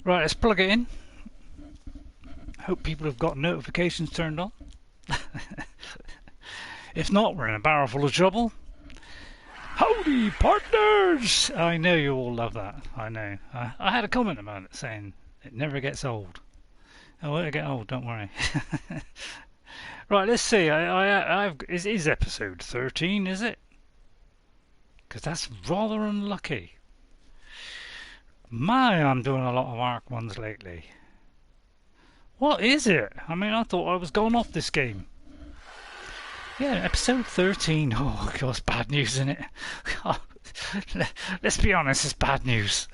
Right, let's plug it in. Hope people have got notifications turned on. If not, we're in a barrel full of trouble. Howdy, partners! I know you all love that. I know. I had a comment about it saying it never gets old. Oh, it'll get old, don't worry. Right, let's see. It is episode 13, is it? Because that's rather unlucky. My, I'm doing a lot of Ark ones lately. What is it? I mean, I thought I was going off this game. Yeah, episode 13. Oh, God, it's bad news, isn't it? Let's be honest, it's bad news.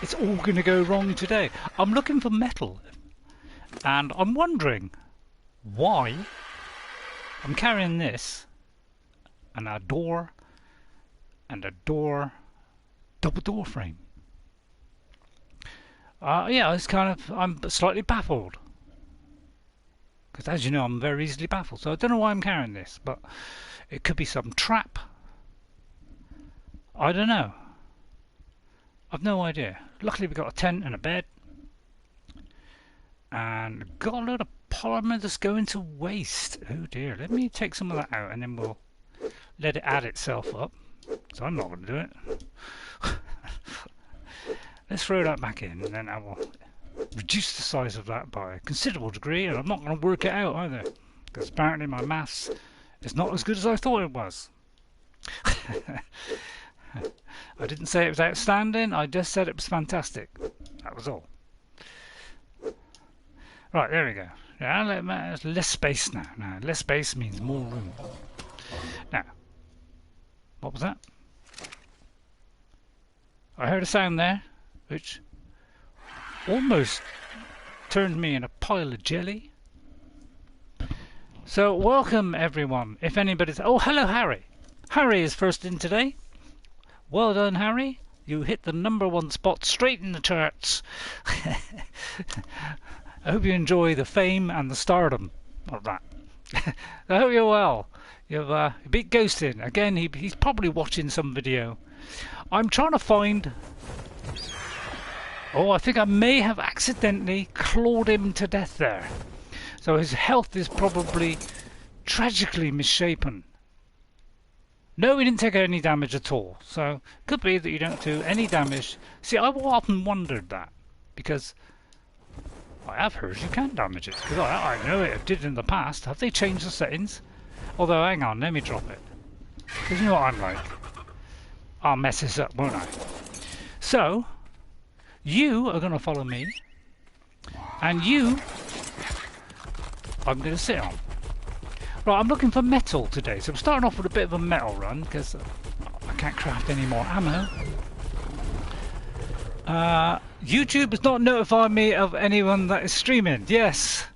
It's all going to go wrong today. I'm looking for metal. And I'm wondering why I'm carrying this and a door, double door frame. Yeah, it's I'm slightly baffled. Because as you know, I'm very easily baffled. So I don't know why I'm carrying this, but it could be some trap. I don't know. I've no idea. Luckily we've got a tent and a bed. And got a load of polymer that's going to waste. Oh dear, let me take some of that out and then we'll let it add itself up. So I'm not going to do it. Let's throw that back in and then I will reduce the size of that by a considerable degree, and I'm not going to work it out either because apparently my maths is not as good as I thought it was. I didn't say it was outstanding, I just said it was fantastic. That was all. Right, there we go. Yeah, less space now. Now, less space means more room. Now, what was that? I heard a sound there, which almost turned me in a pile of jelly. So, welcome everyone. If anybody's... Oh, hello, Harry. Harry is first in today. Well done, Harry. You hit the #1 spot straight in the charts. I hope you enjoy the fame and the stardom of that. I hope you're well. You've beat Ghostin. Again, he's probably watching some video. I'm trying to find... Oh, I think I may have accidentally clawed him to death there. So his health is probably tragically misshapen. No, he didn't take any damage at all. So, could be that you don't do any damage. See, I've often wondered that. Because I have heard you can damage it. Because I know it did in the past. Have they changed the settings? Although, hang on, let me drop it. Because you know what I'm like. I'll mess this up, won't I? So... you are going to follow me, and you I'm going to sit on. Right, I'm looking for metal today, so I'm starting off with a bit of a metal run, because I can't craft any more ammo. YouTube has not notified me of anyone that is streaming. Yes,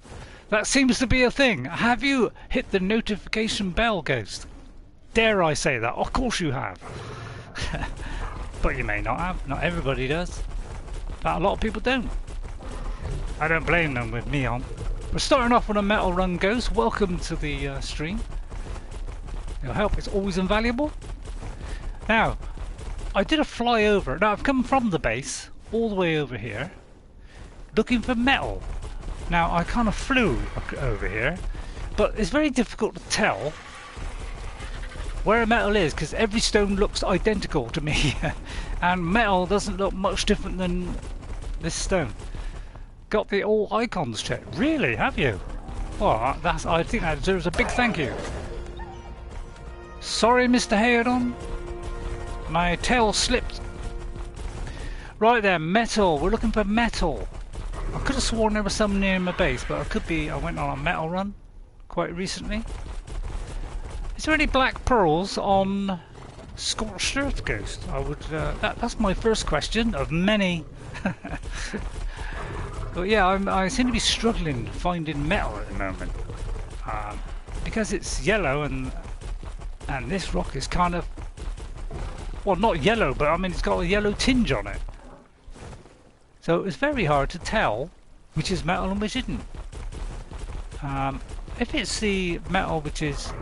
that seems to be a thing. Have you hit the notification bell, Ghost? Dare I say that? Of course you have. But you may not have. Not everybody does. But a lot of people don't. I don't blame them with me on. We're starting off with a metal run, Ghost. Welcome to the stream. Your help is always invaluable. Now, I did a flyover. Now, I've come from the base all the way over here looking for metal. Now, I kind of flew over here, but it's very difficult to tell where metal is because every stone looks identical to me. And metal doesn't look much different than this stone. Got the all icons checked. Really? Have you? Well, I think that deserves a big thank you. Sorry, Mr. Hayadon. My tail slipped. Right there, metal. We're looking for metal. I could have sworn there was some near my base, but I went on a metal run quite recently. Is there any black pearls on Scorched Earth, Ghost? I would. That's my first question of many. But yeah, I seem to be struggling finding metal at the moment because it's yellow and this rock is kind of, well, not yellow, but I mean it's got a yellow tinge on it. So it's very hard to tell which is metal and which isn't. If it's the metal which is,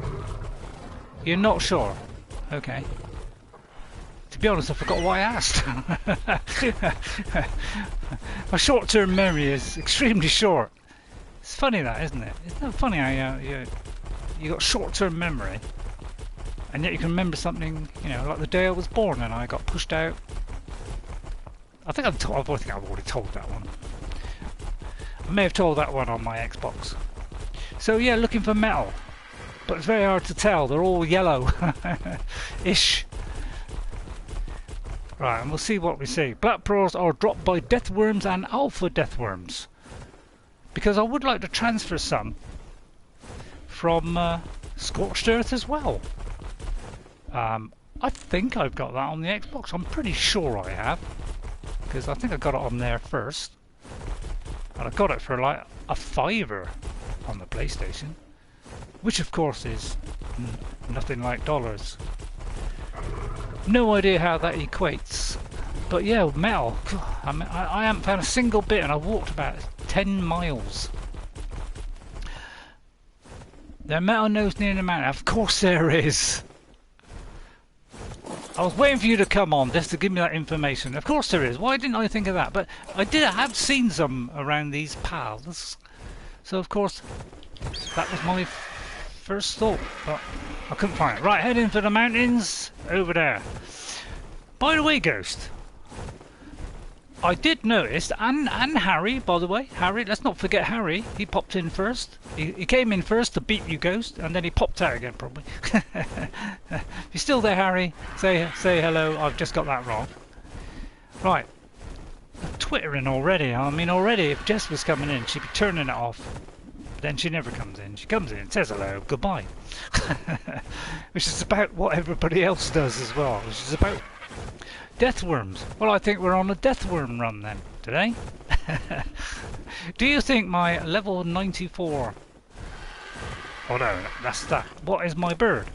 you're not sure. Okay. To be honest, I forgot what I asked. My short-term memory is extremely short. It's funny that, isn't it? Isn't that funny how you got short-term memory, and yet you can remember something, you know, like the day I was born and I got pushed out. I think I've already told that one. I may have told that one on my Xbox. So yeah, looking for metal, but it's very hard to tell. They're all yellow-ish. Right, and we'll see what we see. Black pearls are dropped by deathworms and alpha deathworms, because I would like to transfer some from Scorched Earth as well. I think I've got that on the Xbox. I'm pretty sure I have, because I think I got it on there first, and I got it for like a $5 on the PlayStation, which of course is nothing like dollars. No idea how that equates, but yeah, metal. I haven't found a single bit, and I walked about 10 miles. There metal nose near the mountain. Of course there is. I was waiting for you to come on just to give me that information. Of course there is. Why didn't I think of that? But I have seen some around these paths. So of course that was my first thought, but I couldn't find it. Right, heading for the mountains over there. By the way, Ghost, I did notice, and Harry, by the way, Harry, let's not forget Harry, he popped in first. He came in first to beat you, Ghost, and then he popped out again, probably. If you're still there, Harry, say hello. I've just got that wrong. Right, twittering already. I mean, already, if Jess was coming in, she'd be turning it off. Then she never comes in. She comes in, says hello, goodbye. Which is about what everybody else does as well, which is about deathworms. Well, I think we're on a deathworm run then today. Do you think my level 94... Oh no, that's that. What is my bird?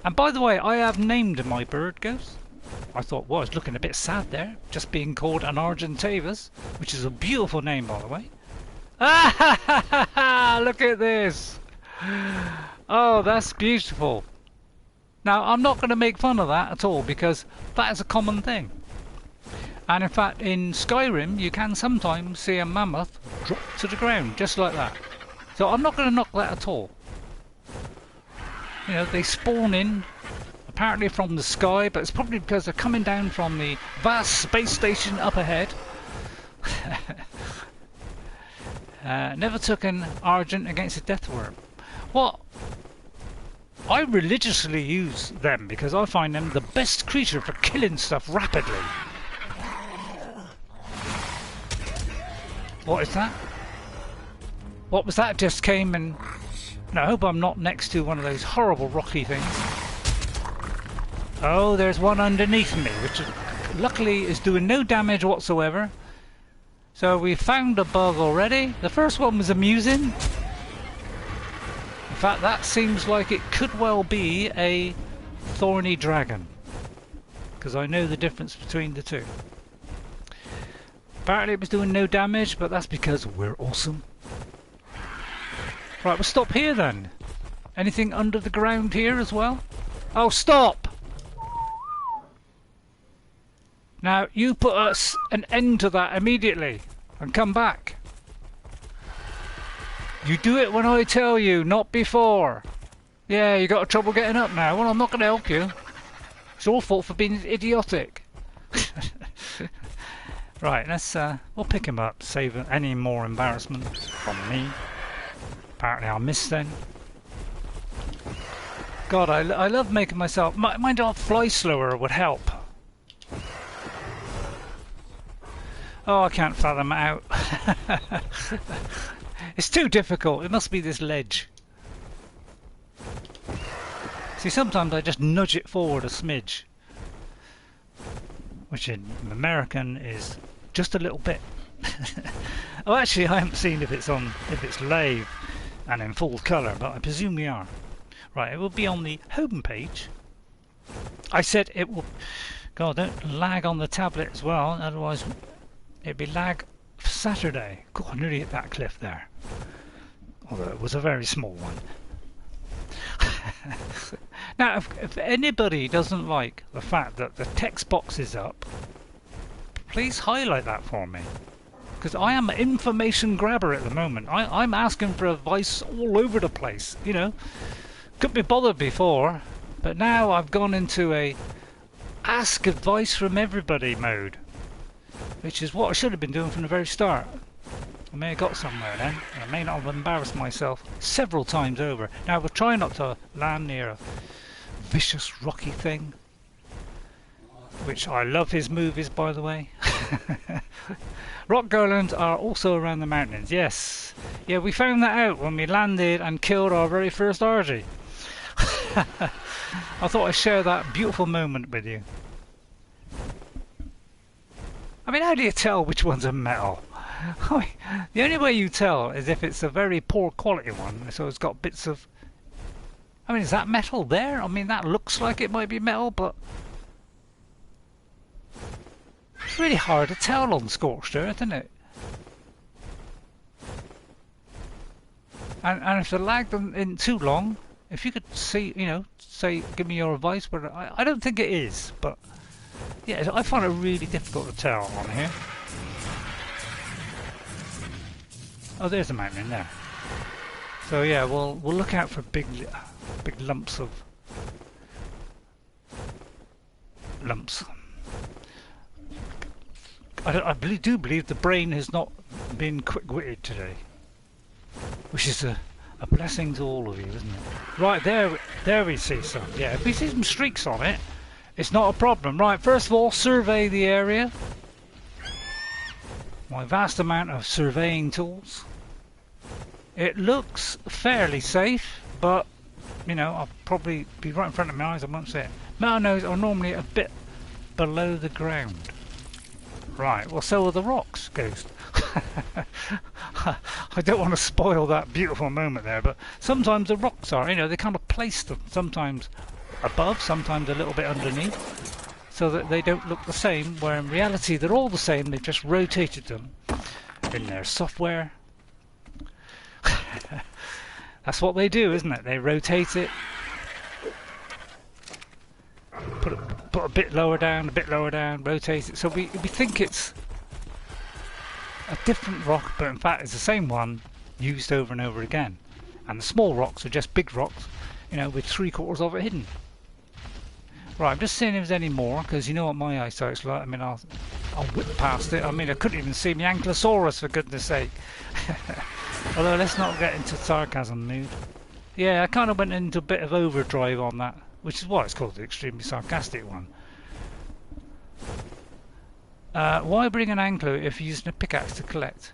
And by the way, I have named my bird, Ghost. I thought, well, it's looking a bit sad there, just being called an Argentavis, which is a beautiful name, by the way. Ah, look at this. Oh, that's beautiful. Now, I'm not going to make fun of that at all, because that is a common thing. And in fact, in Skyrim, you can sometimes see a mammoth drop to the ground, just like that. So I'm not going to knock that at all. You know, they spawn in, apparently from the sky, but it's probably because they're coming down from the vast space station up ahead. Never took an Argent against a Deathworm. Well, I religiously use them because I find them the best creature for killing stuff rapidly. What is that? What was that? Just came and... No, I hope I'm not next to one of those horrible rocky things. Oh, there's one underneath me, which luckily is doing no damage whatsoever. So we found a bug already. The first one was amusing. In fact, that seems like it could well be a thorny dragon, because I know the difference between the two. Apparently it was doing no damage, but that's because we're awesome. Right, we'll stop here then. Anything under the ground here as well? Oh, stop! Now, you put us an end to that immediately and come back. You do it when I tell you, not before. Yeah, you got trouble getting up now. Well, I'm not going to help you. It's your fault for being idiotic. Right, let's we'll pick him up, save any more embarrassment from me. Apparently I missed then. God, I love making myself... Mind I'll fly slower would help. Oh, I can't fathom it out. It's too difficult. It must be this ledge. See, sometimes I just nudge it forward a smidge, which in American is just a little bit. Oh, actually, I haven't seen if it's live and in full colour, but I presume we are. Right, it will be on the home page. I said it will... God, don't lag on the tablet as well, otherwise it'd be lag for Saturday. God, I nearly hit that cliff there. Although it was a very small one. Now, if anybody doesn't like the fact that the text box is up, please highlight that for me. Because I am an information grabber at the moment. I'm asking for advice all over the place, you know. Couldn't be bothered before, but now I've gone into a ask advice from everybody mode, which is what I should have been doing from the very start. I may have got somewhere then. I may not have embarrassed myself several times over. Now we'll try not to land near a vicious rocky thing, which I love his movies, by the way. Rock golems are also around the mountains. Yes, yeah, we found that out when we landed and killed our very first Argy. I thought I'd share that beautiful moment with you. I mean, how do you tell which one's a metal? I mean, the only way you tell is if it's a very poor quality one, so it's got bits of... I mean, is that metal there? I mean, that looks like it might be metal, but... it's really hard to tell on scorched earth, isn't it? And if the lag isn't too long, if you could see, you know, say, give me your advice, but I don't think it is, but... yeah, I find it really difficult to tell on here. Oh, there's a mountain in there. So yeah, we'll look out for big lumps of lumps. I do believe the brain has not been quick-witted today, which is a blessing to all of you, isn't it? Right, there we see some. Yeah, if we see some streaks on it, it's not a problem. Right, first of all, survey the area. My vast amount of surveying tools. It looks fairly safe, but you know, I'll probably be right in front of my eyes, I won't see it. Metal nodes are normally a bit below the ground. Right, well, so are the rocks, Ghost. I don't want to spoil that beautiful moment there, but sometimes the rocks are, you know, they kind of place them, sometimes above, sometimes a little bit underneath, so that they don't look the same, where in reality they're all the same, they've just rotated them in their software. That's what they do, isn't it? They rotate it, put a bit lower down, rotate it, so we think it's a different rock, but in fact it's the same one used over and over again. And the small rocks are just big rocks, you know, with 3/4 of it hidden. Right, I'm just seeing if there's any more, because you know what my eyesight's like. I mean, I'll whip past it. I mean, I couldn't even see my Ankylosaurus, for goodness sake. Although, let's not get into sarcasm mood. Yeah, I kind of went into a bit of overdrive on that, which is why it's called the extremely sarcastic one. Why bring an Anklo if you're using a pickaxe to collect?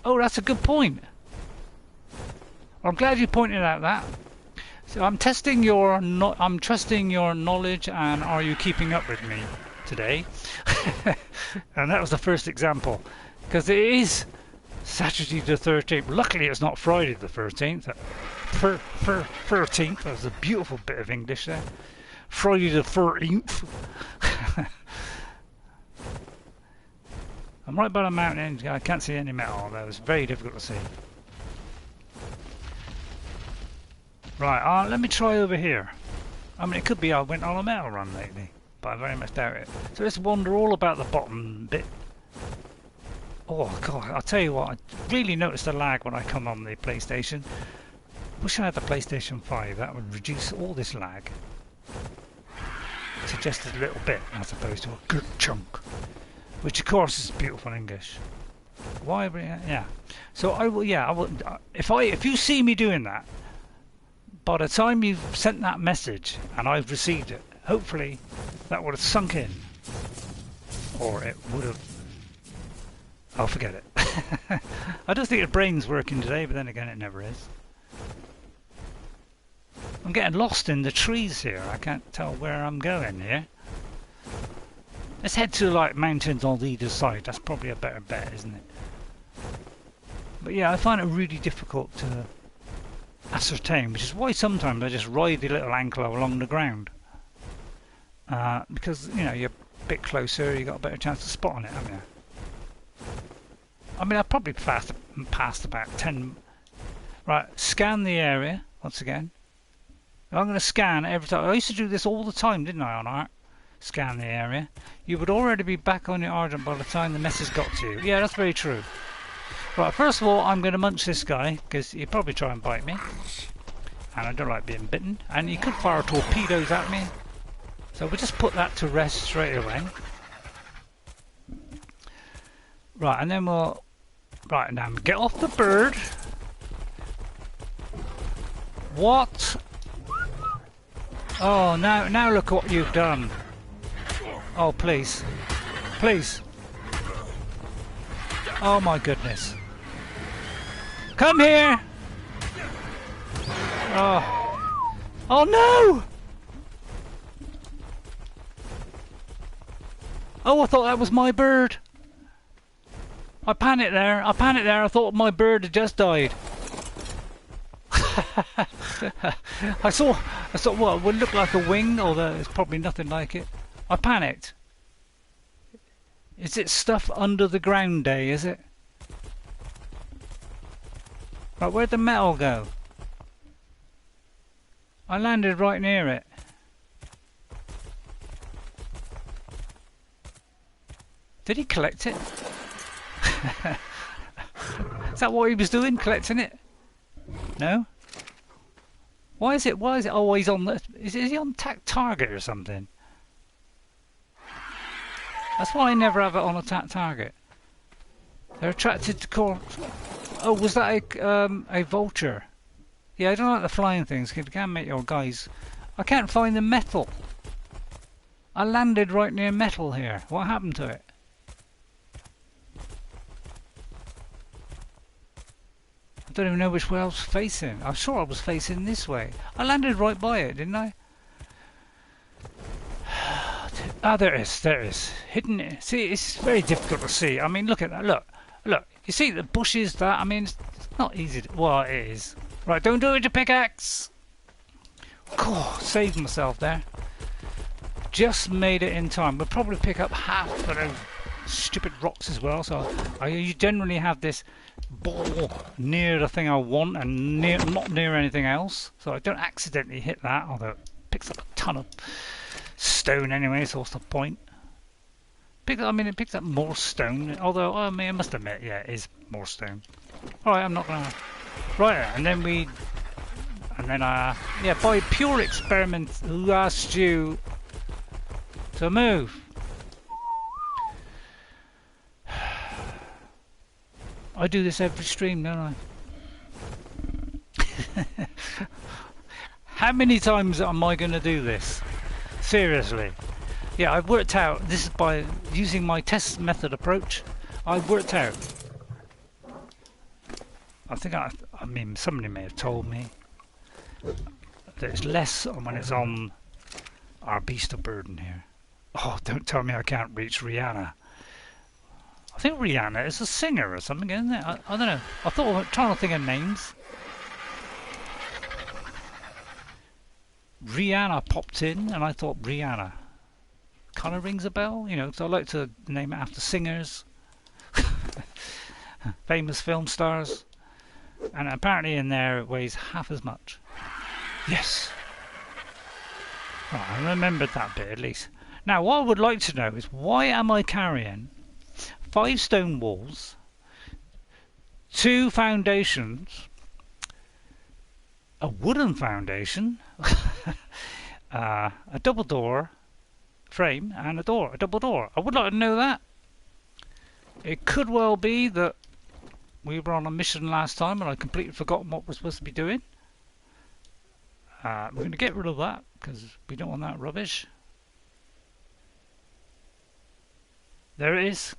Oh, that's a good point. Well, I'm glad you pointed out that. So I'm testing your, I'm trusting your knowledge, and are you keeping up with me today? And that was the first example, because it is Saturday the 13th. Luckily, it's not Friday the 13th. 13th. That was a beautiful bit of English there. Friday the 13th. I'm right by the mountain. I can't see any metal. That was very difficult to see. Right, let me try over here. I mean, it could be I went on a metal run lately, but I very much doubt it. So let's wander all about the bottom bit. Oh god, I'll tell you what, I really noticed a lag when I come on the PlayStation. Wish I had the PlayStation 5, that would reduce all this lag to just a little bit, as opposed to a good chunk. Which of course is beautiful English. Why? Yeah. So I will. Yeah. I will. If you see me doing that, by the time you've sent that message and I've received it, hopefully that would have sunk in, or it would have. I'll forget it. I don't think the brain's working today, but then again, it never is. I'm getting lost in the trees here. I can't tell where I'm going here. Let's head to like mountains on either side. That's probably a better bet, isn't it? But yeah, I find it really difficult to ascertain, which is why sometimes I just ride the little ankle along the ground. Because, you know, you're a bit closer, you've got a better chance of spotting it, haven't you? I mean, I've probably passed about 10... Right, scan the area, once again. I'm going to scan every time. I used to do this all the time, didn't I, on Ark? Scan the area. You would already be back on your Argent by the time the message got to you. Yeah, that's very true. Right, first of all, I'm going to munch this guy, because he'd probably try and bite me. And I don't like being bitten. And he could fire torpedoes at me. So we'll just put that to rest straight away. Right, and then we'll... Right, now get off the bird. What? Oh, now look what you've done. Oh, please. Please. Oh my goodness. Come here! Oh. Oh no! Oh, I thought that was my bird. I panicked there. I thought my bird had just died. I saw what would look like a wing, although it's probably nothing like it. I panicked. Is it stuff under the ground day, is it? Right, where'd the metal go? I landed right near it. Did he collect it? Is that what he was doing, collecting it? No? Why is it always on the... Is he on target or something? That's why I never have it on attack target. They're attracted to core... Oh, was that a vulture? Yeah, I don't like the flying things, because you can make your guys... I can't find the metal. I landed right near metal here. What happened to it? I don't even know which way I was facing. I'm sure I was facing this way. I landed right by it, didn't I? Ah, there it is. There it is. Hidden. See, it's very difficult to see. I mean, look at that. Look. Look. You see the bushes, that? I mean, it's not easy to... Well, it is. Right, don't do it with your pickaxe. God, saved myself there. Just made it in time. We'll probably pick up half of those stupid rocks as well. So I generally have this ball near the thing I want and not near anything else. So I don't accidentally hit that, although it picks up a ton of stone anyway, so what's the point? It picks up more stone, although I must admit, yeah, it is more stone. Alright, I'm not gonna... Right, and then yeah, by pure experiment, who asked you to move? I do this every stream, don't I? How many times am I going to do this? Seriously. Yeah, I've worked out, this is by using my test method approach, I've worked out. I mean, somebody may have told me that it's less when it's on our beast of burden here. Oh, don't tell me I can't reach Rihanna. I think Rihanna is a singer or something, isn't it? I don't know. I'm trying to think of names. Rihanna popped in, and I thought Rihanna kind of rings a bell, you know. So I like to name it after singers, famous film stars, and apparently in there it weighs half as much. Yes. Right, I remembered that bit at least. Now, what I would like to know is why am I carrying 5 stone walls, 2 foundations, a wooden foundation, a double door frame, and a double door. I would like to know that. It could well be that we were on a mission last time and I completely forgotten what we're supposed to be doing. We're going to get rid of that because we don't want that rubbish. There it is.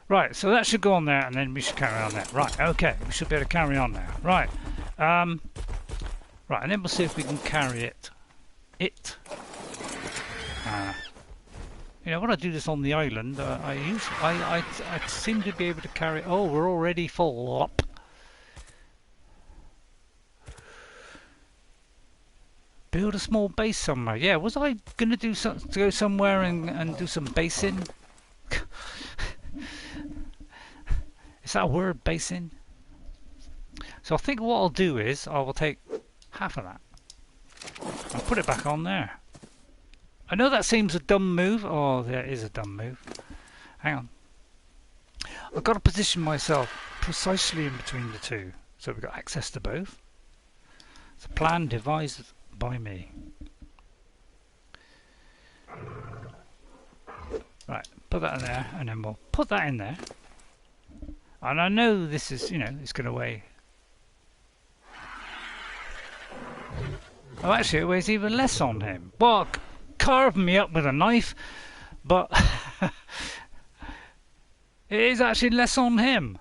Right, so that should go on there, and then we should carry on there. Right, okay, we should be able to carry on now. Right, right, and then we'll see if we can carry it. You know, when I do this on the island, I seem to be able to carry. Oh, we're already full up. Build a small base somewhere. Yeah, was I going to do something to go somewhere and do some basing? Is that a word, basing? So I think what I'll do is I will take half of that. I'll put it back on there. I know that seems a dumb move. Oh, there is a dumb move. Hang on. I've got to position myself precisely in between the two, so we've got access to both. It's a plan devised by me. Right, put that in there, and then we'll put that in there. And I know this is, you know, it's going to weigh. Oh, actually, it weighs even less on him. Well, carve me up with a knife, but it is actually less on him.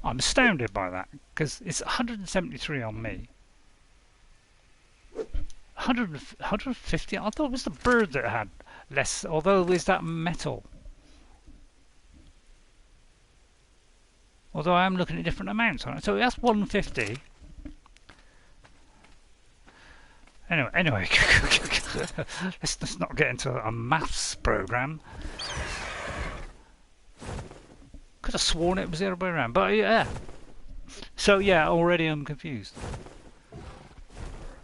I'm astounded by that, because it's 173 on me. 150? I thought it was the bird that had less, although is that metal? Although I am looking at different amounts on it. So that's 150. Anyway, let's not get into a maths program. Could have sworn it was the other way around, but yeah. So yeah, already I'm confused.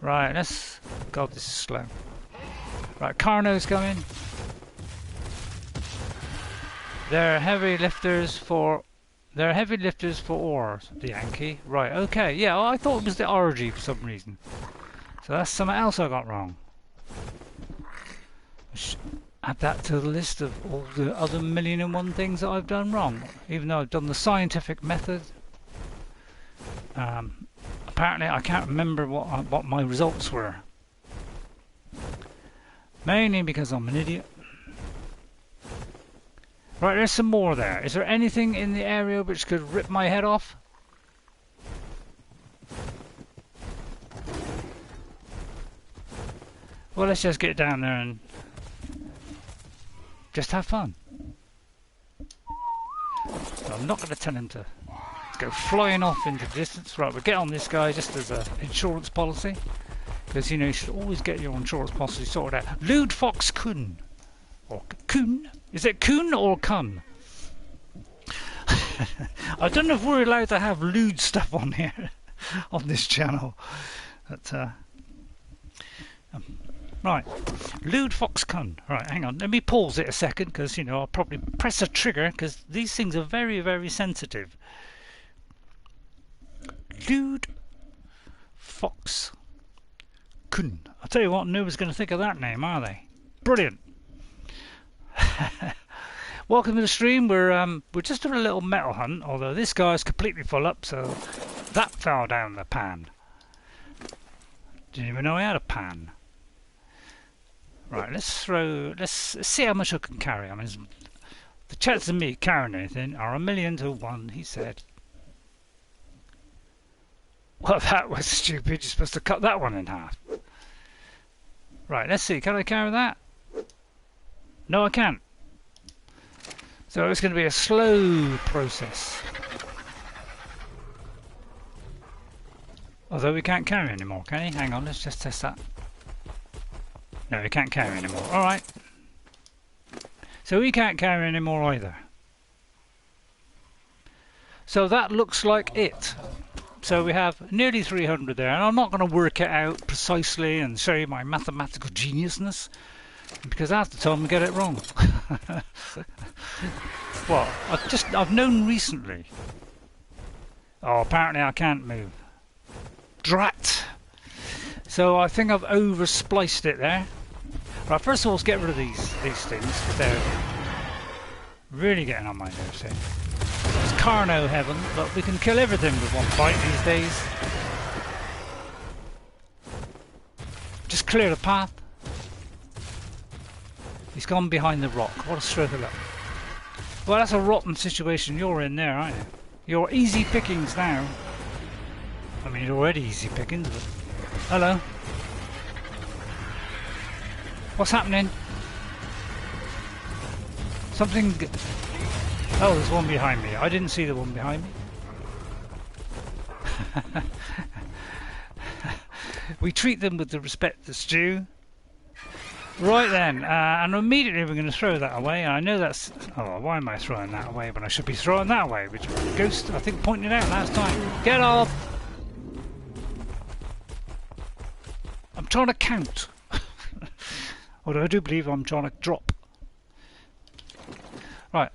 Right, let's. God, this is slow. Right, Carno's coming. They're heavy lifters for. They're heavy lifters for ore. The Yankee. Right. Okay. Yeah. Well, I thought it was the RG for some reason. So that's something else I got wrong. Add that to the list of all the other 1,000,001 things that I've done wrong. Even though I've done the scientific method. Apparently I can't remember what my results were. Mainly because I'm an idiot. Right, there's some more there. Is there anything in the area which could rip my head off? Well, let's just get down there and just have fun. So I'm not going to tell him to go flying off into the distance. Right, we'll get on this guy just as an insurance policy. Because, you know, you should always get your insurance policy sorted out. Lewd Fox Kun. Or Kun? Is it Kun or Kun? I don't know if we're allowed to have lewd stuff on here. On this channel. But, right. Lewd Fox Kun. Right, hang on. Let me pause it a second. Because, you know, I'll probably press a trigger. Because these things are very, very sensitive. Lewd Fox Kun. I'll tell you what, nobody's going to think of that name, are they? Brilliant. Welcome to the stream. We're just doing a little metal hunt, although this guy's completely full up, so that fell down the pan. Didn't even know I had a pan. Right, let's see how much I can carry. I mean, the chances of me carrying anything are 1,000,000 to 1, he said. Well, that was stupid. You're supposed to cut that one in half. Right, let's see. Can I carry that? No, I can't. So it's going to be a slow process. Although we can't carry anymore, can he? Hang on, let's just test that. No, we can't carry anymore. Alright. So we can't carry anymore either. So that looks like it. So we have nearly 300 there, and I'm not going to work it out precisely and show you my mathematical geniusness, because half the time we get it wrong. Well, I've known recently. Oh, apparently I can't move. Drat! So I think I've over-spliced it there. Right, first of all, let's get rid of these things, because they're really getting on my nerves here. It's Carno heaven, but we can kill everything with one bite these days. Just clear the path. He's gone behind the rock. What a stroke of luck. Well, that's a rotten situation you're in there, aren't you? You're easy pickings now. I mean, you're already easy pickings, but... Hello. What's happening? Something... Oh, there's one behind me. I didn't see the one behind me. We treat them with the respect that's due. Right then, and immediately we're going to throw that away. I know that's... Oh, why am I throwing that away when I should be throwing that away? Which Ghost, I think, pointed out last time. Get off! trying to count. Although I do believe I'm trying to drop. Right.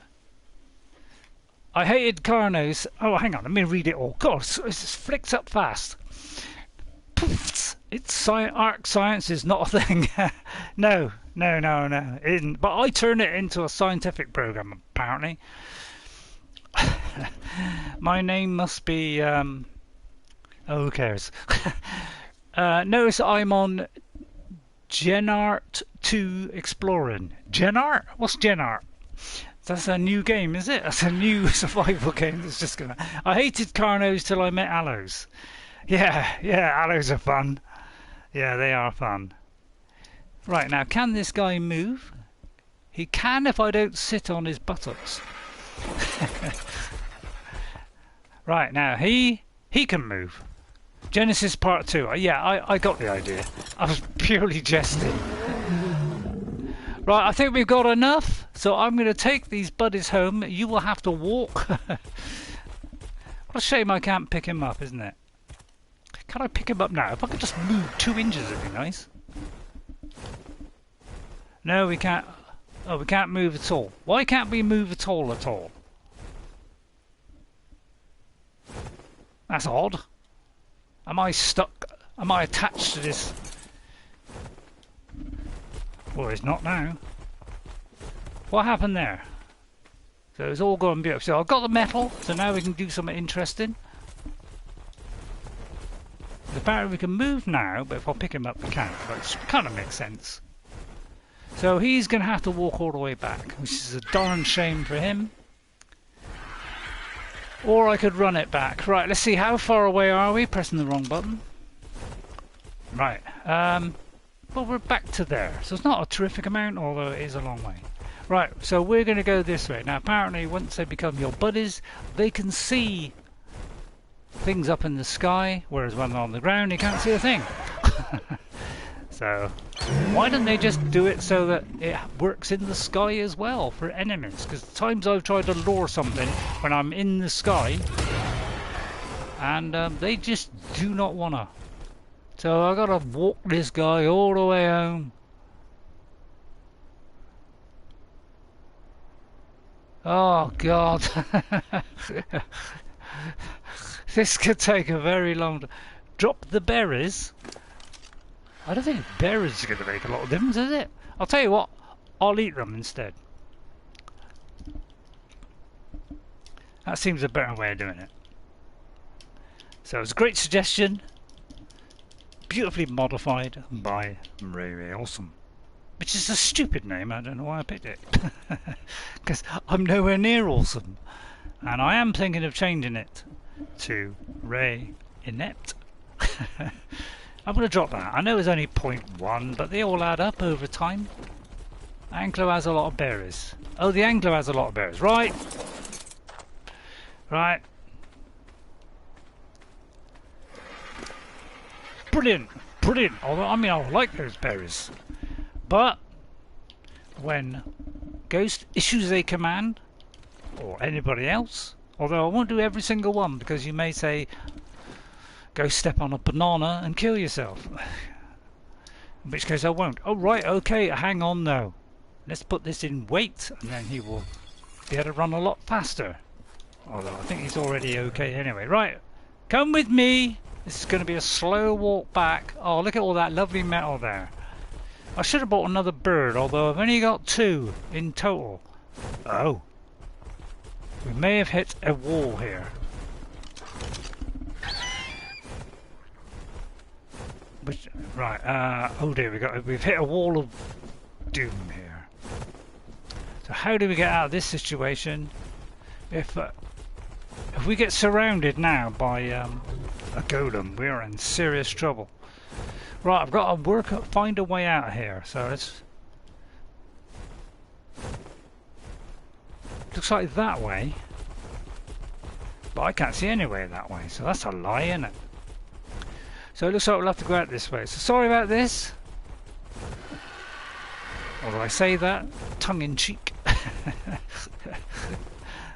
I hated Carnos. Oh, hang on, let me read it all. God, it just flicks up fast. It's Ark science is not a thing. No, it isn't. But I turn it into a scientific program, apparently. My name must be... oh, who cares? Notice I'm on Genart 2 Exploring. Genart? What's Genart? That's a new game, is it? That's a new survival game that's just gonna... I hated Carnos till I met Aloes. Yeah, Aloes are fun. Yeah, they are fun. Right, now, can this guy move? He can if I don't sit on his buttocks. Right, now, he can move. Genesis Part 2. Yeah, I got the idea. I was purely jesting. Right, I think we've got enough. So I'm going to take these buddies home. You will have to walk. What a shame I can't pick him up, isn't it? Can I pick him up now? If I could just move 2 inches, it'd be nice. No, we can't. Oh, we can't move at all. Why can't we move at all at all? That's odd. Am I stuck? Am I attached to this? Well, it's not now. What happened there? So it's all gone beautiful. So I've got the metal, so now we can do something interesting. Apparently we can move now, but if I pick him up we can't. Which kind of makes sense. So he's going to have to walk all the way back, which is a darn shame for him. Or I could run it back. Right, let's see, how far away are we? Pressing the wrong button. Right, well, we're back to there. So it's not a terrific amount, although it is a long way. Right, so we're going to go this way. Now, apparently, once they become your buddies, they can see things up in the sky, whereas when they're on the ground, you can't see a thing. So, why don't they just do it so that it works in the sky as well for enemies? Because times I've tried to lure something when I'm in the sky, and they just do not want to. So I gotta walk this guy all the way home. Oh God. This could take a very long time. Drop the berries. I don't think berries are going to make a lot of difference, is it? I'll tell you what, I'll eat them instead. That seems a better way of doing it. So it's a great suggestion. Beautifully modified by RayRay. Awesome. Which is a stupid name, I don't know why I picked it. Because I'm nowhere near awesome. And I am thinking of changing it to Ray Inept. I'm going to drop that. I know it's only 0.1, but they all add up over time. Anglo has a lot of berries. Oh, the Anglo has a lot of berries. Right. Right. Brilliant. Brilliant. Although, I mean, I like those berries. But when Ghost issues a command, or anybody else, although I won't do every single one, because you may say, go step on a banana and kill yourself. In which case I won't. Oh right, okay, hang on though. Let's put this in wait, and then he will be able to run a lot faster. Although I think he's already okay anyway. Right, come with me. This is going to be a slow walk back. Oh, look at all that lovely metal there. I should have bought another bird, although I've only got 2 in total. Oh. We may have hit a wall here. Which, right, oh dear, we've hit a wall of doom here. So how do we get out of this situation? If we get surrounded now by a golem, we're in serious trouble. Right, I've got to find a way out of here. So let's. Looks like that way, but I can't see any way that way. So that's a lie, isn't it? So it looks like we'll have to go out this way. So sorry about this. Although I say that tongue in cheek.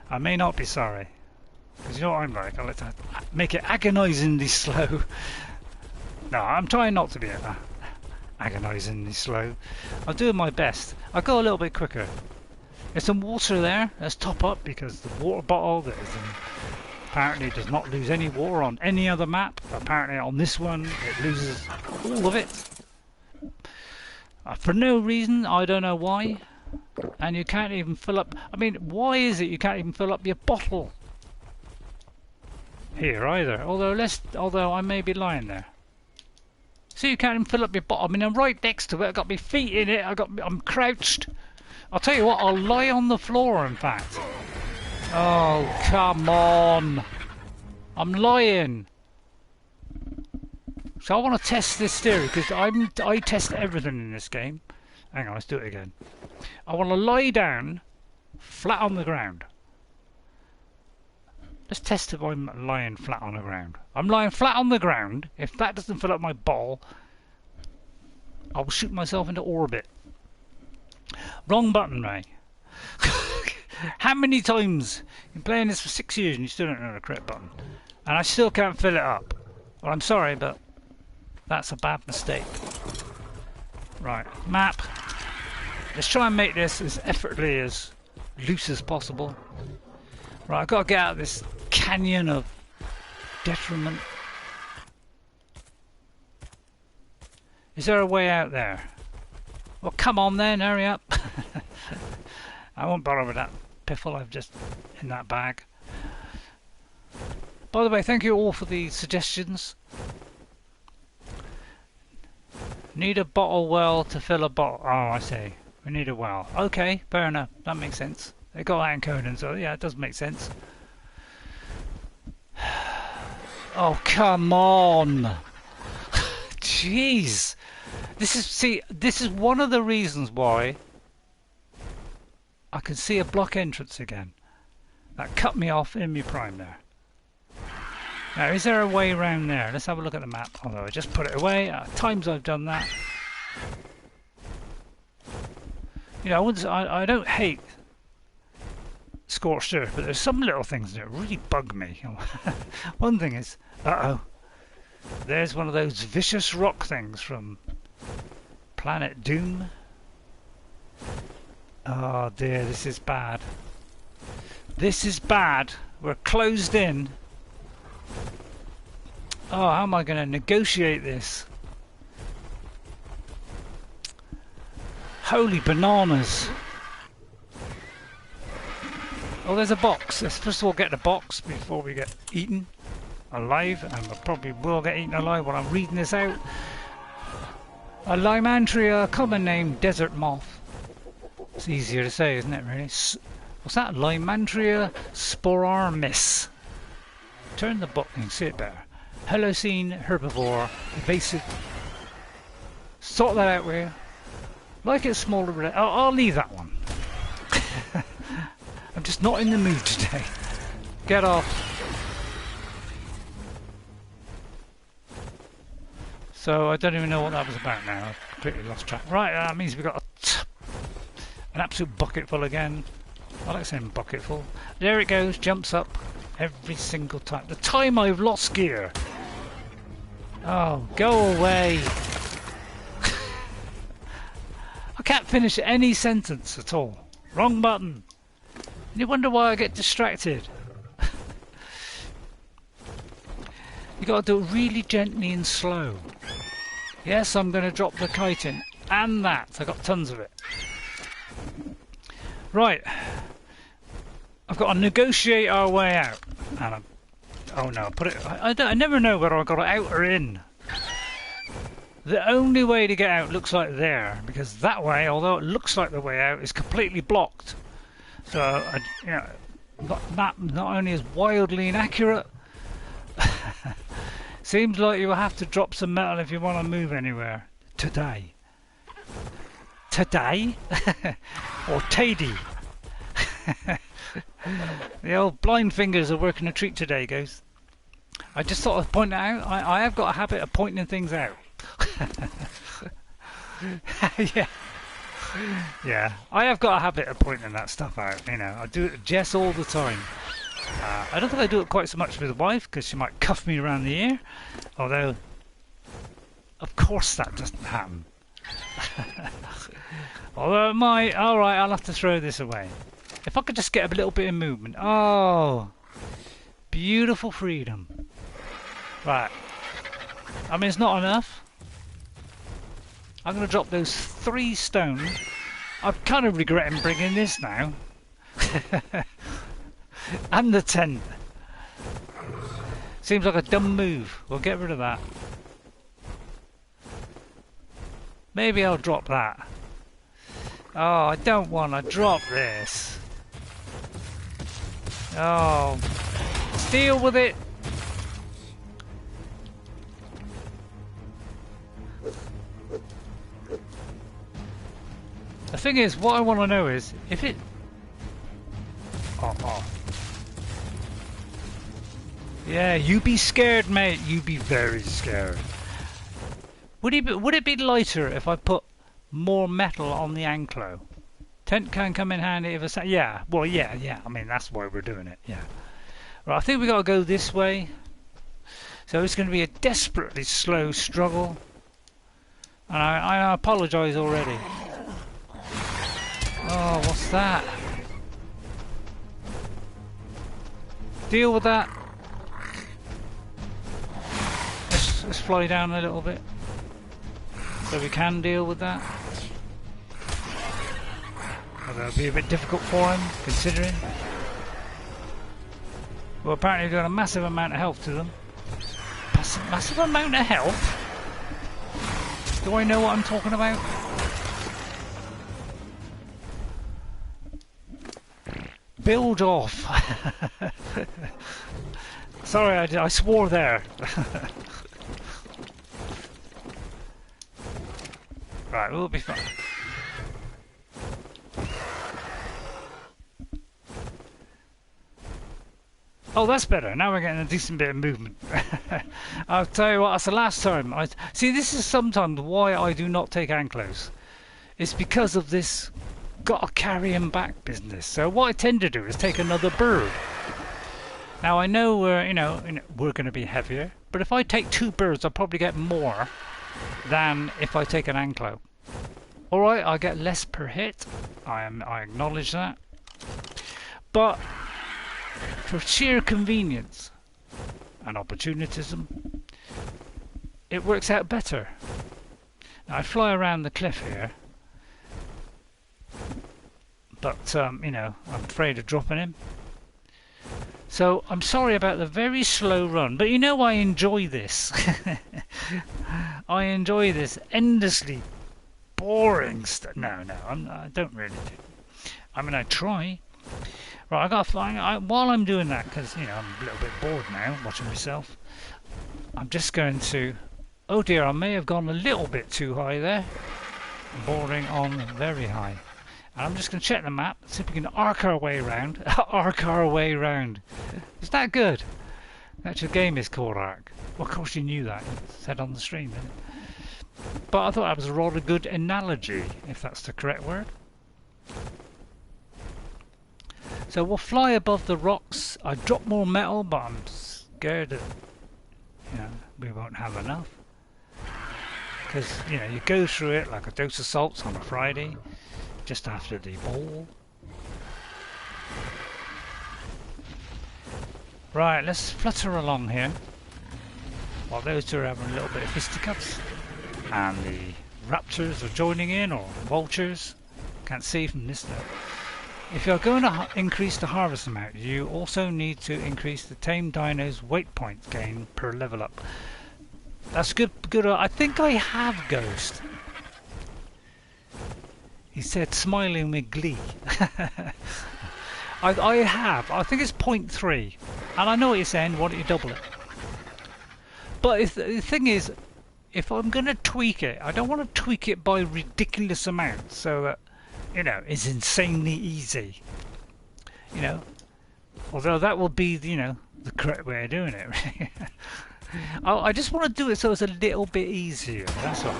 I may not be sorry. Because you know what I'm like. I like to make it agonisingly slow. No, I'm trying not to be agonisingly slow. I'm doing my best. I'll go a little bit quicker. There's some water there. Let's top up because the water bottle that is apparently does not lose any water on any other map. Apparently on this one it loses all of it. For no reason, I don't know why. And you can't even fill up... I mean, why is it you can't even fill up your bottle here either? Although I may be lying there. See, you can't even fill up your bottle. I mean, I'm right next to it. I've got my feet in it. I'm crouched. I'll tell you what, I'll lie on the floor, in fact. Oh, come on. I'm lying. So I want to test this theory, because I test everything in this game. Hang on, let's do it again. I want to lie down, flat on the ground. Let's test if I'm lying flat on the ground. I'm lying flat on the ground. If that doesn't fill up my bottle, I'll shoot myself into orbit. Wrong button, Ray. How many times? You've been playing this for 6 years and you still don't know the correct button. And I still can't fill it up. Well, I'm sorry, but that's a bad mistake. Right, map. Let's try and make this as effortlessly as loose as possible. Right, I've got to get out of this canyon of detriment. Is there a way out there? Well, come on then, hurry up. I won't bother with that piffle I've just in that bag. By the way, thank you all for the suggestions. Need a bottle well to fill a bottle. Oh, I see. We need a well. Okay, fair enough. That makes sense. They got that in Conan, so yeah, it does make sense. Oh, come on. Jeez. This is one of the reasons why I can see a block entrance again. That cut me off in my prime there. Now, is there a way around there? Let's have a look at the map. Although I just put it away. Times I've done that. You know, I don't hate scorched earth, but there's some little things that really bug me. One thing is, there's one of those vicious rock things from Planet Doom. Oh dear, this is bad. This is bad. We're closed in. Oh, how am I going to negotiate this? Holy bananas. Oh, there's a box. Let's first of all get the box before we get eaten alive. And we probably will get eaten alive while I'm reading this out. A Lymantria, common name, desert moth. It's easier to say, isn't it, really? What's that? Lymantria sporarmis. Turn the book and see it better. Holocene, herbivore, evasive. Sort that out, will you? Like it's smaller. I'll leave that one. I'm just not in the mood today. Get off. So I don't even know what that was about now. I've completely lost track. Right, that means we've got an absolute bucketful again. I like saying bucketful. There it goes, jumps up every single time. The time I've lost gear. Oh, go away. I can't finish any sentence at all. Wrong button. And you wonder why I get distracted. You got to do it really gently and slow. Yes, I'm going to drop the kite in. And that. I got tons of it. Right. I've got to negotiate our way out. And oh no, put it. I never know whether I got it out or in. The only way to get out looks like there, because that way, although it looks like the way out, is completely blocked. So, you know, that not only is wildly inaccurate, seems like you will have to drop some metal if you want to move anywhere today. Today, or Tady. The old blind fingers are working a treat today, guys. I just thought I'd point it out. I have got a habit of pointing things out. Yeah, I have got a habit of pointing that stuff out. You know, I do it to Jess all the time. I don't think I do it quite so much with the wife because she might cuff me around the ear. Although, of course, that doesn't happen. Although it might... Alright, I'll have to throw this away. If I could just get a little bit of movement. Oh! Beautiful freedom. Right. I mean, it's not enough. I'm going to drop those 3 stones. I'm kind of regretting bringing this now. And the tent. Seems like a dumb move. We'll get rid of that. Maybe I'll drop that. Oh, I don't want to drop this. Oh, deal with it. The thing is, what I want to know is if it. Oh. Yeah, you be scared, mate. You be very scared. Would it be lighter if I put more metal on the anklo? Tent can come in handy if a yeah. Well, yeah. I mean, that's why we're doing it. Yeah. Right. I think we got to go this way. So it's going to be a desperately slow struggle. And I apologise already. Oh, what's that? Deal with that. Let's fly down a little bit. So we can deal with that. Although it'll be a bit difficult for him, considering. Well, apparently we've got a massive amount of health to them. Massive amount of health? Do I know what I'm talking about? Build off. Sorry, I swore there. Right, we'll be fine. Oh, that's better. Now we're getting a decent bit of movement. I'll tell you what, that's the last time. See, this is sometimes why I do not take anklos. It's because of this gotta carry him back business. So what I tend to do is take another bird. Now I know we're going to be heavier, but if I take 2 birds, I'll probably get more than if I take an anklo. Alright, I get less per hit. I acknowledge that. But for sheer convenience and opportunism, it works out better. Now I fly around the cliff here, but I'm afraid of dropping him. So I'm sorry about the very slow run, but I enjoy this. I enjoy this endlessly boring stuff. No, I don't really do. I mean, I try. Right, I got to fly. While I'm doing that, because I'm a little bit bored now watching myself. I'm just going to. Oh dear, I may have gone a little bit too high there. Bordering on very high. And I'm just going to check the map, see if we can arc our way round. Arc our way round. Is that good? Actually, the game is called Ark. Well, of course you knew that. It said on the stream, didn't it? But I thought that was a rather good analogy, if that's the correct word. So we'll fly above the rocks. I drop more metal, but I'm scared that we won't have enough. Because you go through it like a dose of salts on a Friday. Just after the ball. Right, let's flutter along here. While those two are having a little bit of fisticuffs. And the raptors are joining in, or vultures. Can't see from this though. If you're going to increase the harvest amount, you also need to increase the tame dino's weight point gain per level up. That's good. I think I have Ghost. He said, smiling with glee. I have. I think it's 0.3. And I know what you're saying. Why don't you double it? But the thing is, if I'm going to tweak it, I don't want to tweak it by ridiculous amounts so that, it's insanely easy. Although that will be, the correct way of doing it. I just want to do it so it's a little bit easier. That's all.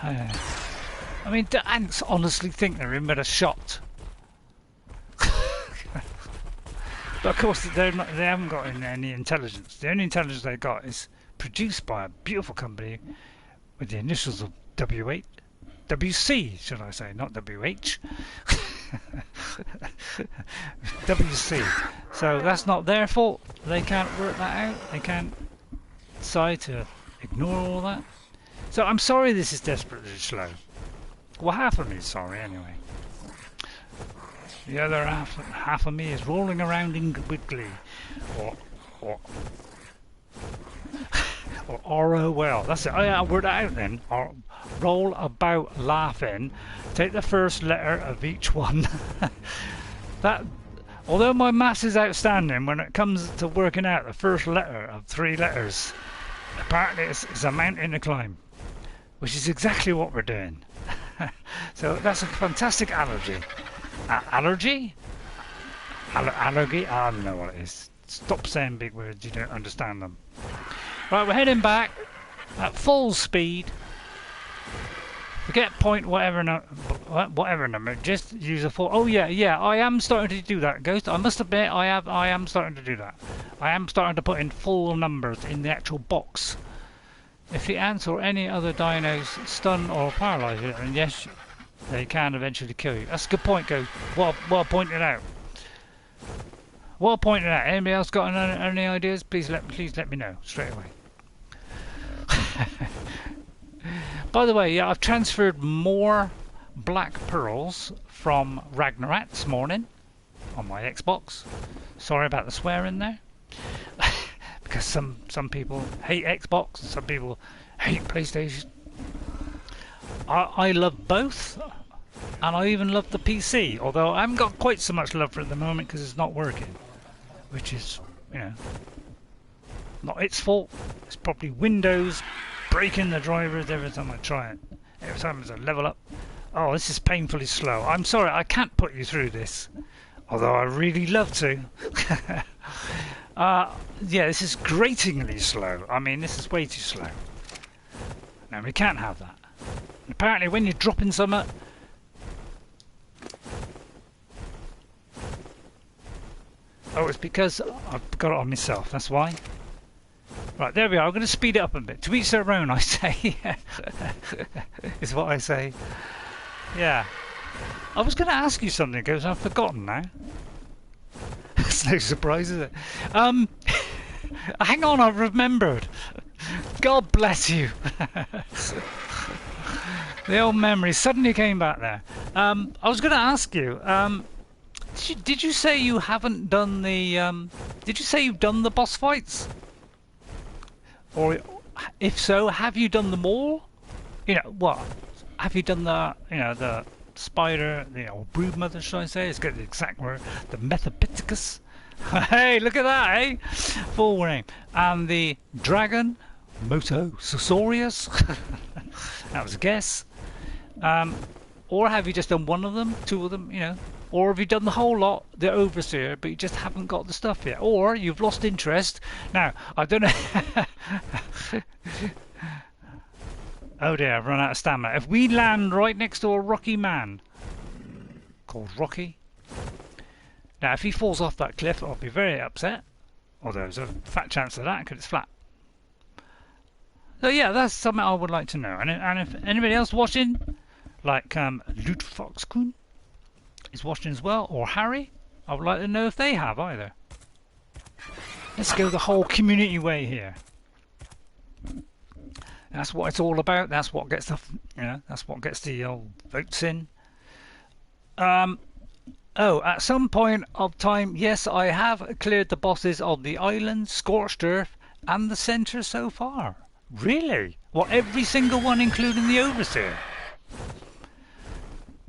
I mean, the ants honestly think they're in with a shot. But of course, they haven't got any intelligence. The only intelligence they got is produced by a beautiful company with the initials of W8, WC, should I say, not WH. WC. So that's not their fault. They can't work that out. They can't decide to ignore all that. So I'm sorry this is desperately slow. Well, half of me is sorry anyway. The other half of me is rolling around with glee. Or ROL. That's it. I'll word it out then. Roll about laughing. Take the first letter of each one. That, although my maths is outstanding, when it comes to working out the first letter of 3 letters, apparently it's a mountain to climb, which is exactly what we're doing. So that's a fantastic allergy. Allergy? Allergy? I don't know what it is. Stop saying big words, you don't understand them. Right, we're heading back at full speed. Forget point whatever number. Just use a full. Oh yeah. I am starting to do that, Ghost. I must admit, I am starting to do that. I am starting to put in full numbers in the actual box. If the ants or any other dinos stun or paralyze you, and yes, they can eventually kill you. That's a good point, Ghost. Well pointed out. Well pointed out. Anybody else got any ideas? Please let me know straight away. By the way, yeah, I've transferred more black pearls from Ragnarok this morning on my Xbox. Sorry about the swearing there. Because some people hate Xbox, some people hate PlayStation. I love both, and I even love the PC, although I haven't got quite so much love for it at the moment because it's not working. Which is, you know, not its fault. It's probably Windows breaking the drivers every time I try it. Every time there's a level up. Oh, this is painfully slow. I'm sorry, I can't put you through this. Although I really love to. Yeah, this is gratingly slow. I mean, this is way too slow. No, we can't have that. And apparently when you're dropping something... Oh, it's because I've got it on myself, that's why. Right, there we are. I'm going to speed it up a bit. To each their own, I say. Is what I say. Yeah. I was going to ask you something, because I've forgotten now. It's no surprise, is it? Hang on, I've remembered. God bless you. The old memory suddenly came back there. I was going to ask you, did you say you haven't done the... did you say you've done the boss fights? Or if so, have you done them all? You know, what? Have you done the, you know, the spider, you know, broodmother, should I say? Let's get the exact word. The Methapithecus. Hey, look at that, eh? Full name. And the dragon, Motosaurus. That was a guess. Or have you just done one of them, 2 of them, you know? Or have you done the whole lot, the Overseer, but you just haven't got the stuff yet? Or you've lost interest. Now, I don't know. Oh dear, I've run out of stamina. If we land right next to a rocky man, called Rocky, now if he falls off that cliff, I'll be very upset. Although there's a fat chance of that because it's flat. So yeah, that's something I would like to know. And if anybody else watching, like Loot Foxcoon, is watching as well, or Harry, I would like to know if they have either. Let's go the whole community way here. That's what it's all about. That's what gets the, you know, that's what gets the old votes in. Oh, at some point of time, yes, I have cleared the bosses of the island, Scorched Earth, and the centre so far. Really? Well, every single one, including the Overseer.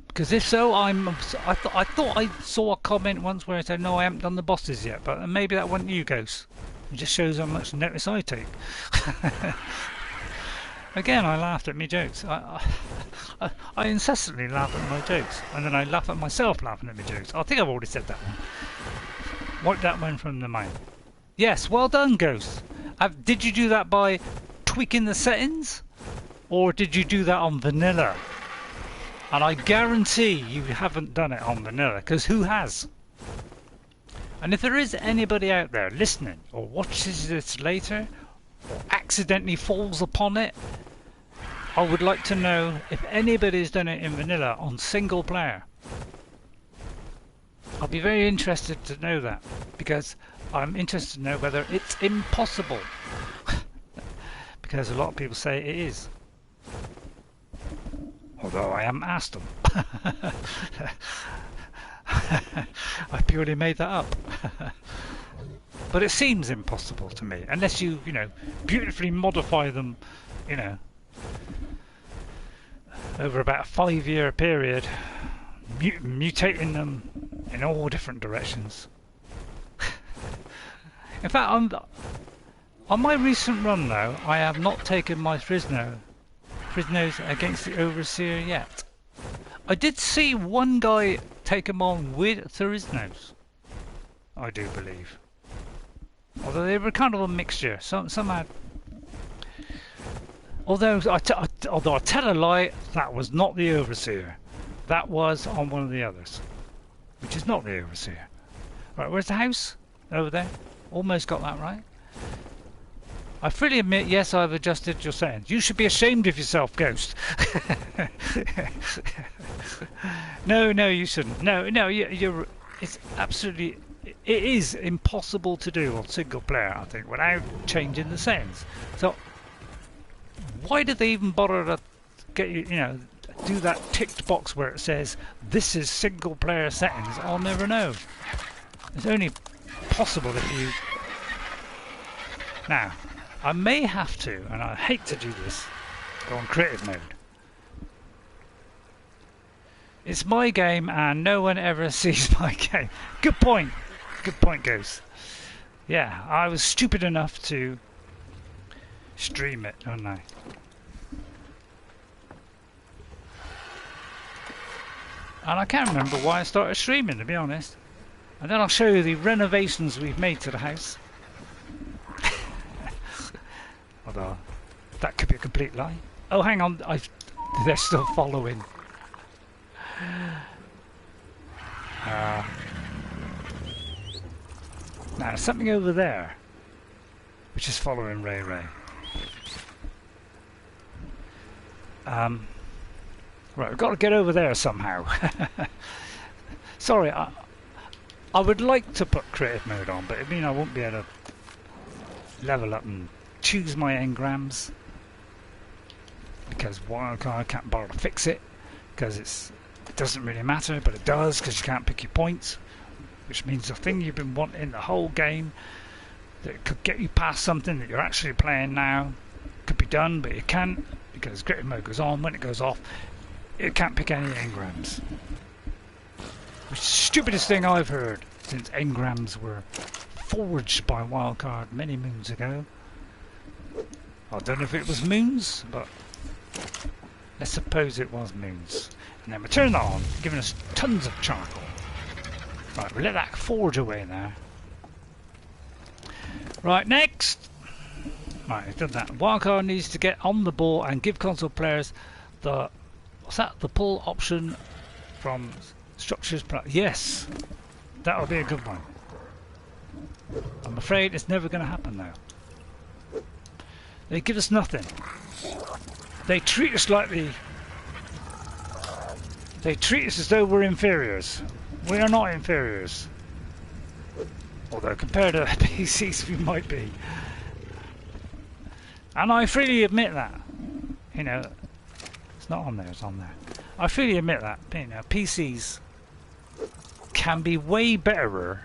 Because if so, I thought I saw a comment once where I said, no, I haven't done the bosses yet, but maybe that wasn't you, Ghost. It just shows how much notice I take. Again, I laughed at my jokes. I incessantly laugh at my jokes, and then I laugh at myself laughing at my jokes. I think I've already said that one. Wipe that one from the mind. Yes, well done, Ghost. Did you do that by tweaking the settings, or did you do that on vanilla? And I guarantee you haven't done it on vanilla, because who has? And if there is anybody out there listening or watches this later or accidentally falls upon it, I would like to know if anybody's done it in vanilla on single player. I'll be very interested to know that, because I'm interested to know whether it's impossible. Because a lot of people say it is. Although I haven't asked them. I purely made that up. But it seems impossible to me, unless you know, beautifully modify them, you know, over about a 5-year period, mutating them in all different directions. In fact, on my recent run though, I have not taken my prisoners against the Overseer yet. I did see one guy take him on with Thurisnos, I do believe. Although they were kind of a mixture. Some had. Although I tell a lie, that was not the Overseer. That was on one of the others, which is not the Overseer. Right, where's the house? Over there. Almost got that right. I freely admit, yes, I've adjusted your settings. You should be ashamed of yourself, Ghost. No, you shouldn't. No, you're. It's absolutely. It is impossible to do on single player, I think, without changing the settings. So, why did they even bother to get you know, do that ticked box where it says this is single player settings? I'll never know. It's only possible if you. Now, I may have to, and I hate to do this, go on creative mode. It's my game and no one ever sees my game. Good point. Good point, Ghost. Yeah, I was stupid enough to stream it, wasn't I? And I can't remember why I started streaming, to be honest. And then I'll show you the renovations we've made to the house. Although, that could be a complete lie. Oh, hang on, they're still following. Now, something over there, which is following RayRay. Right, we've got to get over there somehow. Sorry, I would like to put creative mode on, but I mean I won't be able to level up and choose my engrams, because wildcard can't bother to fix it, because it doesn't really matter, but it does, because you can't pick your points, which means the thing you've been wanting the whole game that could get you past something that you're actually playing now could be done, but you can't, because creative mode goes on. When it goes off, it can't pick any engrams, which is the stupidest thing I've heard since engrams were forged by wildcard many moons ago. I don't know if it was moons, but let's suppose it was moons. And then we turn that on, giving us tons of charcoal. Right, we'll let that forge away there. Right, next! Right, we've done that. Wildcard needs to get on the ball and give console players the... What's that? The pull option from structures... Yes! That'll be a good one. I'm afraid it's never going to happen though. They give us nothing. They treat us like They treat us as though we're inferiors. We are not inferiors. Although compared to PCs we might be. And I freely admit that. You know, it's not on there, it's on there. I freely admit that. You know, PCs can be way betterer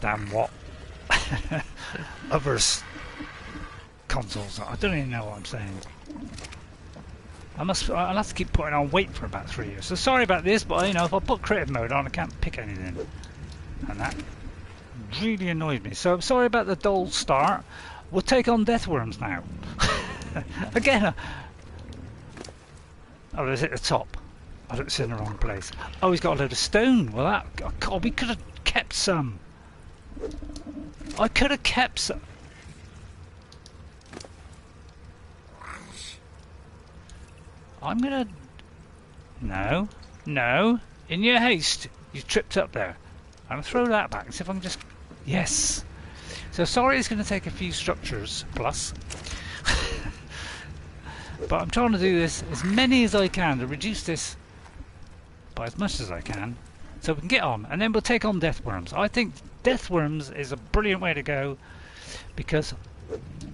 than what others consoles are. I don't even know what I'm saying. I'll have to keep putting on weight for about 3 years. So sorry about this, but you know, if I put creative mode on, I can't pick anything, and that really annoys me. So I'm sorry about the dull start. We'll take on Deathworms now. Again. Oh, it's at the top. I don't sit in the wrong place. Oh, he's got a load of stone. Well, that God, we could have kept some. I could have kept some. I'm gonna... No. In your haste, You tripped up there. I'm going to throw that back and see if I can just... Yes! So sorry it's going to take a few structures, plus. But I'm trying to do this as many as I can to reduce this by as much as I can, so we can get on, and then we'll take on Deathworms. I think Deathworms is a brilliant way to go, because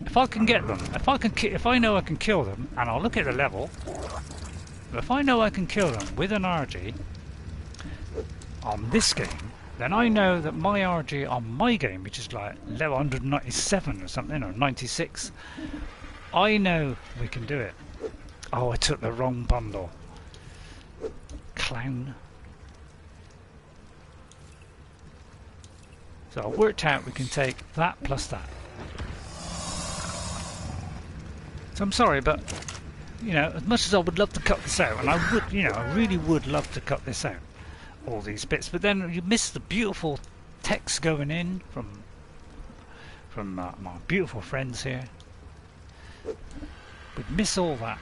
if I can get them, if I know I can kill them, and I'll look at the level, if I know I can kill them with an RG on this game, then I know that my RG on my game, which is like level 197 or something, or 96, I know we can do it. Oh, I took the wrong bundle. Clown. So I worked out we can take that plus that. So I'm sorry, but you know, as much as I would love to cut this out, and I would, you know, I really would love to cut this out, all these bits, but then you miss the beautiful text going in from my beautiful friends here. We'd miss all that.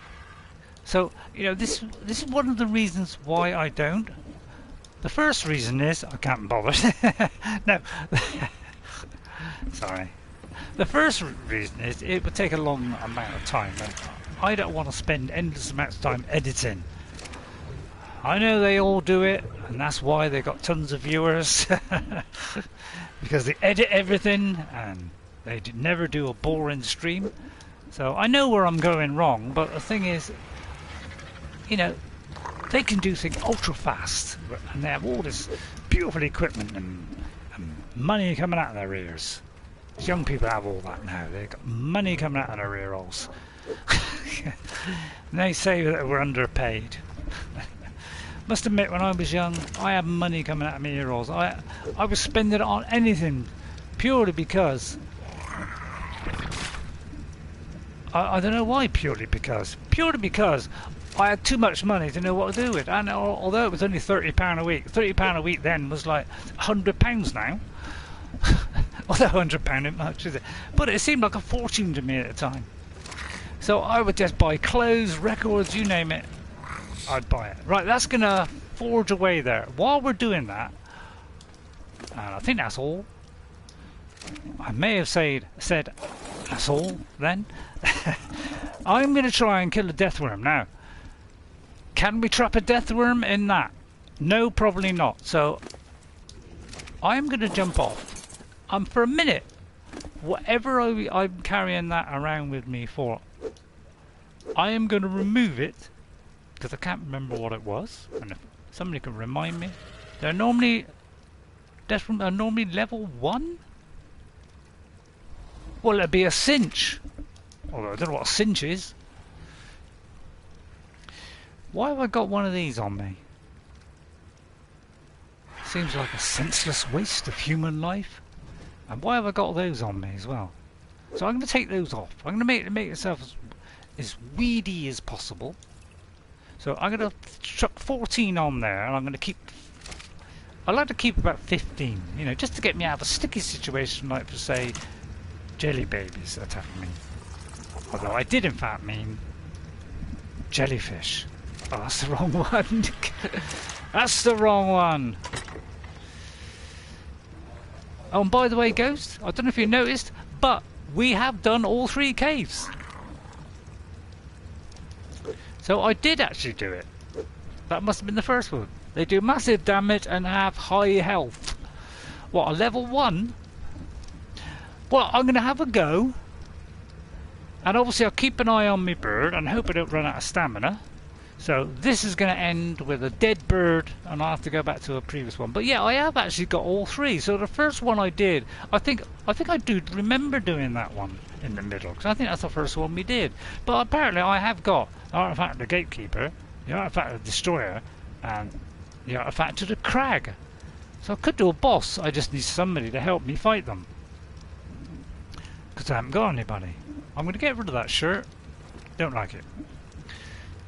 So, you know, this is one of the reasons why I don't. The first reason is I can't bother. No. Sorry. The first reason is it would take a long amount of time. And I don't want to spend endless amounts of time editing. I know they all do it, and that's why they got tons of viewers. Because they edit everything, and they never do a boring stream. So I know where I'm going wrong, but the thing is, you know, they can do things ultra fast, and they have all this beautiful equipment and money coming out of their ears. Young people have all that now. They've got money coming out of their ear holes. And they say that we're underpaid. Must admit, when I was young, I had money coming out of my ear holes. I was spending it on anything purely because... I don't know why, purely because I had too much money to know what to do with. And although it was only £30 a week, £30 a week then was like £100 now. Although £100 isn't much, is it? But it seemed like a fortune to me at the time. So I would just buy clothes, records, you name it, I'd buy it. Right, that's going to forge away there. While we're doing that, and I think that's all. I may have said that's all then. I'm going to try and kill a Deathworm. Now, can we trap a Deathworm in that? No, probably not. So, I'm going to jump off. For a minute, whatever I'm carrying that around with me for, I am going to remove it, because I can't remember what it was. And if somebody can remind me. They're normally, Deathworm are normally level 1? Well, it'd be a cinch. Although I don't know what a cinch is. Why have I got one of these on me? Seems like a senseless waste of human life. And why have I got those on me as well? So I'm going to take those off. I'm going to make myself as weedy as possible. So I'm going to chuck 14 on there, and I'm going to keep... I like to keep about 15, you know, just to get me out of a sticky situation, like for say, jelly babies attacking me. Although I did in fact mean jellyfish. Oh, that's the wrong one. That's the wrong one. Oh, and by the way, Ghost, I don't know if you noticed, but we have done all 3 caves. So I did actually do it. That must have been the first one. They do massive damage and have high health. What, a level 1? Well, I'm going to have a go. And obviously I'll keep an eye on my bird and hope I don't run out of stamina. So this is going to end with a dead bird, and I'll have to go back to a previous one. But yeah, I have actually got all 3. So the first one I did, I think I do remember doing that one in the middle, because I think that's the first one we did. But apparently I have got the Artifact of the Gatekeeper, the Artifact of the Destroyer, and the Artifact of the Crag. So I could do a boss, I just need somebody to help me fight them. Because I haven't got anybody. I'm going to get rid of that shirt. Don't like it.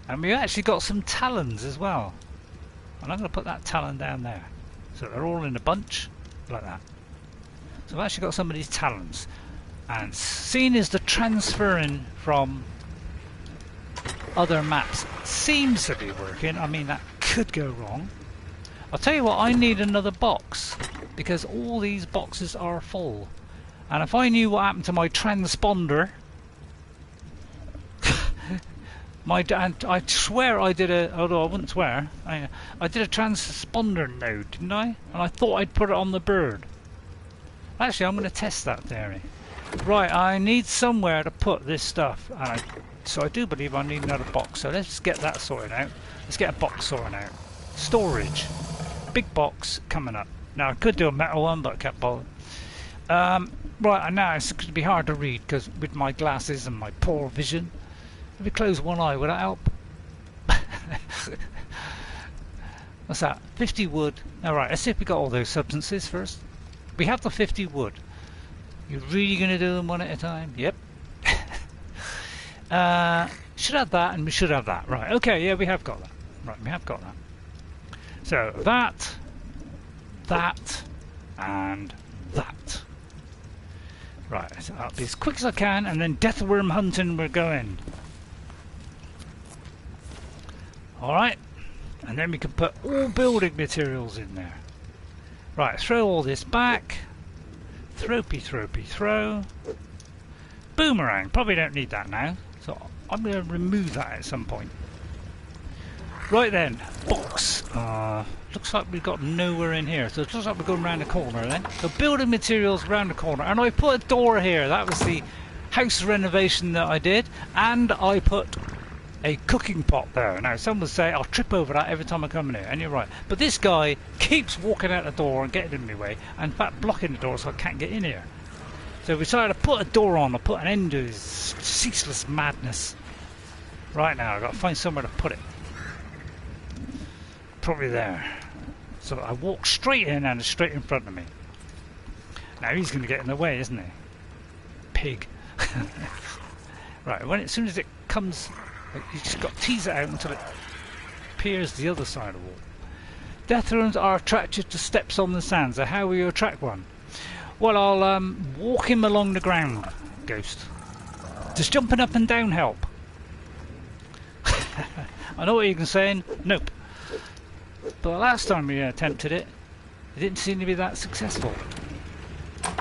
And we actually got some talons as well. And I'm going to put that talon down there. So they're all in a bunch, like that. So I've actually got some of these talons. And seeing as the transferring from other maps seems to be working, I mean that could go wrong. I'll tell you what, I need another box because all these boxes are full. And if I knew what happened to my transponder, I swear I did a, although I wouldn't swear, I did a transponder node, didn't I? And I thought I'd put it on the bird. Actually, I'm going to test that theory. Right, I need somewhere to put this stuff. So I do believe I need another box. So let's get that sorted out. Let's get a box sorted out. Storage. Big box coming up. Now I could do a metal one, but I can't bother. Right, and now it's going to be hard to read because with my glasses and my poor vision. If we close one eye, would that help? What's that? 50 wood. Alright, let's see if we got all those substances first. We have the 50 wood. You're really going to do them one at a time? Yep. Should have that and we should have that. Right, okay, yeah, we have got that. Right, we have got that. So, that, and that. Right, so I'll be as quick as I can and then deathworm hunting we're going. Alright, and then we can put all building materials in there. Right, throw all this back. Throw. Boomerang, probably don't need that now. So I'm going to remove that at some point. Right then, box. Looks like we've got nowhere in here. So it looks like we're going around the corner then. So building materials around the corner. And I put a door here. That was the house renovation that I did. And I put a cooking pot there. Now some would say I'll trip over that every time I come in here, and you're right. But this guy keeps walking out the door and getting in my way, and in fact blocking the door so I can't get in here. So we decided to put a door on to put an end to his ceaseless madness. Right now I've got to find somewhere to put it. Probably there. So I walk straight in and it's straight in front of me. Now he's going to get in the way, isn't he? Pig. Right, as soon as it comes, you just got to tease it out until it appears the other side of the wall. Deathworms are attracted to steps on the sand, so how will you attract one? Well, I'll walk him along the ground, Ghost. Does jumping up and down help? I know what you're saying. Nope. But the last time we attempted it, it didn't seem to be that successful.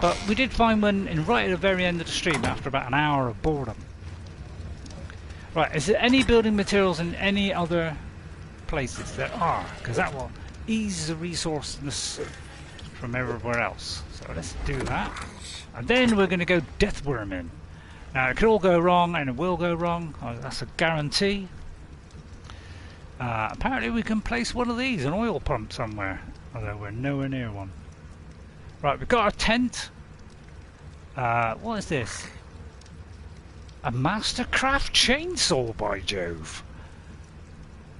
But we did find one right at the very end of the stream after about an hour of boredom. Right, is there any building materials in any other places? There are, because that will ease the resources from everywhere else. So let's do that. And then we're going to go deathworming. Now it could all go wrong, and it will go wrong. Oh, that's a guarantee. Apparently we can place one of these, an oil pump somewhere. Although we're nowhere near one. Right, we've got our tent. What is this? A Mastercraft chainsaw, by Jove!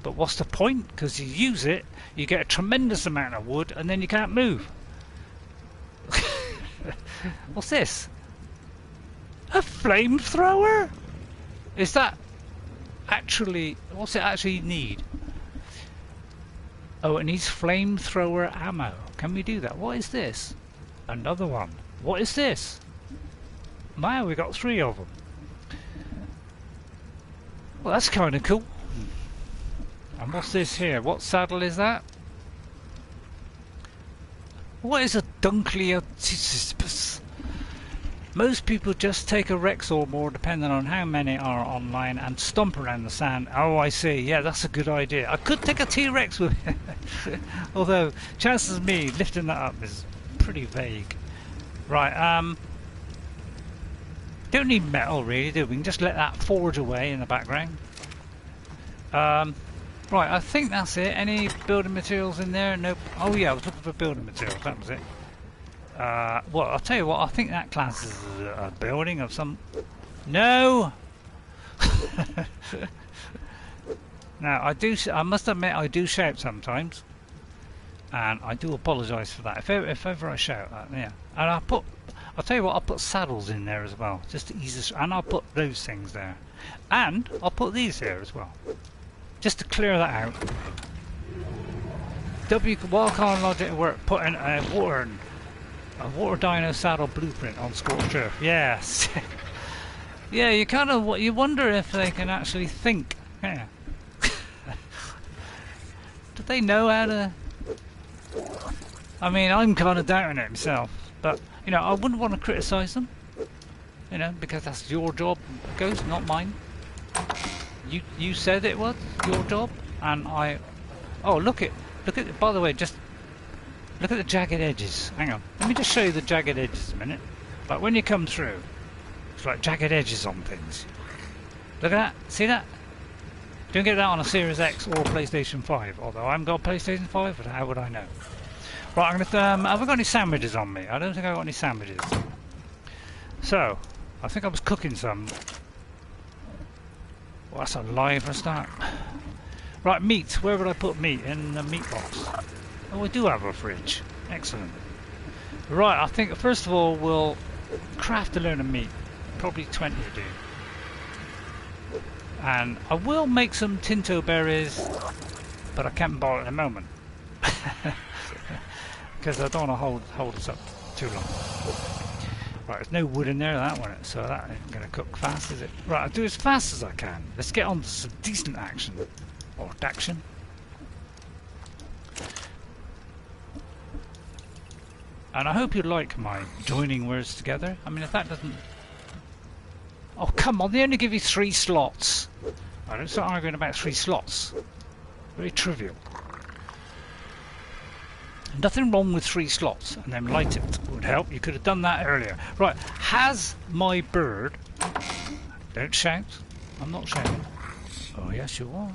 But what's the point? Because you use it, you get a tremendous amount of wood, and then you can't move. What's this? A flamethrower? Is that actually... what's it actually need? Oh, it needs flamethrower ammo. Can we do that? What is this? Another one. What is this? Wow, we got 3 of them. Well, that's kind of cool. And what's this here? What saddle is that? What is a Dunkleotisipus? Most people just take a Rexall board, depending on how many are online, and stomp around the sand. Oh, I see. Yeah, that's a good idea. I could take a T-Rex with me. Although, chances of me lifting that up is pretty vague. Right, don't need metal really, do we? We can just let that forge away in the background. Right, I think that's it. Any building materials in there? Nope. Oh yeah, I was looking for building materials, that was it. Well, I'll tell you what, I think that class is a building of some... No! Now, I must admit I do shout sometimes. And I do apologise for that. If ever I shout that, yeah. And I'll tell you what, I'll put saddles in there as well, just to ease us, and I'll put those things there. And I'll put these here as well. Just to clear that out. Wildcard logic work putting a water dino saddle blueprint on scorched earth. Yes. Yeah, you wonder if they can actually think. Yeah. Do they know how to I mean, I'm kind of doubting it myself, but you know, I wouldn't want to criticise them. You know, because that's your job, Ghost, not mine. You said it was your job, and I. Oh, look at. By the way, just look at the jagged edges. Hang on, let me just show you the jagged edges a minute. Like when you come through, it's like jagged edges on things. Look at that. See that? You don't get that on a Series X or a PlayStation 5. Although I haven't got a PlayStation 5, but how would I know? Right, I'm gonna. Have I got any sandwiches on me? I don't think I've got any sandwiches. So, I think I was cooking some. Well, that's a lie for a start. Right, meat. Where would I put meat? In the meat box. Oh, we do have a fridge. Excellent. Right, I think first of all we'll craft a load of meat. Probably 20 to do. And I will make some tinto berries, but I can't bother at the moment. Because I don't want to hold us up too long. Right, there's no wood in there, that one, so that ain't going to cook fast, is it? Right, I'll do as fast as I can. Let's get on to some decent action. Or action. And I hope you like my joining words together. I mean, if that doesn't... Oh, come on, they only give you 3 slots. I don't start arguing about 3 slots. Very trivial. Nothing wrong with 3 slots, and then light it would help. You could have done that earlier. Right, has my bird... Don't shout. I'm not shouting. Oh, yes, you are.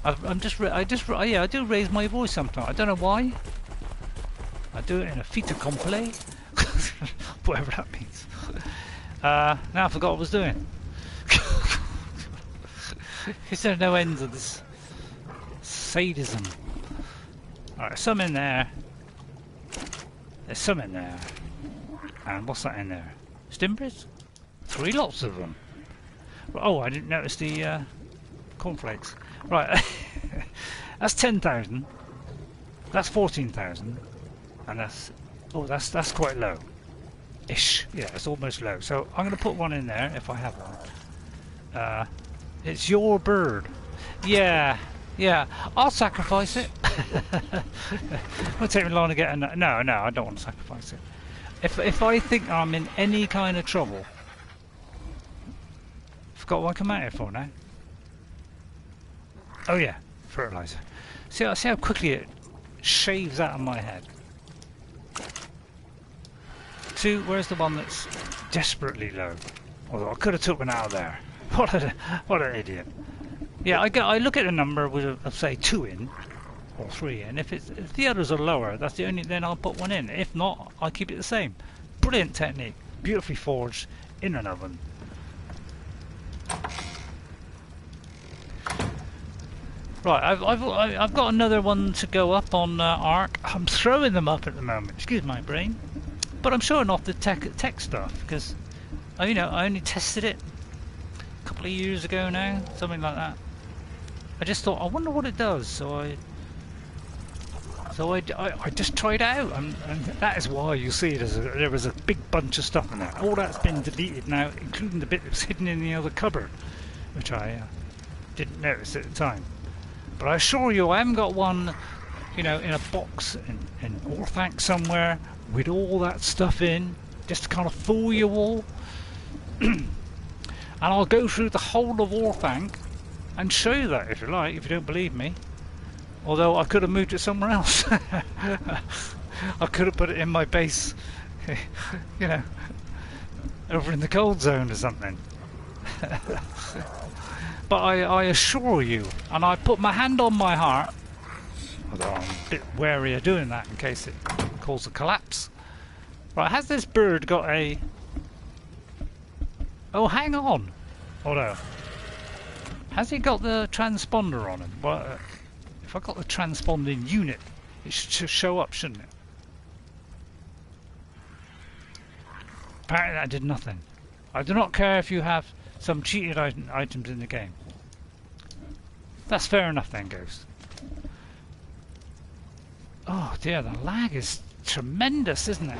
I do raise my voice sometimes. I don't know why. I do it in a fait accompli, whatever that means. Now I forgot what I was doing. Is there no end of this sadism? Alright, some in there. There's some in there. And what's that in there? Stimbers? 3 lots of them. Oh, I didn't notice the cornflakes. Right, that's 10,000. That's 14,000, and that's quite low. Ish, yeah, it's almost low. So I'm going to put one in there if I have one. It's your bird. Yeah, I'll sacrifice it. It'll take me long to get a no. I don't want to sacrifice it. If I think I'm in any kind of trouble. Got one come out here for now. Oh yeah, fertilizer. See how quickly it shaves out of my head. 2, where's the one that's desperately low? Although I could have took one out of there. What an idiot. Yeah, I look at a number with say 2 in or 3 in. If the others are lower, that's the only, then I'll put one in. If not, I'll keep it the same. Brilliant technique, beautifully forged in an oven. Right, I've got another one to go up on Ark. I'm throwing them up at the moment. Excuse my brain, but I'm showing off the tech stuff because you know, I only tested it a couple of years ago now, something like that. I just thought, I wonder what it does, so I just tried it out, and that is why you see there was a big bunch of stuff in there. All that's been deleted now, including the bit that was hidden in the other cupboard, which I didn't notice at the time. But I assure you, I haven't got one, you know, in a box in Orthanc somewhere with all that stuff in, just to kind of fool you all. And I'll go through the whole of Orthanc and show you that if you like, if you don't believe me. Although I could have moved it somewhere else. I could have put it in my base, you know, over in the cold zone or something. But I assure you, and I put my hand on my heart, although I'm a bit wary of doing that in case it causes a collapse. Right, has this bird got a... Oh, hang on. Hold on. Has he got the transponder on him? Well, if I got the transponding unit, it should show up, shouldn't it? Apparently that did nothing. I do not care if you have some cheated items in the game. That's fair enough then, Ghost. Oh dear, the lag is tremendous, isn't it?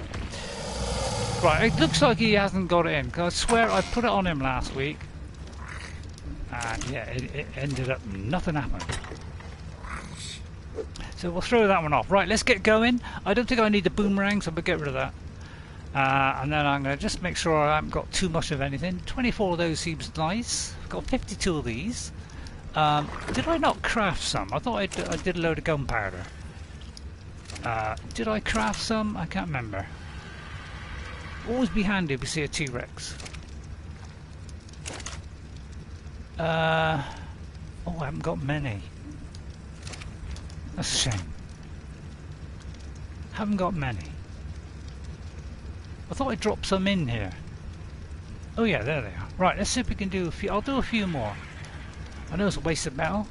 Right, it looks like he hasn't got it in, because I swear I put it on him last week. And yeah, it ended up, nothing happened. So we'll throw that one off. Right, let's get going. I don't think I need the boomerang, so we'll get rid of that. And then I'm going to just make sure I haven't got too much of anything. 24 of those seems nice. I've got 52 of these. Did I not craft some? I thought I did a load of gunpowder. Did I craft some? I can't remember. Always be handy if we see a T-Rex. Oh, I haven't got many. That's a shame. Haven't got many. I thought I dropped some in here. Oh yeah, there they are. Right, let's see if we can do a few. I'll do a few more. I know it's a waste of metal.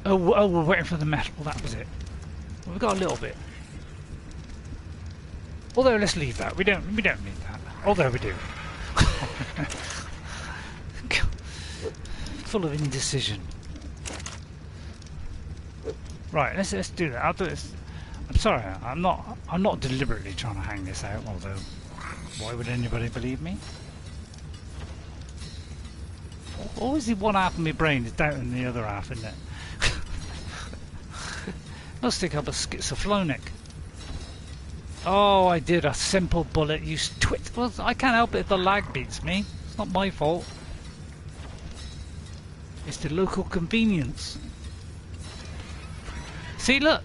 Oh, we're waiting for the metal. That was it. Well, we've got a little bit. Although let's leave that. We don't need that. Although we do. Full of indecision. Right, let's do that. I'll do this. I'm sorry, I'm not deliberately trying to hang this out, although why would anybody believe me? Always the one half of my brain is doubting the other half, isn't it? Must think I'm a schizophrenic. Oh, I did a simple bullet. You twit. Well, I can't help it if the lag beats me. It's not my fault. It's the local convenience. See, look.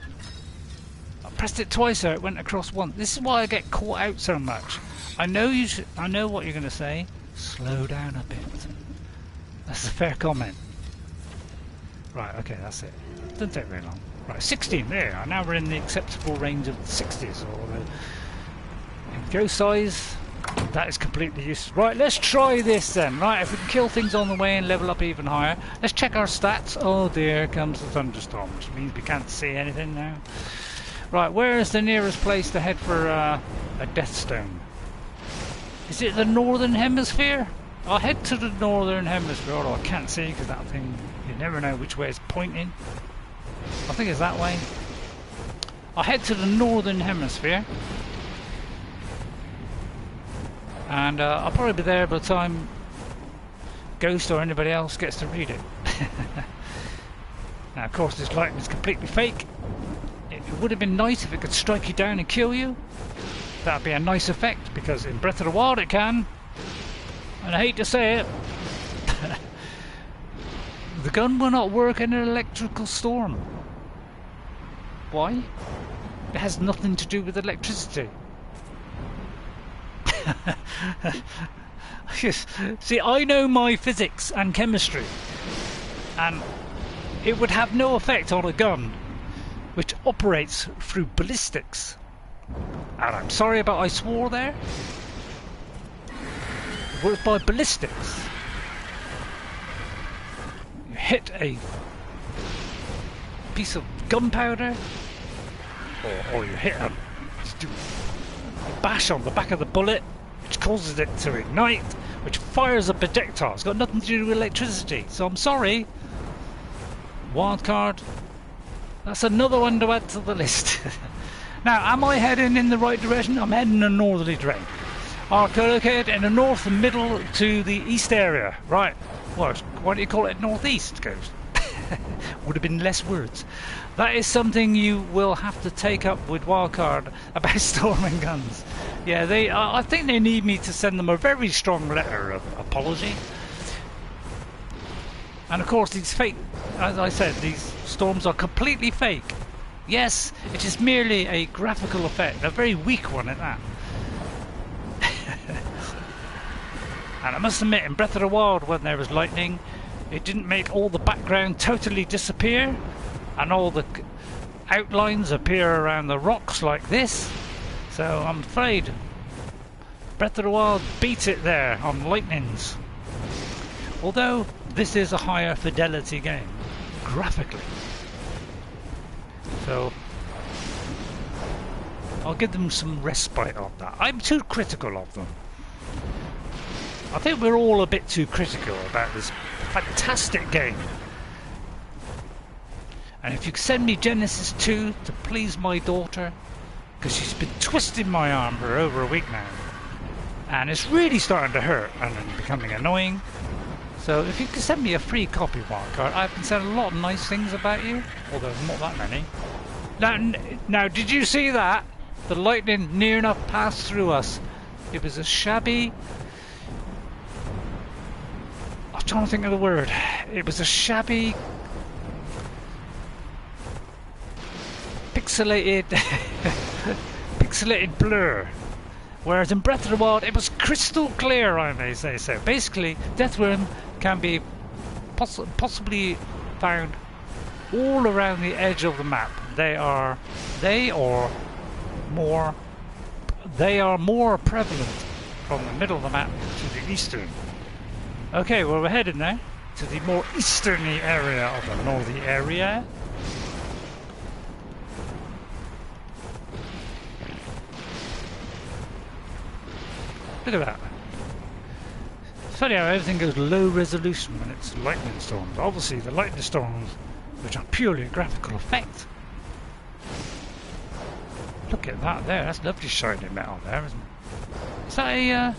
I pressed it twice there. It went across once. This is why I get caught out so much. I know you. I know what you're going to say. Slow down a bit. That's a fair comment. Right. Okay. That's it. Doesn't take very long. Right. 16. There you are. Now we're in the acceptable range of the 60s or the go size. That is completely useless. Right, let's try this then. Right, if we can kill things on the way and level up even higher. Let's check our stats. Oh dear, here comes the thunderstorm, which means we can't see anything now. Right, where is the nearest place to head for a Deathstone? Is it the northern hemisphere? I'll head to the northern hemisphere, although I can't see because that thing, you never know which way it's pointing. I think it's that way. I'll head to the northern hemisphere. And I'll probably be there by the time Ghost or anybody else gets to read it. Now, of course, this lightning is completely fake. It would have been nice if it could strike you down and kill you. That would be a nice effect, because in Breath of the Wild it can. And I hate to say it, the gun will not work in an electrical storm. Why? It has nothing to do with electricity. See, I know my physics and chemistry, and it would have no effect on a gun which operates through ballistics. And I'm sorry about I swore there. It works by ballistics. You hit a piece of gunpowder, or you hit a bash on the back of the bullet, which causes it to ignite, which fires a projectile. It's got nothing to do with electricity. So I'm sorry. Wildcard. That's another one to add to the list. Now, am I heading in the right direction? I'm heading in a northerly direction. Ark located in the north and middle to the east area. Right. Well, why do you call it northeast, Ghost? Would have been less words. That is something you will have to take up with Wildcard about storming guns. Yeah, I think they need me to send them a very strong letter of apology. And of course, these fake, as I said, these storms are completely fake. Yes, it is merely a graphical effect, a very weak one at that. And I must admit, in Breath of the Wild, when there was lightning, it didn't make all the background totally disappear and all the outlines appear around the rocks like this. So I'm afraid Breath of the Wild beat it there on lightnings. Although this is a higher fidelity game, graphically. So I'll give them some respite on that. I'm too critical of them. I think we're all a bit too critical about this fantastic game. And if you could send me Genesis 2 to please my daughter, because she's been twisting my arm for over a week now, and it's really starting to hurt and becoming annoying. So if you could send me a free copy, Mark, I can say a lot of nice things about you, although not that many. Now, did you see that? The lightning near enough passed through us. It was a shabby... I'm trying to think of the word. It was a shabby... pixelated... pixelated blur. Whereas in Breath of the Wild, it was crystal clear, I may say so. Basically, Deathworm can be possibly found all around the edge of the map. They are more prevalent from the middle of the map to the eastern. Okay, well, we're headed now to the more easterny area of the northy area. Look at that. It's funny how everything goes low resolution when it's lightning storms. Obviously the lightning storms, which are purely a graphical effect. Look at that there, that's lovely shiny metal there, isn't it? Is that a...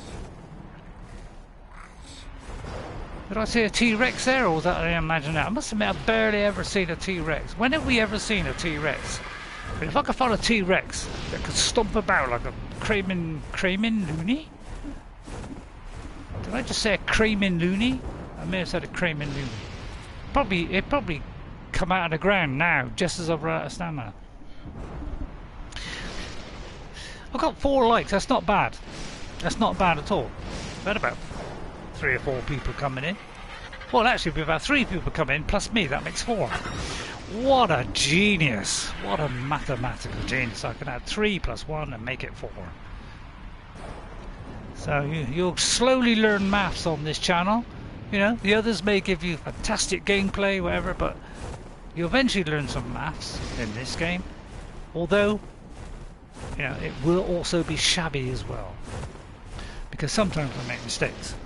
did I see a T-Rex there, or was that an imagination? I must admit I've barely ever seen a T-Rex. When have we ever seen a T-Rex? But if I could find a T-Rex that could stomp about like a Kramen loony? Did I just say a Kramen loony? I may have said a Kramen loony. It'd probably come out of the ground now, just as I've run out of stamina. I've got 4 likes, that's not bad. That's not bad at all. We've had about 3 or 4 people coming in. Well, actually, we've had 3 people come in, plus me, that makes 4. What a genius! What a mathematical genius. I can add 3 plus 1 and make it 4. So you'll slowly learn maths on this channel. You know, the others may give you fantastic gameplay, whatever, but you'll eventually learn some maths in this game. Although, you know, it will also be shabby as well. Because sometimes I make mistakes.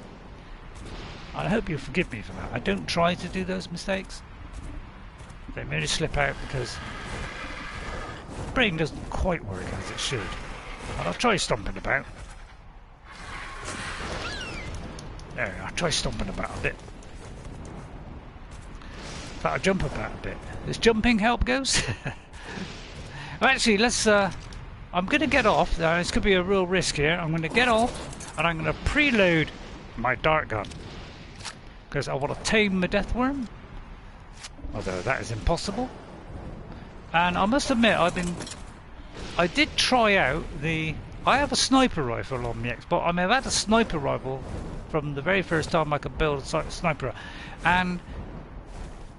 I hope you'll forgive me for that. I don't try to do those mistakes. They merely slip out because the brain doesn't quite work as it should. But I'll try stomping about. There, I'll try stomping about a bit. In fact, I'll jump about a bit. Does jumping help, Ghost? Well, actually, let's... I'm going to get off. This could be a real risk here. I'm going to get off and I'm going to preload my dart gun. Because I want to tame the Deathworm. Although that is impossible. And I must admit, I did try out the... I have a sniper rifle on the Xbox. I mean, I've had a sniper rifle from the very first time I could build a sniper. And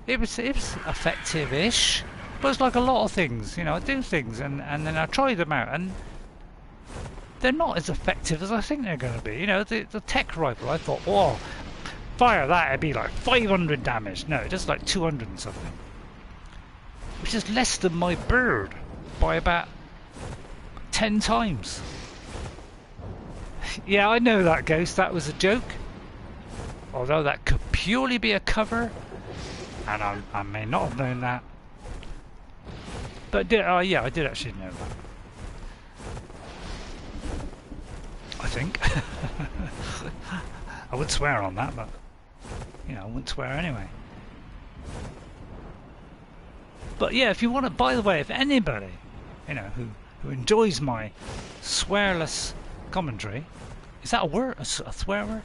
it was effective-ish. But it's like a lot of things, you know, I do things and then I try them out and they're not as effective as I think they're going to be. You know, the tech rifle, I thought, oh, fire that, it'd be like 500 damage. No, it does like 200 and something. Which is less than my bird by about 10 times. Yeah, I know that, Ghost, that was a joke. Although that could purely be a cover. And I may not have known that. But yeah, I did actually know that. I think. I would swear on that, but you know, I wouldn't swear anyway. But yeah, if you want to, by the way, if anybody, you know, who enjoys my swearless commentary, is that a word? A swear word?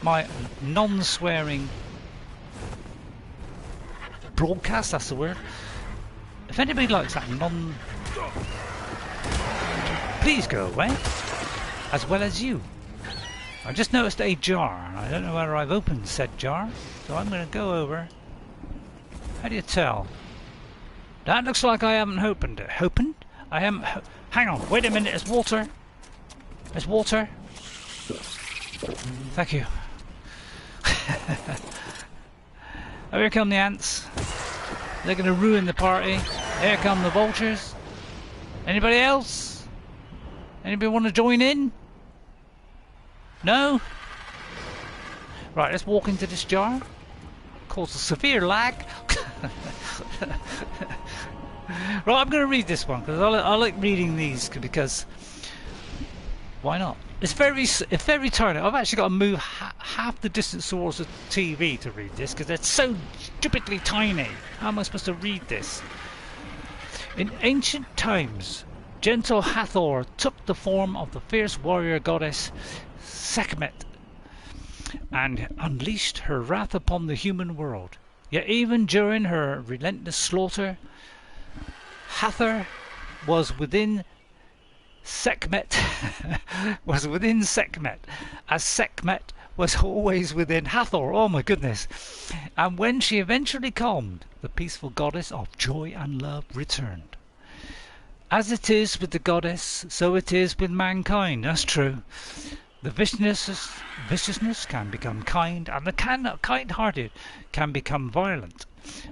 My non-swearing broadcast, that's the word. If anybody likes that please go away, as well as you. I just noticed a jar, and I don't know whether I've opened said jar, so I'm going to go over. How do you tell? That looks like I haven't opened it. Opened? I haven't... Hang on, wait a minute, there's water. There's water. Thank you. Oh, here come the ants. They're going to ruin the party. Here come the vultures. Anybody else? Anybody want to join in? No? Right, let's walk into this jar. Cause a severe lag. Right, I'm going to read this one because I like reading these because why not? It's very tiny. I've actually got to move half the distance towards the TV to read this because it's so stupidly tiny. How am I supposed to read this? In ancient times, gentle Hathor took the form of the fierce warrior goddess Sekhmet and unleashed her wrath upon the human world. Yet even during her relentless slaughter, Hathor was within Sekhmet as Sekhmet was always within Hathor. Oh my goodness. And when she eventually calmed, the peaceful goddess of joy and love returned. As it is with the goddess, so it is with mankind. That's true. The viciousness can become kind, and the kind-hearted can become violent.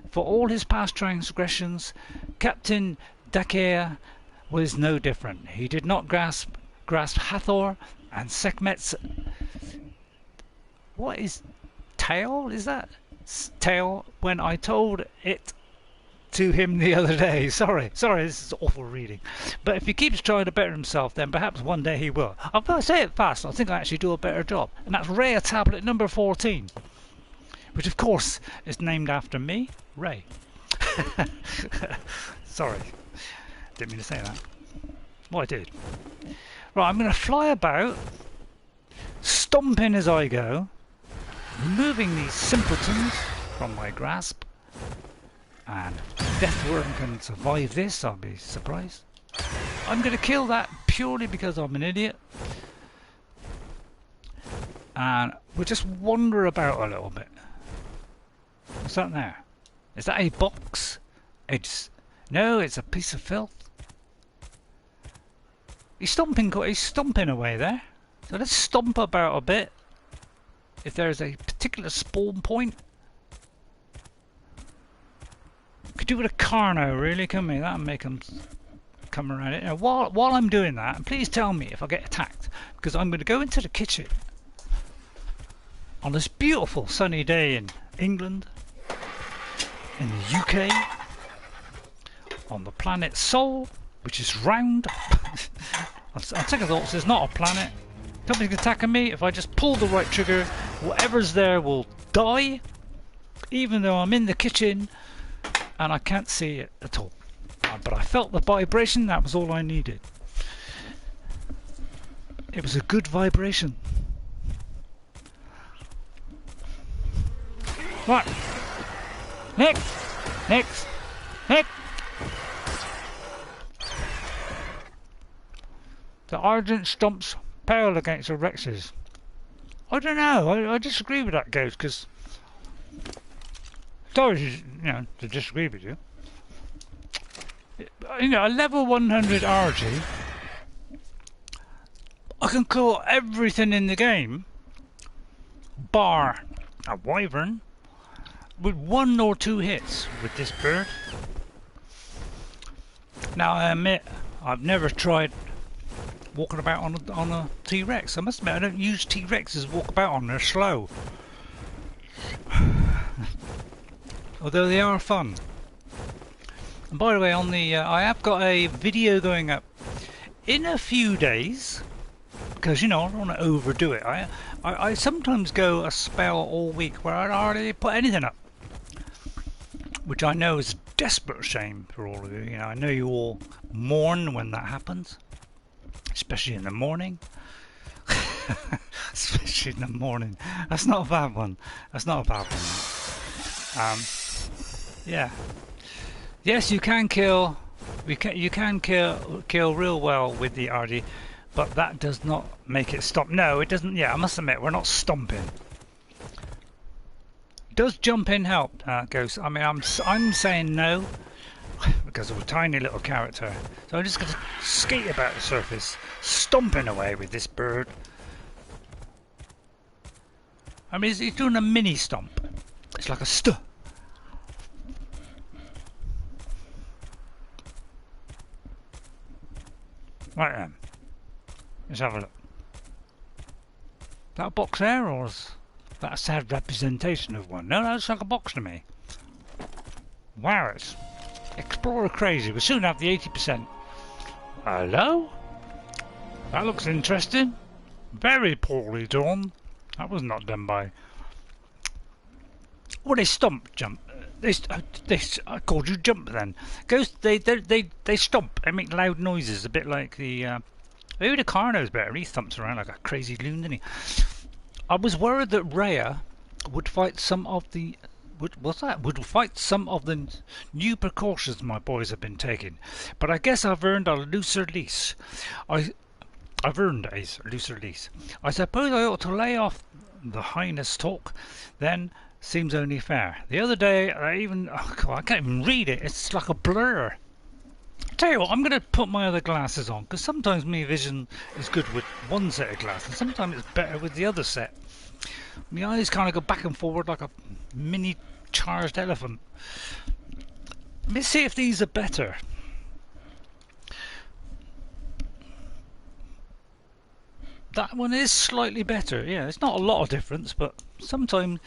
For all his past transgressions, Captain Dakea was no different. He did not grasp Hathor and Sekhmet's... What is tail? Is that tail? When I told it to him the other day. Sorry, this is awful reading. But if he keeps trying to better himself, then perhaps one day he will. I've got to say it fast. I think I actually do a better job. And that's Rare Tablet number 14. Which of course is named after me, Ray. Sorry. Didn't mean to say that. Well, I did. Right, I'm going to fly about, stomping as I go, removing these simpletons from my grasp. And Deathworm can survive this, I'll be surprised. I'm going to kill that purely because I'm an idiot. And we'll just wander about a little bit. What's that there? Is that a box? No, it's a piece of filth. He's stomping away there. So let's stomp about a bit. If there's a particular spawn point. Could do with a Carno, really, couldn't we? That'll make them come around it. Now, while I'm doing that, and please tell me if I get attacked, because I'm going to go into the kitchen on this beautiful sunny day in England, in the UK, on the planet Sol, which is round. I'm taking thoughts. There's not a planet. Nobody's attacking me. If I just pull the right trigger, whatever's there will die, even though I'm in the kitchen and I can't see it at all. But I felt the vibration. That was all I needed. It was a good vibration. Right. Next. The Argent stomps pale against the Rexes. I don't know. I disagree with that, Ghost, because... Sorry, to disagree with you. A level 100 RG, I can kill everything in the game, bar a wyvern, with 1 or 2 hits with this bird. Now I admit, I've never tried walking about on a T-Rex. I must admit, I don't use T-Rexes to walk about on. They're slow. Although they are fun. And by the way, on the I have got a video going up in a few days, because I don't want to overdo it. I sometimes go a spell all week where I hardly put anything up, which I know is a desperate shame for all of you. I know you all mourn when that happens, especially in the morning. Especially in the morning. That's not a bad one. Yeah. Yes, you can kill. You can kill real well with the RD, but that does not make it stop. No, it doesn't. Yeah, I must admit, we're not stomping. Does jumping help, Ghost? I mean, I'm saying no because of a tiny little character. So I'm just going to skate about the surface, stomping away with this bird. I mean, he's doing a mini stomp. It's like a Right then, let's have a look. Is that a box there, or is that a sad representation of one? No, that's like a box to me. Wow, it's Explorer crazy. We'll soon have the 80%. Hello? That looks interesting. Very poorly done. That was not done by... Well, they stomp, jump. I called you jump then. Ghost, they stomp and make loud noises, a bit like the... maybe the car knows better. He thumps around like a crazy loon, doesn't he? I was worried that Raya would fight some of the... Would fight some of the new precautions my boys have been taking. But I guess I've earned a looser lease. I've earned a looser lease. I suppose I ought to lay off the highness talk, then seems only fair. The other day I can't even read it, it's like a blur. Tell you what, I'm going to put my other glasses on, because sometimes my vision is good with one set of glasses, and sometimes it's better with the other set. My eyes kind of go back and forward like a mini charged elephant. Let's see if these are better. That one is slightly better, yeah, it's not a lot of difference, but sometimes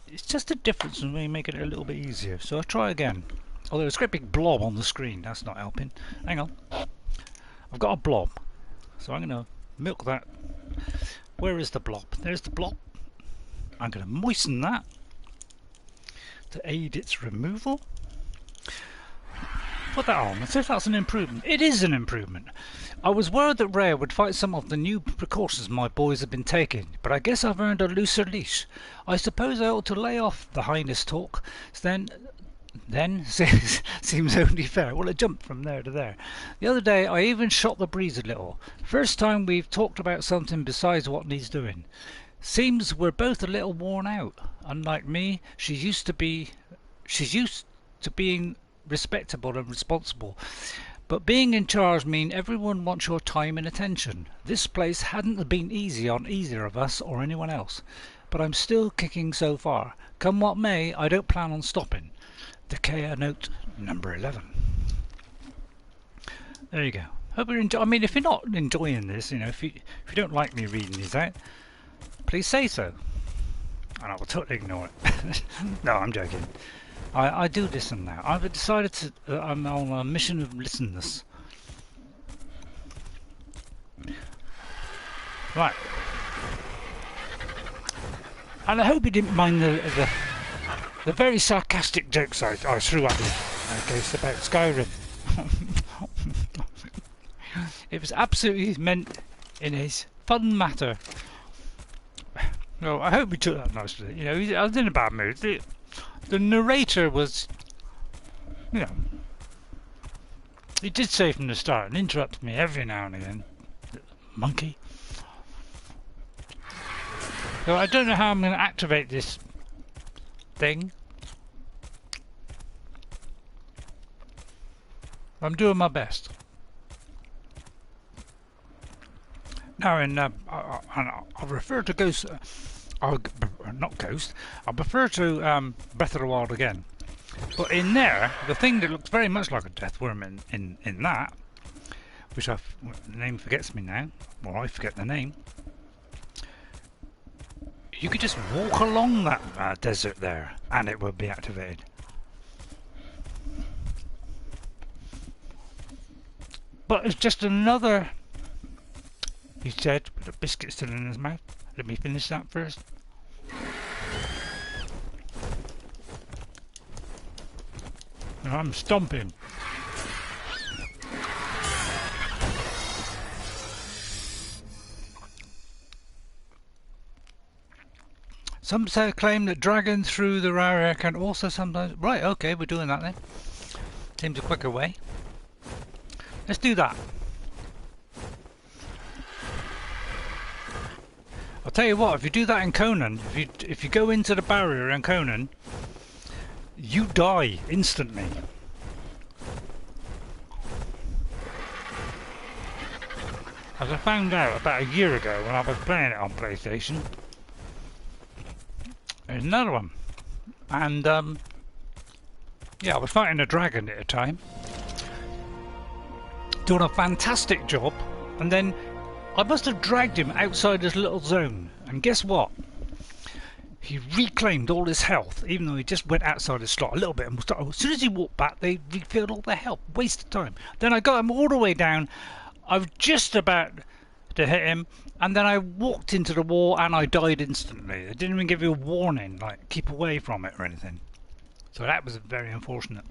it's just a difference and we make it a little bit easier. So I'll try again. Although there's a great big blob on the screen, that's not helping. Hang on. I've got a blob, so I'm going to milk that. Where is the blob? There's the blob. I'm going to moisten that to aid its removal. Put that on, as if that's an improvement. It is an improvement. I was worried that Raya would fight some of the new precautions my boys have been taking, but I guess I've earned a looser leash. I suppose I ought to lay off the highness talk, then seems only fair. Well, it jumped from there to there. The other day I even shot the breeze a little. First time we've talked about something besides what needs doing. Seems we're both a little worn out. Unlike me, she's used to being respectable and responsible. But being in charge means everyone wants your time and attention. This place hadn't been easy on either of us or anyone else. But I'm still kicking so far. Come what may, I don't plan on stopping. Decaya note number 11. There you go. Hope you're enjoying. I mean, if you're not enjoying this, you know, if you don't like me reading these out, please say so, and I will totally ignore it. No, I'm joking. I do listen now. I've decided to. I'm on a mission of listenness. Right. And I hope you didn't mind the very sarcastic jokes I threw at you, okay, about Skyrim. It was absolutely meant in a fun matter. Well, I hope we took that nicely. You know, I was in a bad mood. The narrator was, you know, he did say from the start and interrupt me every now and again. Monkey. So I don't know how I'm going to activate this thing. I'm doing my best. Now, I'll refer to Ghost. Not Ghost. I'll refer to Breath of the Wild again. But in there, the thing that looks very much like a Deathworm in that, which the name forgets me now, or I forget the name. You could just walk along that desert there, and it will be activated. But it's just another. He said, with a biscuit still in his mouth. Let me finish that first. And I'm stomping. Some claim that dragging through the RayRay can also sometimes... Right, okay, we're doing that then. Seems a quicker way. Let's do that. I'll tell you what, if you do that in Conan, if you go into the barrier in Conan, you die instantly. As I found out about a year ago when I was playing it on PlayStation. There's another one. And yeah, I was fighting a dragon at a time. Doing a fantastic job, and then I must have dragged him outside his little zone, and guess what? He reclaimed all his health, even though he just went outside his slot a little bit. And as soon as he walked back, they refilled all their health. Waste of time. Then I got him all the way down. I was just about to hit him, and then I walked into the wall and I died instantly. It didn't even give you a warning, like keep away from it or anything. So that was very unfortunate.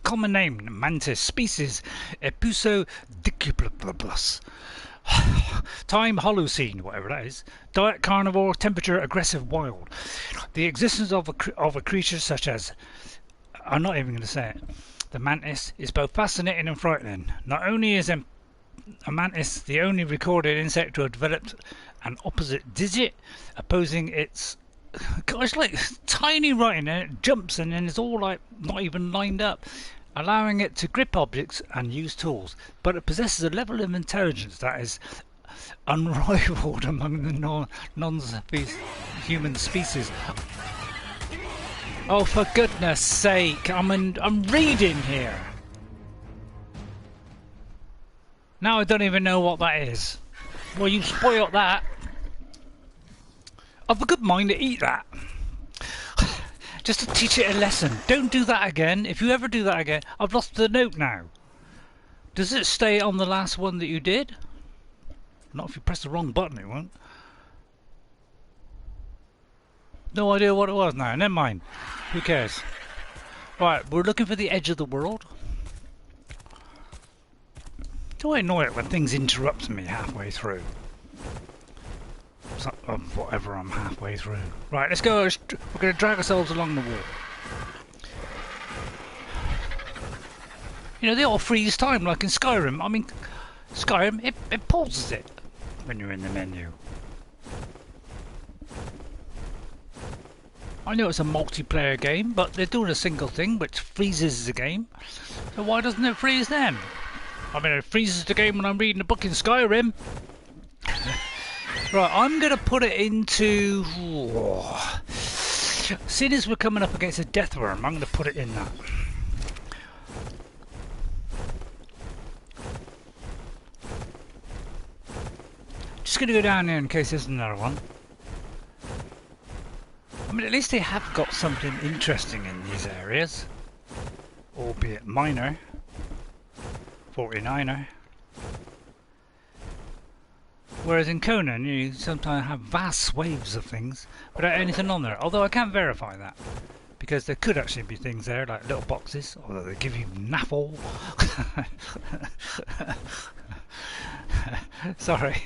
Common name, mantis. Species, Epuso dicuplus. Time, Holocene, whatever that is. Diet, carnivore. Temperature, aggressive, wild. The existence of a creature such as... I'm not even going to say it. The mantis is both fascinating and frightening. Not only is a mantis the only recorded insect to have developed an opposite digit, opposing its... God, it's like tiny writing and it jumps and then it's all like not even lined up, allowing it to grip objects and use tools. But it possesses a level of intelligence that is unrivaled among the non-human species. Oh, for goodness sake, I'm reading here. Now I don't even know what that is. Well, you spoiled that. I've a good mind to eat that. Just to teach it a lesson. Don't do that again. If you ever do that again, I've lost the note now. Does it stay on the last one that you did? Not if you press the wrong button, it won't. No idea what it was now. Never mind. Who cares? Right, we're looking for the edge of the world. Do I annoy it when things interrupt me halfway through? Whatever, I'm halfway through. Right, let's go. We're going to drag ourselves along the wall. You know, they all freeze time like in Skyrim. I mean, Skyrim, it pauses it when you're in the menu. I know it's a multiplayer game, but they're doing a single thing which freezes the game. So why doesn't it freeze then? I mean, it freezes the game when I'm reading a book in Skyrim. Right, I'm going to put it into... Seeing as we're coming up against a Deathworm, I'm going to put it in that. Just going to go down there in case there's another one. I mean, at least they have got something interesting in these areas. Albeit minor. 49er. Whereas in Conan, you sometimes have vast swathes of things without anything on there. Although I can't verify that. Because there could actually be things there, like little boxes. Although they give you naffle. Sorry.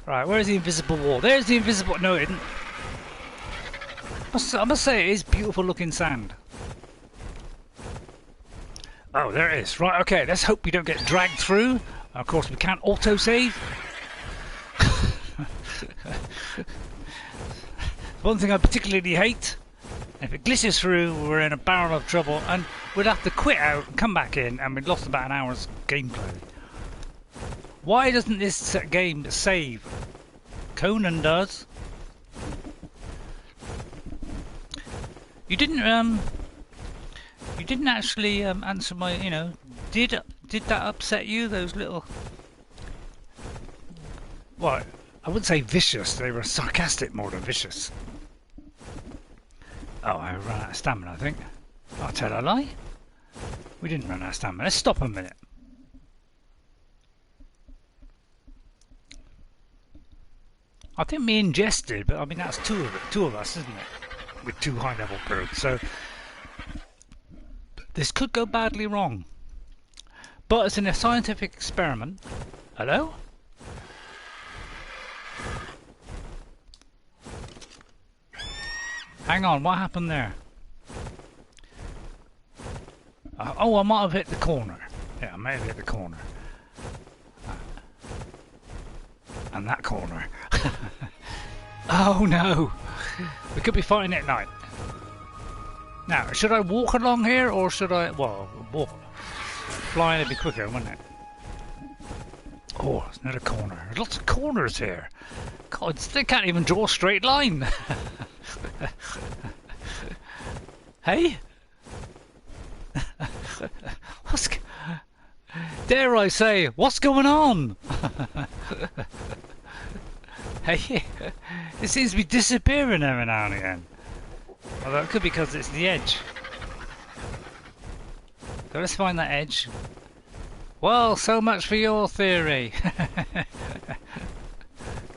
Right, where's the invisible wall? There's the invisible... No, it isn't. I must say, it is beautiful looking sand. Oh, there it is. Right, okay, let's hope we don't get dragged through. Of course, we can't auto-save. One thing I particularly hate. If it glitches through, we're in a barrel of trouble, and we'd have to quit out and come back in, and we'd lost about an hour's gameplay. Why doesn't this game save? Conan does. You didn't actually answer my, you know, did that upset you, those little... Well, I wouldn't say vicious, they were sarcastic more than vicious. Oh, I ran out of stamina, I think. I'll tell a lie. We didn't run out of stamina. Let's stop a minute. I think me ingested, but I mean that's two of us, isn't it? With two high-level birds, so this could go badly wrong. But it's in a scientific experiment. Hello? Hang on, what happened there? Oh, I might have hit the corner. Yeah, I may have hit the corner. And that corner. Oh no! We could be fighting at night. Now, should I walk along here or should I... Well, walk. Flying would be quicker, wouldn't it? Oh, there's another corner. There's lots of corners here. God, they can't even draw a straight line. Hey? Dare I say, what's going on? Hey, it seems to be disappearing every now and again. Although it could be because it's the edge. So let's find that edge. Well, so much for your theory.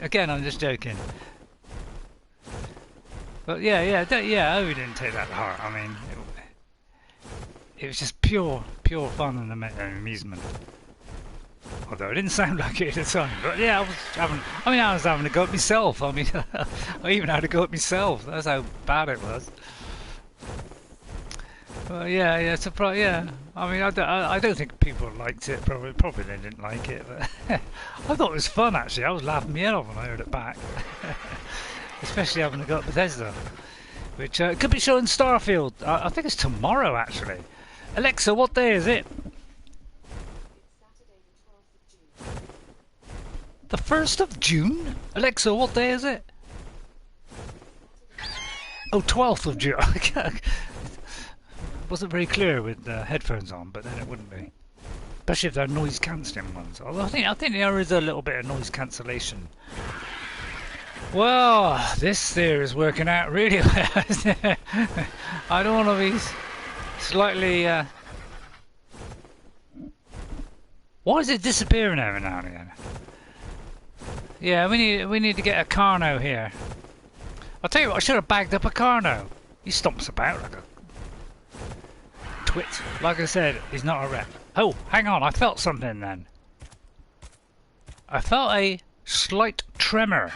Again, I'm just joking. But yeah, I didn't take that to heart. I mean, it was just pure fun and amusement. Although it didn't sound like it at the time. But yeah, I was having a go at myself. I mean, I even had a go at myself. That's how bad it was. Well, yeah, surprise. Yeah, I mean, I don't think people liked it. Probably they didn't like it. But I thought it was fun actually. I was laughing my head off when I heard it back, especially having a go at Bethesda, which could be showing Starfield. I think it's tomorrow actually. Alexa, what day is it? The 1st of June? Alexa, what day is it? Oh, 12th of June. Wasn't very clear with headphones on, but then it wouldn't be. Especially if they're noise cancelling ones. Although I think there is a little bit of noise cancellation. Well, this theory is working out really well. I don't want to be slightly. Why is it disappearing every now and again? Yeah, we need to get a Carno here. I'll tell you what, I should have bagged up a Carno. He stomps about like a twit. Like I said, he's not a rep. Oh, hang on, I felt something then. I felt a slight tremor.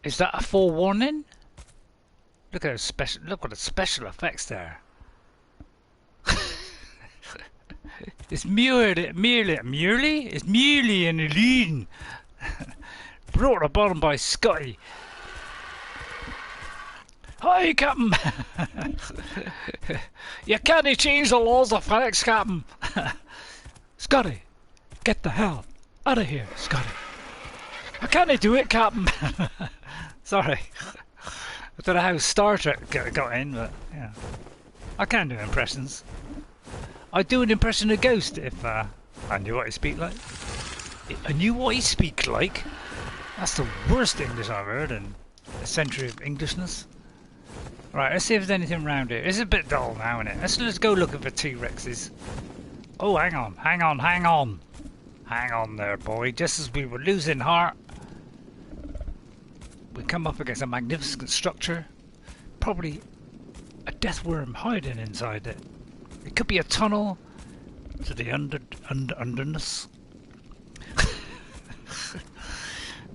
Is that a forewarning? Look at the special effects there. It's merely an illusion. Brought to bottom by Scotty. Hi, Captain. You can't change the laws of physics, Captain. Scotty, get the hell out of here, Scotty. I can't do it, Captain. Sorry. I don't know how Star Trek got in, but yeah. I can do impressions. I'd do an impression of Ghost if I knew what he speak like. I knew what he speak like. That's the worst English I've heard in a century of Englishness. Right, let's see if there's anything around here. It's a bit dull now, isn't it? Let's go looking for T-Rexes. Oh, hang on. Hang on there, boy. Just as we were losing heart, we come up against a magnificent structure. Probably a Deathworm hiding inside it. It could be a tunnel to the underness.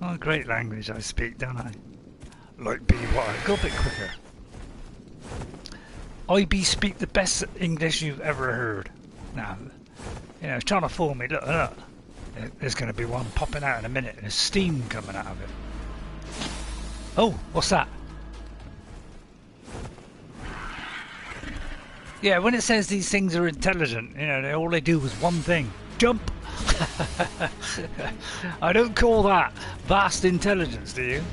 Oh, great language I speak, don't I? Like BY. Go a bit quicker. I speak the best English you've ever heard. Now, you know, it's trying to fool me. Look. There's going to be one popping out in a minute. There's steam coming out of it. Oh, what's that? Yeah, when it says these things are intelligent, you know, all they do is one thing. Jump! I don't call that vast intelligence, do you?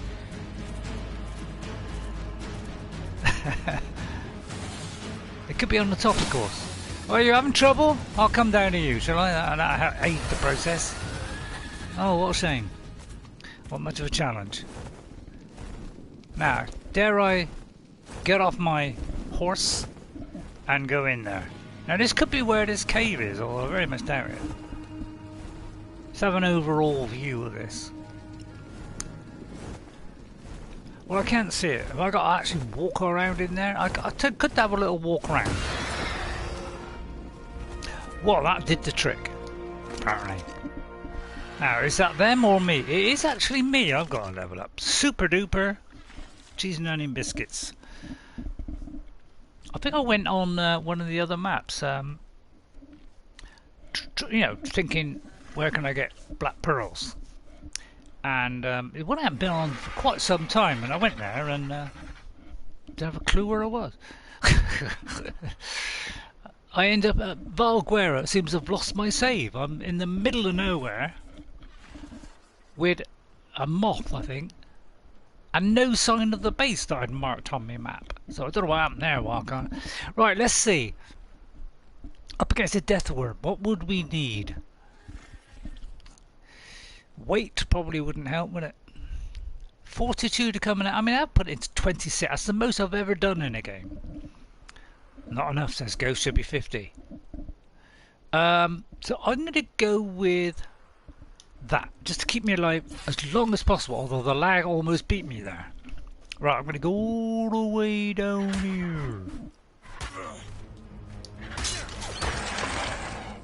It could be on the top, of course. Well, you're having trouble? I'll come down to you, shall I? That'll aid the process. Oh, what a shame. What much of a challenge. Now, dare I get off my horse and go in there? Now, this could be where this cave is, although I very much doubt it. Let's have an overall view of this. Well, I can't see it. Have I got to actually walk around in there? I could have a little walk around. Well, that did the trick, apparently. Now, is that them or me? It is actually me. I've got to level up. Super duper. Cheese and onion biscuits. I think I went on one of the other maps. You know, thinking, where can I get black pearls? And it wouldn't have been on for quite some time, and I went there and didn't have a clue where I was. I end up at Valguera. It seems I've lost my save. I'm in the middle of nowhere with a moth, I think, and no sign of the base that I'd marked on my map. So I don't know what happened there, Walker. Right, let's see. Up against a Deathworm, what would we need? Weight probably wouldn't help, would it? Fortitude to come in. I mean, I'd put it into 26. That's the most I've ever done in a game. Not enough, says Ghost. Should be 50. So I'm going to go with that, just to keep me alive as long as possible, although the lag almost beat me there. Right, I'm going to go all the way down here.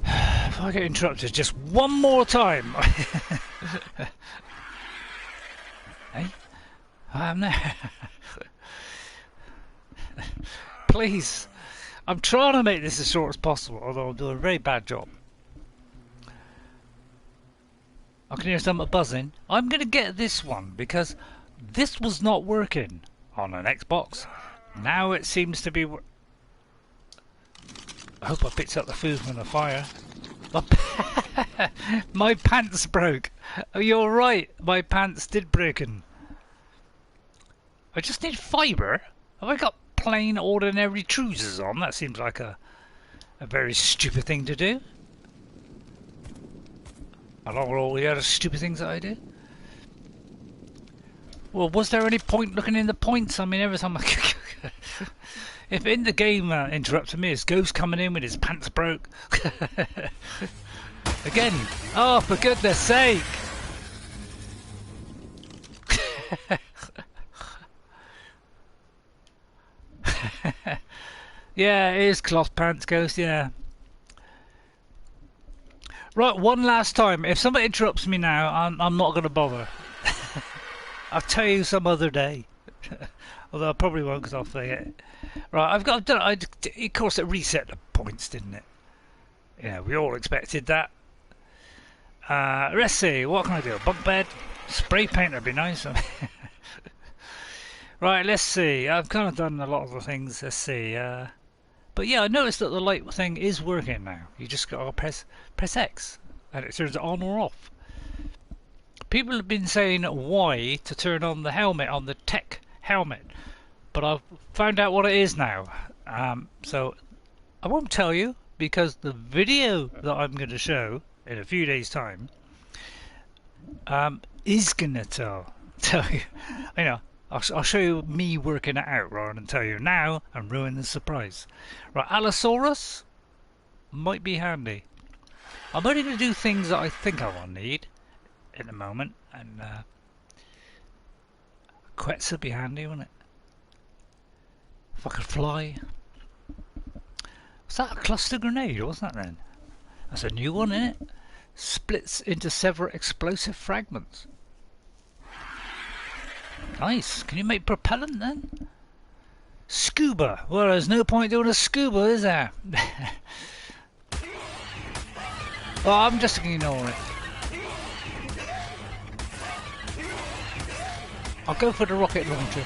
If I get interrupted just one more time. Hey, I'm there. Please. I'm trying to make this as short as possible, although I'm doing a very bad job. I can hear something buzzing. I'm going to get this one because this was not working on an Xbox. Now it seems to be. I hope I picked up the food from the fire. My pants broke. Oh, you're right. My pants did breaken. I just need fibre. Have I got plain ordinary trousers on? That seems like a very stupid thing to do. Along with all the other stupid things that I do. Well, was there any point looking in the points? I mean, every time I... If in the game interrupted me, his ghost coming in with his pants broke. Again. Oh, for goodness sake. Yeah, it is cloth pants, Ghost, yeah. Right, one last time. If somebody interrupts me now, I'm not going to bother. I'll tell you some other day. Although I probably won't because I'll forget. Right, I've done it. Of course, it reset the points, didn't it? Yeah, we all expected that. Let's see, what can I do? A bunk bed? Spray paint would be nice. Right, let's see. I've kind of done a lot of the things. Let's see. But yeah, I noticed that the light thing is working now. You just got to press X and it turns it on or off. People have been saying why to turn on the helmet, on the tech helmet, but I've found out what it is now. So I won't tell you because the video that I'm going to show in a few days' time is going to tell you. You know, I'll show you me working it out rather than tell you now and ruin the surprise. Right, Allosaurus might be handy. I'm only going to do things that I think I will need in a moment, and Quetz would be handy, wouldn't it? If I could fly. Was that a cluster grenade? What's that then? That's a new one, isn't it? Splits into several explosive fragments. Nice. Can you make propellant then? Scuba. Well, there's no point doing a scuba, is there? Well, I'm just going to ignore it. I'll go for the rocket launcher.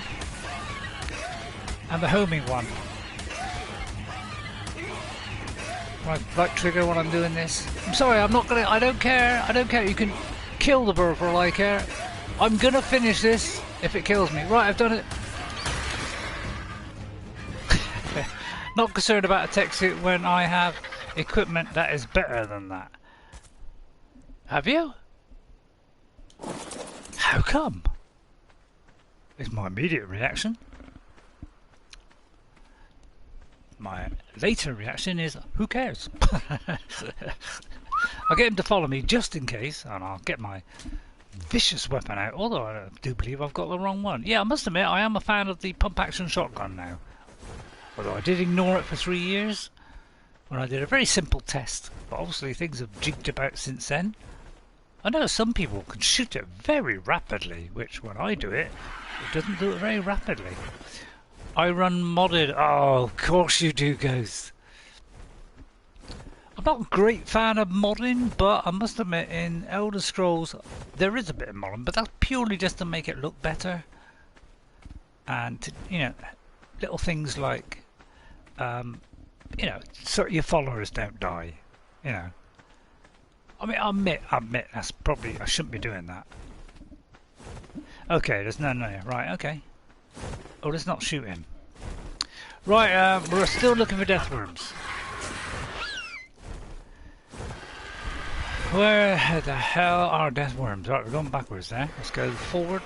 And the homing one. Right trigger when I'm doing this. I'm sorry, I'm not gonna... I don't care. I don't care. You can kill the bird for all I care. I'm gonna finish this if it kills me. Right, I've done it. Not concerned about a tech suit when I have equipment that is better than that. Have you? How come? Is my immediate reaction. My later reaction is, who cares? I'll get him to follow me just in case, and I'll get my vicious weapon out, although I do believe I've got the wrong one. Yeah, I must admit, I am a fan of the pump-action shotgun now. Although I did ignore it for 3 years, when I did a very simple test. But obviously things have jigged about since then. I know some people can shoot it very rapidly, which when I do it, it doesn't do it very rapidly. I run modded. Oh, of course you do, Ghost. I'm not a great fan of modding, but I must admit in Elder Scrolls there is a bit of modding, but that's purely just to make it look better. And, to, you know, little things like, you know, so your followers don't die, you know. I mean, I admit that's probably, I shouldn't be doing that. Okay, there's no, right, okay. Oh, there's not shooting. Right, we're still looking for Deathworms. Where the hell are Deathworms? Right, we're going backwards there. Let's go forward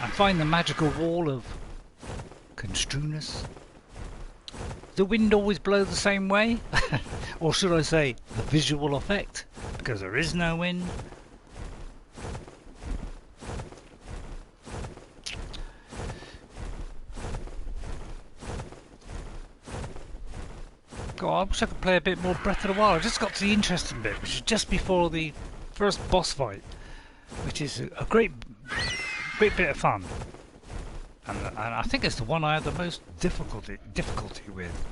and find the magical wall of construeness. the wind always blow the same way? Or should I say the visual effect? Because there is no wind. God, I wish I could play a bit more Breath of the Wild. I just got to the interesting bit, which is just before the first boss fight, which is a great bit of fun. And I think it's the one I had the most difficulty with.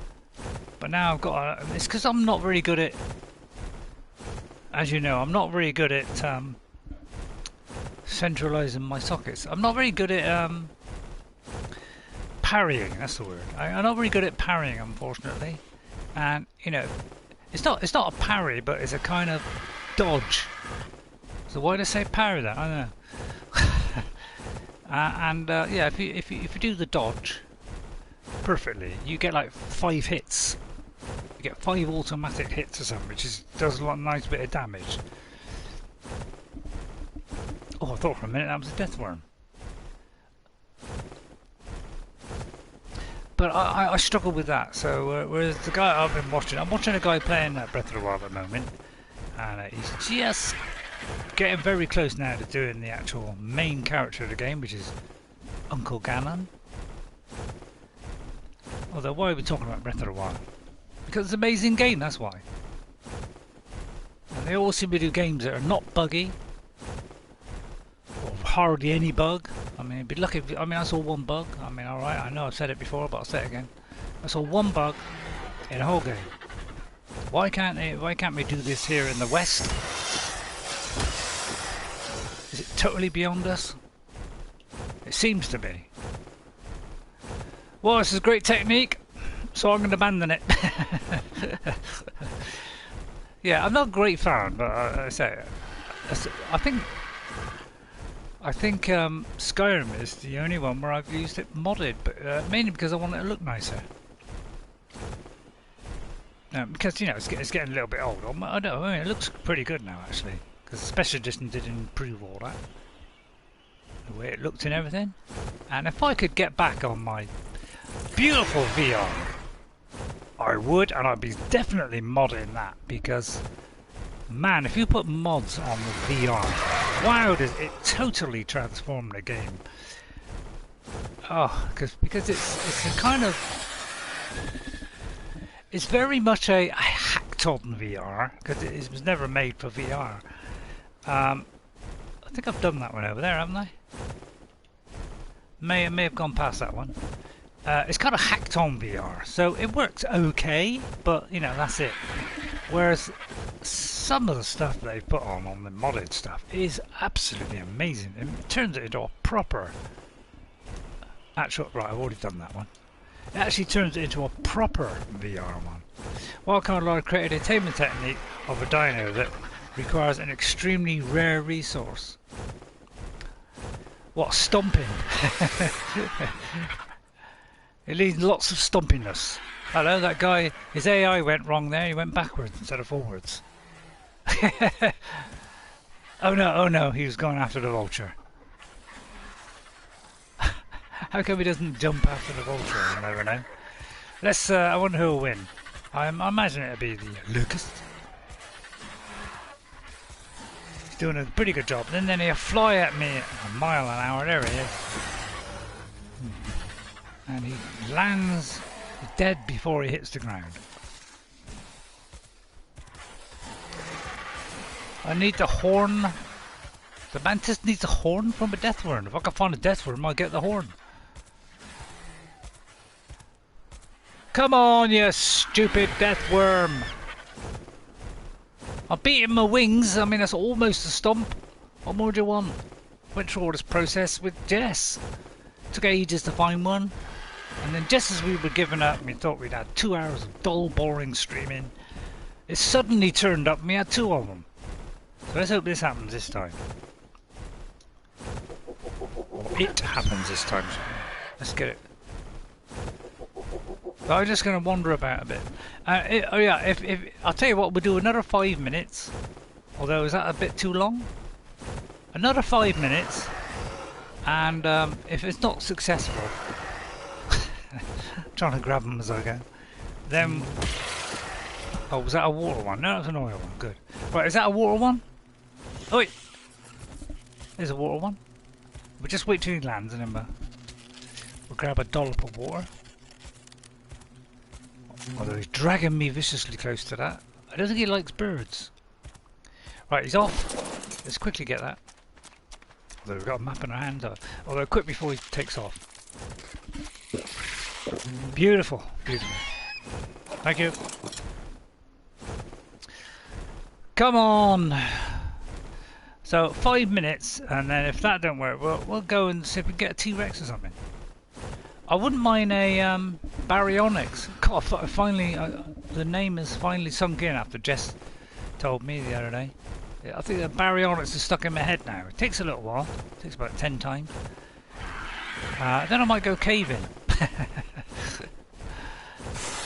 But now I've got it's because I'm not very good at, as you know, I'm not very good at centralizing my sockets. I'm not very good at parrying. That's the word. I'm not very good at parrying, unfortunately. And you know, it's not a parry, but it's a kind of dodge. So why do I say parry then? I don't know. Yeah, if you do the dodge perfectly, you get like 5 hits. You get 5 automatic hits or something, which does a nice bit of damage. Oh, I thought for a minute that was a Deathworm. But I struggle with that. So whereas the guy I've been watching, I'm watching a guy playing Breath of the Wild at the moment, and he's just getting very close now to doing the actual main character of the game, which is Uncle Ganon. Although, why are we talking about Breath of the Wild? Because it's an amazing game, that's why. And they all seem to do games that are not buggy, or hardly any bug. I mean, it'd be lucky if, I saw one bug. I mean, alright, I know I've said it before, but I'll say it again. I saw one bug in the whole game. Why can't we do this here in the West? Is it totally beyond us? It seems to be. Well, this is great technique, so I'm going to abandon it. Yeah, I'm not a great fan, but I think Skyrim is the only one where I've used it modded, but mainly because I want it to look nicer. Because you know it's getting a little bit old. I don't know, it looks pretty good now actually, because the special edition did improve all that, the way it looked and everything. And if I could get back on my beautiful VR, I would, and I'd be definitely modding that, because man, if you put mods on the VR, wow, does it totally transform the game. Oh, because it's a kind of, it's very much a hacked on VR, because it was never made for VR. I think I've done that one over there, haven't I? May have gone past that one. It's kind of hacked on VR, so it works okay, but you know, that's it. Whereas some of the stuff they've put on the modded stuff is absolutely amazing. It turns it into a proper actual, right, I've already done that one. It actually turns it into a proper VR one. Wildcard Lord created a attainment technique of a dino that requires an extremely rare resource. What, stomping? It needs lots of stompiness. Hello, that guy, his AI went wrong there, he went backwards instead of forwards. Oh no, he was going after the vulture. How come he doesn't jump after the vulture? I never know. Let's, I wonder who'll win. I imagine it'll be the Lucas. He's doing a pretty good job. And then he'll fly at me at a mile an hour. There he is. And he lands dead before he hits the ground. I need the horn. The mantis needs a horn from a Deathworm. If I can find a Deathworm, I'll get the horn. Come on, you stupid Deathworm! I beat him my wings. I mean, that's almost a stomp. What more do you want? Went through all this process with Jess. Took ages to find one. And then just as we were giving up, we thought we'd had 2 hours of dull, boring streaming, it suddenly turned up and we had 2 of them. So let's hope this happens this time. Or it happens this time. Let's get it. So I'm just going to wander about a bit. Oh yeah, if I'll tell you what, we'll do another 5 minutes. Although, is that a bit too long? Another 5 minutes. And if it's not successful... trying to grab them as I go. Then... Oh, was that a water one? No, that was an oil one. Good. Right, is that a water one? Oh, wait. There's a water one. We'll just wait till he lands and then we'll grab a dollop of water. Although he's dragging me viciously close to that. I don't think he likes birds. Right, he's off. Let's quickly get that. Although we've got a map in our hand. Although quick before he takes off. Beautiful. Beautiful. Thank you. Come on! So 5 minutes, and then if that don't work, we'll go and see if we can get a T-Rex or something. I wouldn't mind a baryonyx. God, finally, the name has finally sunk in after Jess told me the other day. I think the baryonyx is stuck in my head now. It takes a little while. It takes about 10 times. Then I might go caving.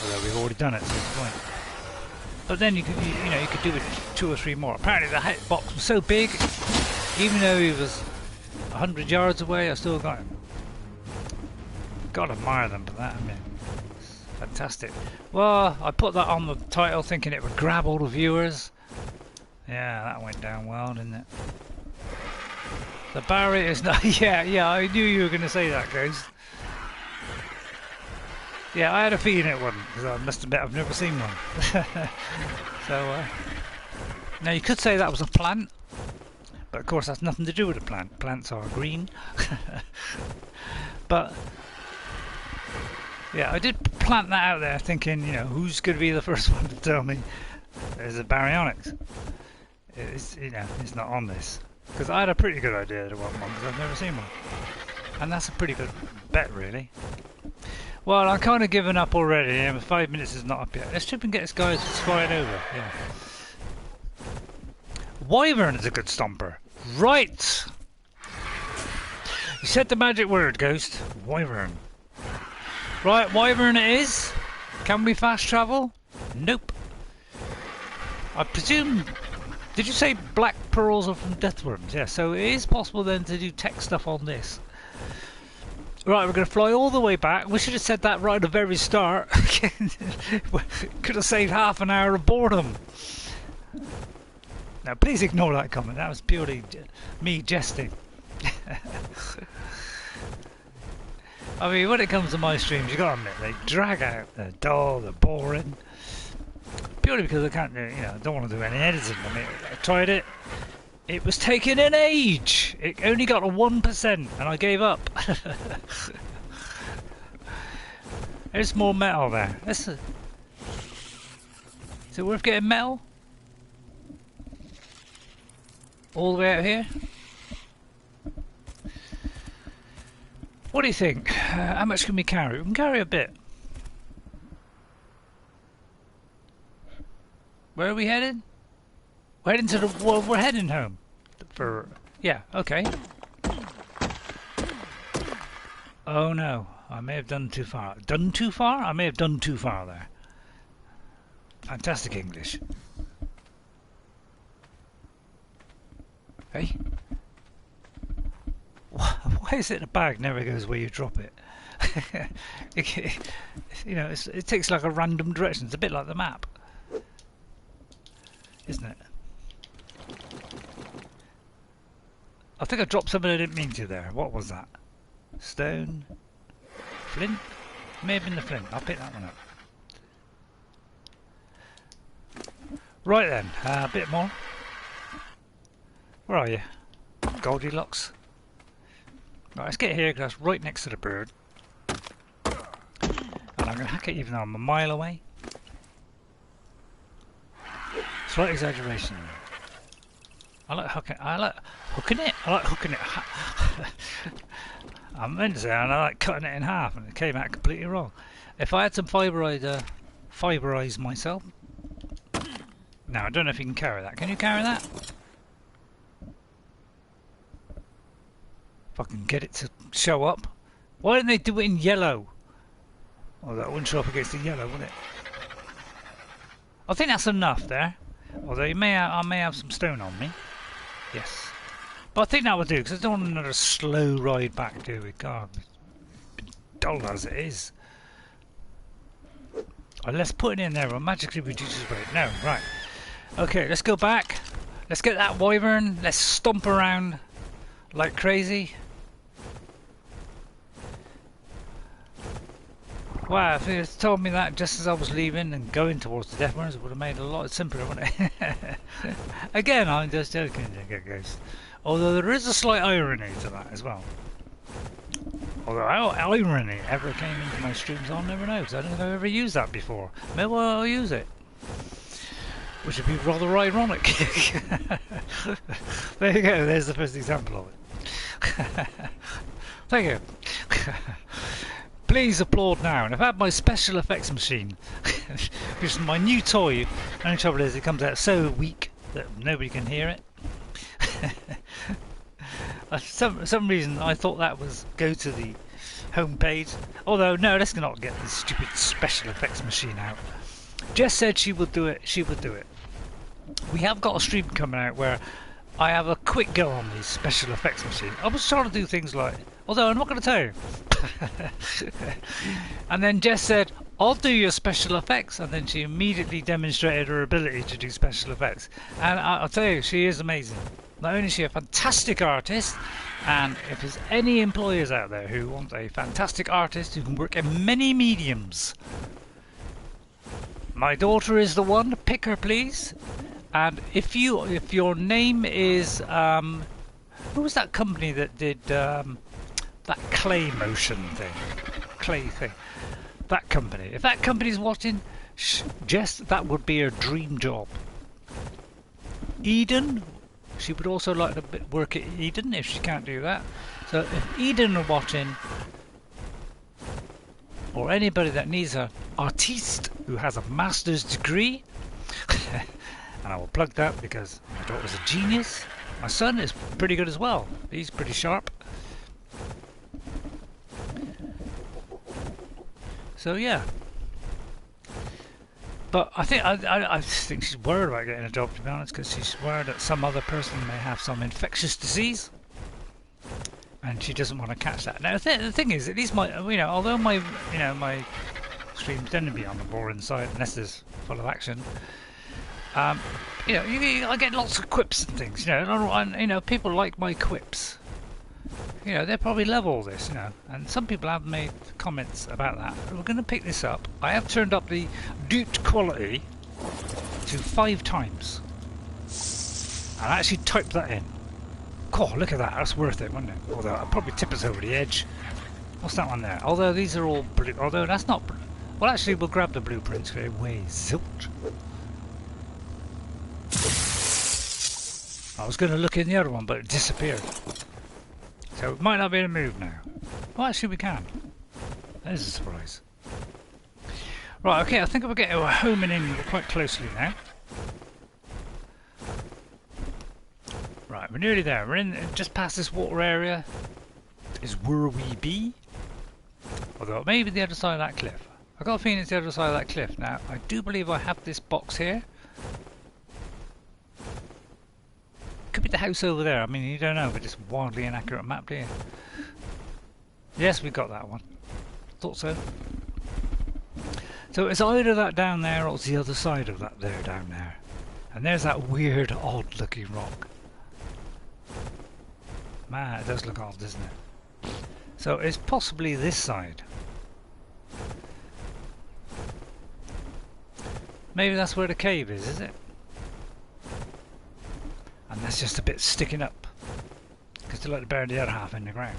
Although we've already done it, so it's fine. But then you could do it 2 or 3 more. Apparently the hitbox was so big, even though he was 100 yards away, I still got him. Gotta admire them for that, I mean. Fantastic. Well, I put that on the title thinking it would grab all the viewers. Yeah, that went down well, didn't it? The barrier is not... Yeah, I knew you were going to say that, Ghost. Yeah, I had a feeling it wouldn't, because I must admit I've never seen one. So, now you could say that was a plant, but of course that's nothing to do with a plant. Plants are green. But, yeah, I did plant that out there thinking, who's going to be the first one to tell me there's a baryonyx? It's, it's not on this. Because I had a pretty good idea to want one, because I've never seen one. And that's a pretty good bet, really. Well, I'm kind of giving up already, and 5 minutes is not up yet. Let's try and get this guy flying over. Yeah. Wyvern is a good stomper. Right! You said the magic word, Ghost. Wyvern. Right, Wyvern it is. Can we fast travel? Nope. I presume... Did you say black pearls are from Deathworms? Yeah, so it is possible then to do tech stuff on this. Right, we're going to fly all the way back. We should have said that right at the very start. Could have saved half an hour of boredom. Now, please ignore that comment. That was purely me jesting. I mean, when it comes to my streams, you got to admit, they drag out. They're dull, they're boring. Purely because I can't, I don't want to do any editing. I mean, I tried it. It was taking an age. It only got a 1%, and I gave up. There's more metal there. Is it worth getting metal? All the way out here? What do you think? How much can we carry? We can carry a bit. Where are we headed? We're heading to the... Well, we're heading home. Yeah, okay. Oh no, I may have done too far. Done too far? I may have done too far there. Fantastic English. Hey? Why is it the bag never goes where you drop it? It takes like a random direction. It's a bit like the map. Isn't it? I think I dropped something I didn't mean to there. What was that? Stone? Flint? May have been the flint. I'll pick that one up. Right then, a bit more. Where are you? Goldilocks? Right, let's get here because that's right next to the bird. And I'm going to hack it even though I'm a mile away. Slight exaggeration. I like hooking it. I like hooking it. I meant to say I like cutting it in half, and it came out completely wrong. If I had some fibre, I'd fiberise myself. Now I don't know if you can carry that. Can you carry that? If I can get it to show up. Why didn't they do it in yellow? Oh, that wouldn't show up against the yellow, would it? I think that's enough there. Although I may have some stone on me. Yes. But I think that will do, because I don't want another slow ride back, do we? God, it's dull as it is. Unless putting in there will magically reduces weight. No, right. Okay, let's go back. Let's get that wyvern. Let's stomp around like crazy. Wow, if it told me that just as I was leaving and going towards the Deathworms, it would have made it a lot simpler, wouldn't it? Again, I'm just joking, Ghost. Although there is a slight irony to that as well. Although how irony ever came into my streams, I'll never know, because I don't think I've ever used that before. Maybe I'll use it. Which would be rather ironic. There you go, there's the first example of it. Thank you. Please applaud now. And I've had my special effects machine, which is my new toy. The only trouble is it comes out so weak that nobody can hear it. For some reason I thought that was go to the home page. Although no, let's not get this stupid special effects machine out. Jess said she would do it. She would do it. We have got a stream coming out where I have a quick go on the special effects machine. I was trying to do things like, although I'm not going to tell you. And then Jess said, I'll do your special effects, and then she immediately demonstrated her ability to do special effects. And I'll tell you, she is amazing. Not only is she a fantastic artist, and if there's any employers out there who want a fantastic artist who can work in many mediums, my daughter is the one. Pick her, please. And if your name is who was that company that did that clay motion thing, clay thing? That company. If that company's watching, Jess, that would be her dream job. Eden, she would also like to work at Eden if she can't do that. So if Eden are watching, or anybody that needs an artiste who has a master's degree, and I will plug that because my daughter's a genius. My son is pretty good as well. He's pretty sharp. So yeah. But I think she's worried about getting a job, to be honest, because she's worried that some other person may have some infectious disease, and she doesn't want to catch that. Now the thing is, at least although my streams tend to be on the boring side unless there's full of action. I get lots of quips and things. And people like my quips. They probably love all this. And some people have made comments about that. We're going to pick this up. I have turned up the duped quality to 5 times, and I actually typed that in. God, look at that. That's worth it, wouldn't it? Although I'll probably tip us over the edge. What's that one there? Although these are all blue. Although that's not. Well, actually, we'll grab the blueprints for way zilch. I was going to look in the other one, but it disappeared. So it might not be able to move now. Well, actually we can. There's a surprise. Right, okay, I think we're getting homing in quite closely now. Right, we're nearly there. We're in just past this water area. Is where we be? Although it may be the other side of that cliff. I've got a feeling it's the other side of that cliff. Now, I do believe I have this box here. Could be the house over there. I mean, you don't know, but it's a wildly inaccurate map, do you? Yes, we got that one. Thought so. So it's either that down there or it's the other side of that there down there. And there's that weird, odd-looking rock. Man, it does look odd, doesn't it? So it's possibly this side. Maybe that's where the cave is it? And that's just a bit sticking up, because they like to bury the other half in the ground.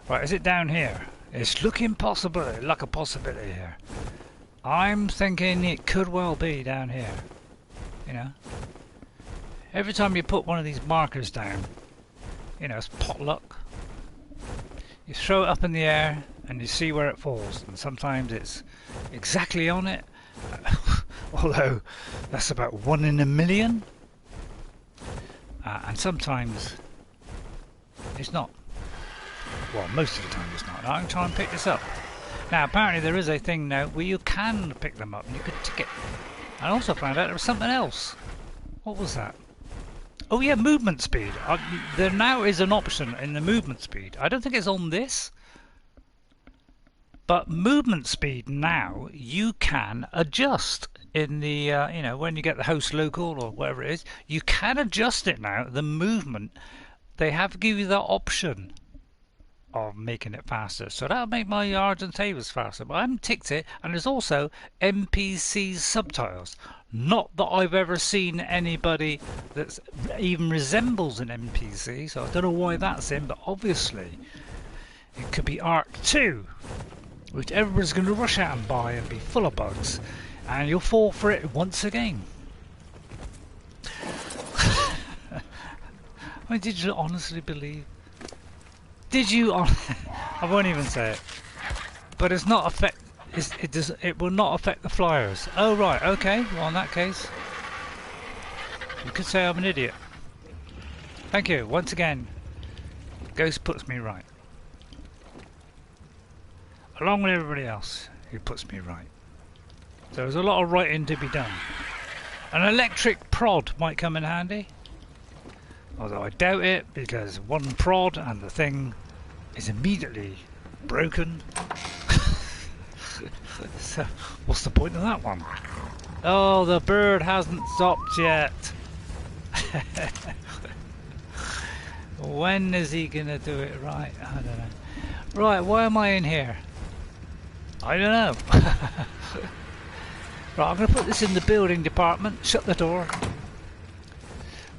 Right, is it down here? It's looking possible, like a possibility here. I'm thinking it could well be down here. Every time you put one of these markers down, it's potluck. You throw it up in the air and you see where it falls, and sometimes it's exactly on it, although that's about 1 in a million. And sometimes it's not. Well, most of the time it's not. Now I can try and pick this up. Now apparently there is a thing now where you can pick them up and you can tick it. I also found out there was something else. What was that? Oh yeah, movement speed. There now is an option in the movement speed. I don't think it's on this. But movement speed now you can adjust in the you know, when you get the host local or whatever it is, you can adjust it now. The movement, they have give you that option of making it faster, so that'll make my yards and tables faster. But I haven't ticked it, and there's also NPC subtitles. Not that I've ever seen anybody that even resembles an NPC, so I don't know why that's in, but obviously it could be Ark 2, which everybody's going to rush out and buy and be full of bugs, and you'll fall for it once again. I mean, did you honestly believe? Did you? I won't even say it. But it's not affect. It will not affect the flyers. Oh right, okay. Well, in that case, you could say I'm an idiot. Thank you once again. Ghost puts me right, along with everybody else who puts me right. So there's a lot of writing to be done. An electric prod might come in handy. Although I doubt it, because one prod and the thing is immediately broken. So, what's the point of that one? Oh, the bird hasn't stopped yet. When is he gonna do it right? I don't know. Right, why am I in here? I don't know. Right, I'm gonna put this in the building department. Shut the door.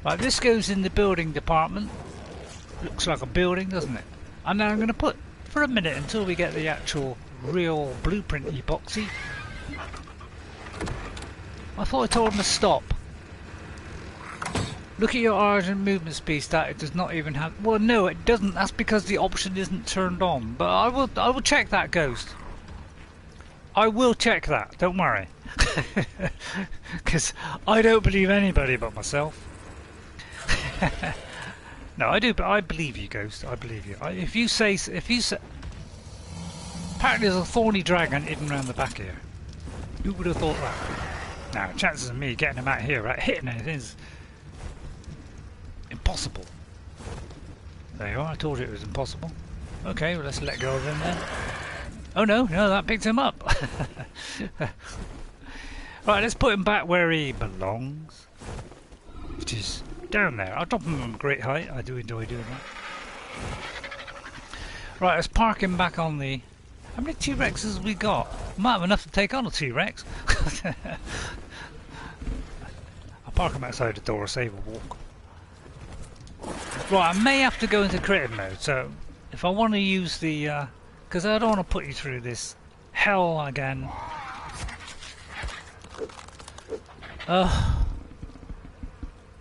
Right, this goes in the building department. Looks like a building, doesn't it? And now I'm going to put, for a minute, until we get the actual real blueprint epoxy. I thought I told him to stop. Look at your origin movement speed stat. It does not even have. Well, no, it doesn't. That's because the option isn't turned on. But I will check that, Ghost. I will check that. Don't worry. Because I don't believe anybody but myself. No, I do, but I believe you, Ghost. I believe you. If you say, apparently there's a thorny dragon hidden around the back here. Who would have thought that? Now, chances of me getting him out here, right, hitting it is impossible. There you are. I told you it was impossible. Okay, well, let's let go of him then. Oh no, that picked him up. Right, let's put him back where he belongs, which is down there. I'll drop him from a great height. I do enjoy doing that. Right, let's park him back on the... How many T-Rexes have we got? Might have enough to take on a T-Rex. I'll park him outside the door, save a walk. Right, I may have to go into creative mode, so if I want to use the... because I don't want to put you through this hell again.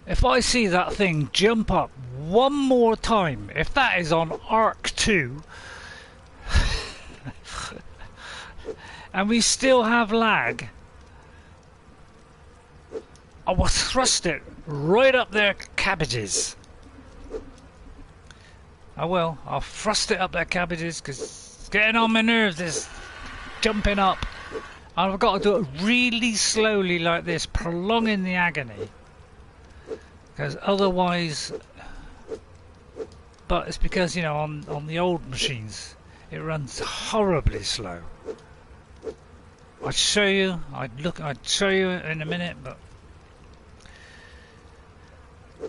If I see that thing jump up one more time, if that is on Ark 2, and we still have lag, I will thrust it right up their cabbages. I will. I'll thrust it up their cabbages because it's getting on my nerves, this jumping up. And I've got to do it really slowly like this, prolonging the agony. Because otherwise... But it's because, you know, on the old machines, it runs horribly slow. I'd show you, I'd show you in a minute, but...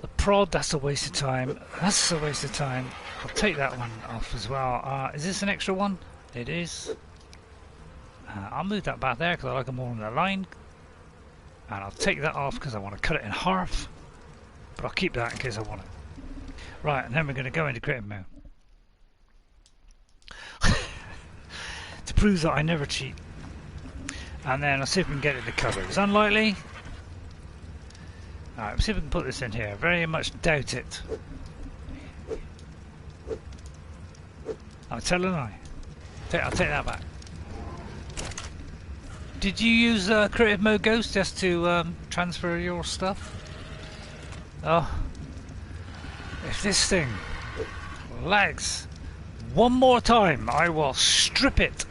The prod, that's a waste of time. That's a waste of time. I'll take that one off as well. Is this an extra one? It is. I'll move that back there because I like them more on the line. And I'll take that off because I want to cut it in half. But I'll keep that in case I want it. Right, and then we're going to go into creative mode. To prove that I never cheat. And then I'll see if we can get it to cover. It's unlikely. Alright, let's see if we can put this in here. Very much doubt it. I'll tell a lie. I'll take that back. Did you use creative mode, Ghost, just to transfer your stuff? Oh. If this thing lags one more time, I will strip it.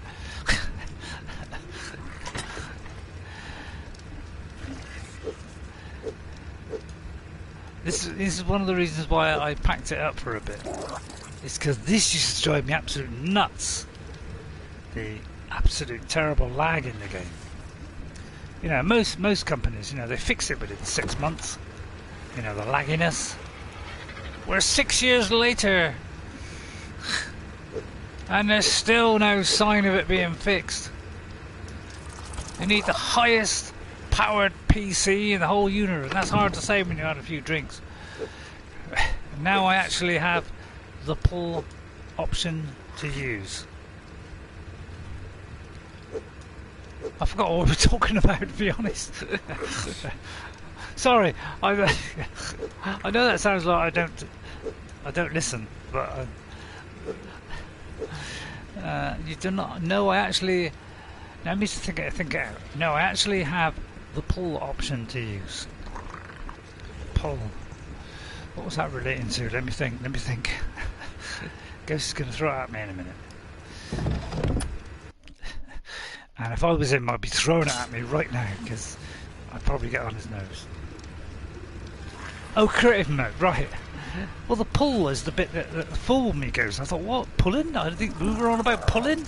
This is one of the reasons why I packed it up for a bit. It's because this used to drive me absolutely nuts. The absolute terrible lag in the game. You know, most companies, you know, they fix it within 6 months. You know, the lagginess. We're 6 years later, and there's still no sign of it being fixed. You need the highest powered PC in the whole universe. That's hard to say when you had a few drinks. Now I actually have the pull option to use. I forgot what we were talking about, to be honest. Sorry, I know that sounds like I don't listen, but you do not know. I actually, let me think it out. No, I actually have the pull option to use. Pull. What was that relating to? Let me think. Ghost is going to throw it at me in a minute. And if I was him, I'd be throwing it at me right now, because I'd probably get on his nose. Oh, creative mode, right. Well, the pull is the bit that fooled me, Ghost. I thought, what, pulling? I didn't think we were on about pulling.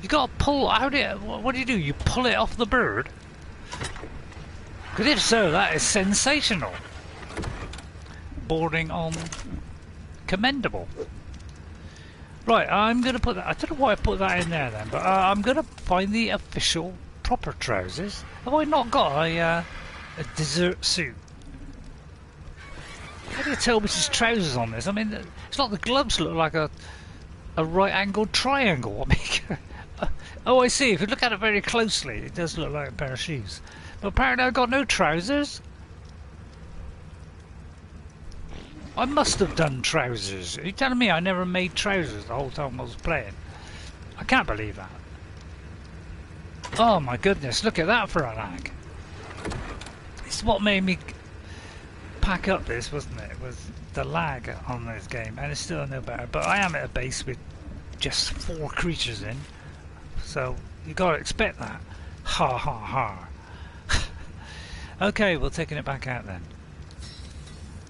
You got to pull, what do? You pull it off the bird? Because if so, that is sensational. Bordering on commendable. Right, I'm going to put that, I don't know why I put that in there then, but I'm going to find the official proper trousers. Have I not got a dessert suit? How do you tell which is trousers on this? I mean, it's like the gloves look like a right-angled triangle. I mean, oh, I see, if you look at it very closely, it does look like a pair of shoes. But apparently I've got no trousers. I must have done trousers. Are you telling me I never made trousers the whole time I was playing? I can't believe that. Oh my goodness, look at that for a lag. It's what made me pack up this, wasn't it? It was the lag on this game, and it's still no better. But I am at a base with just 4 creatures in, so you gotta expect that. Ha ha ha. Okay, we're taking it back out then.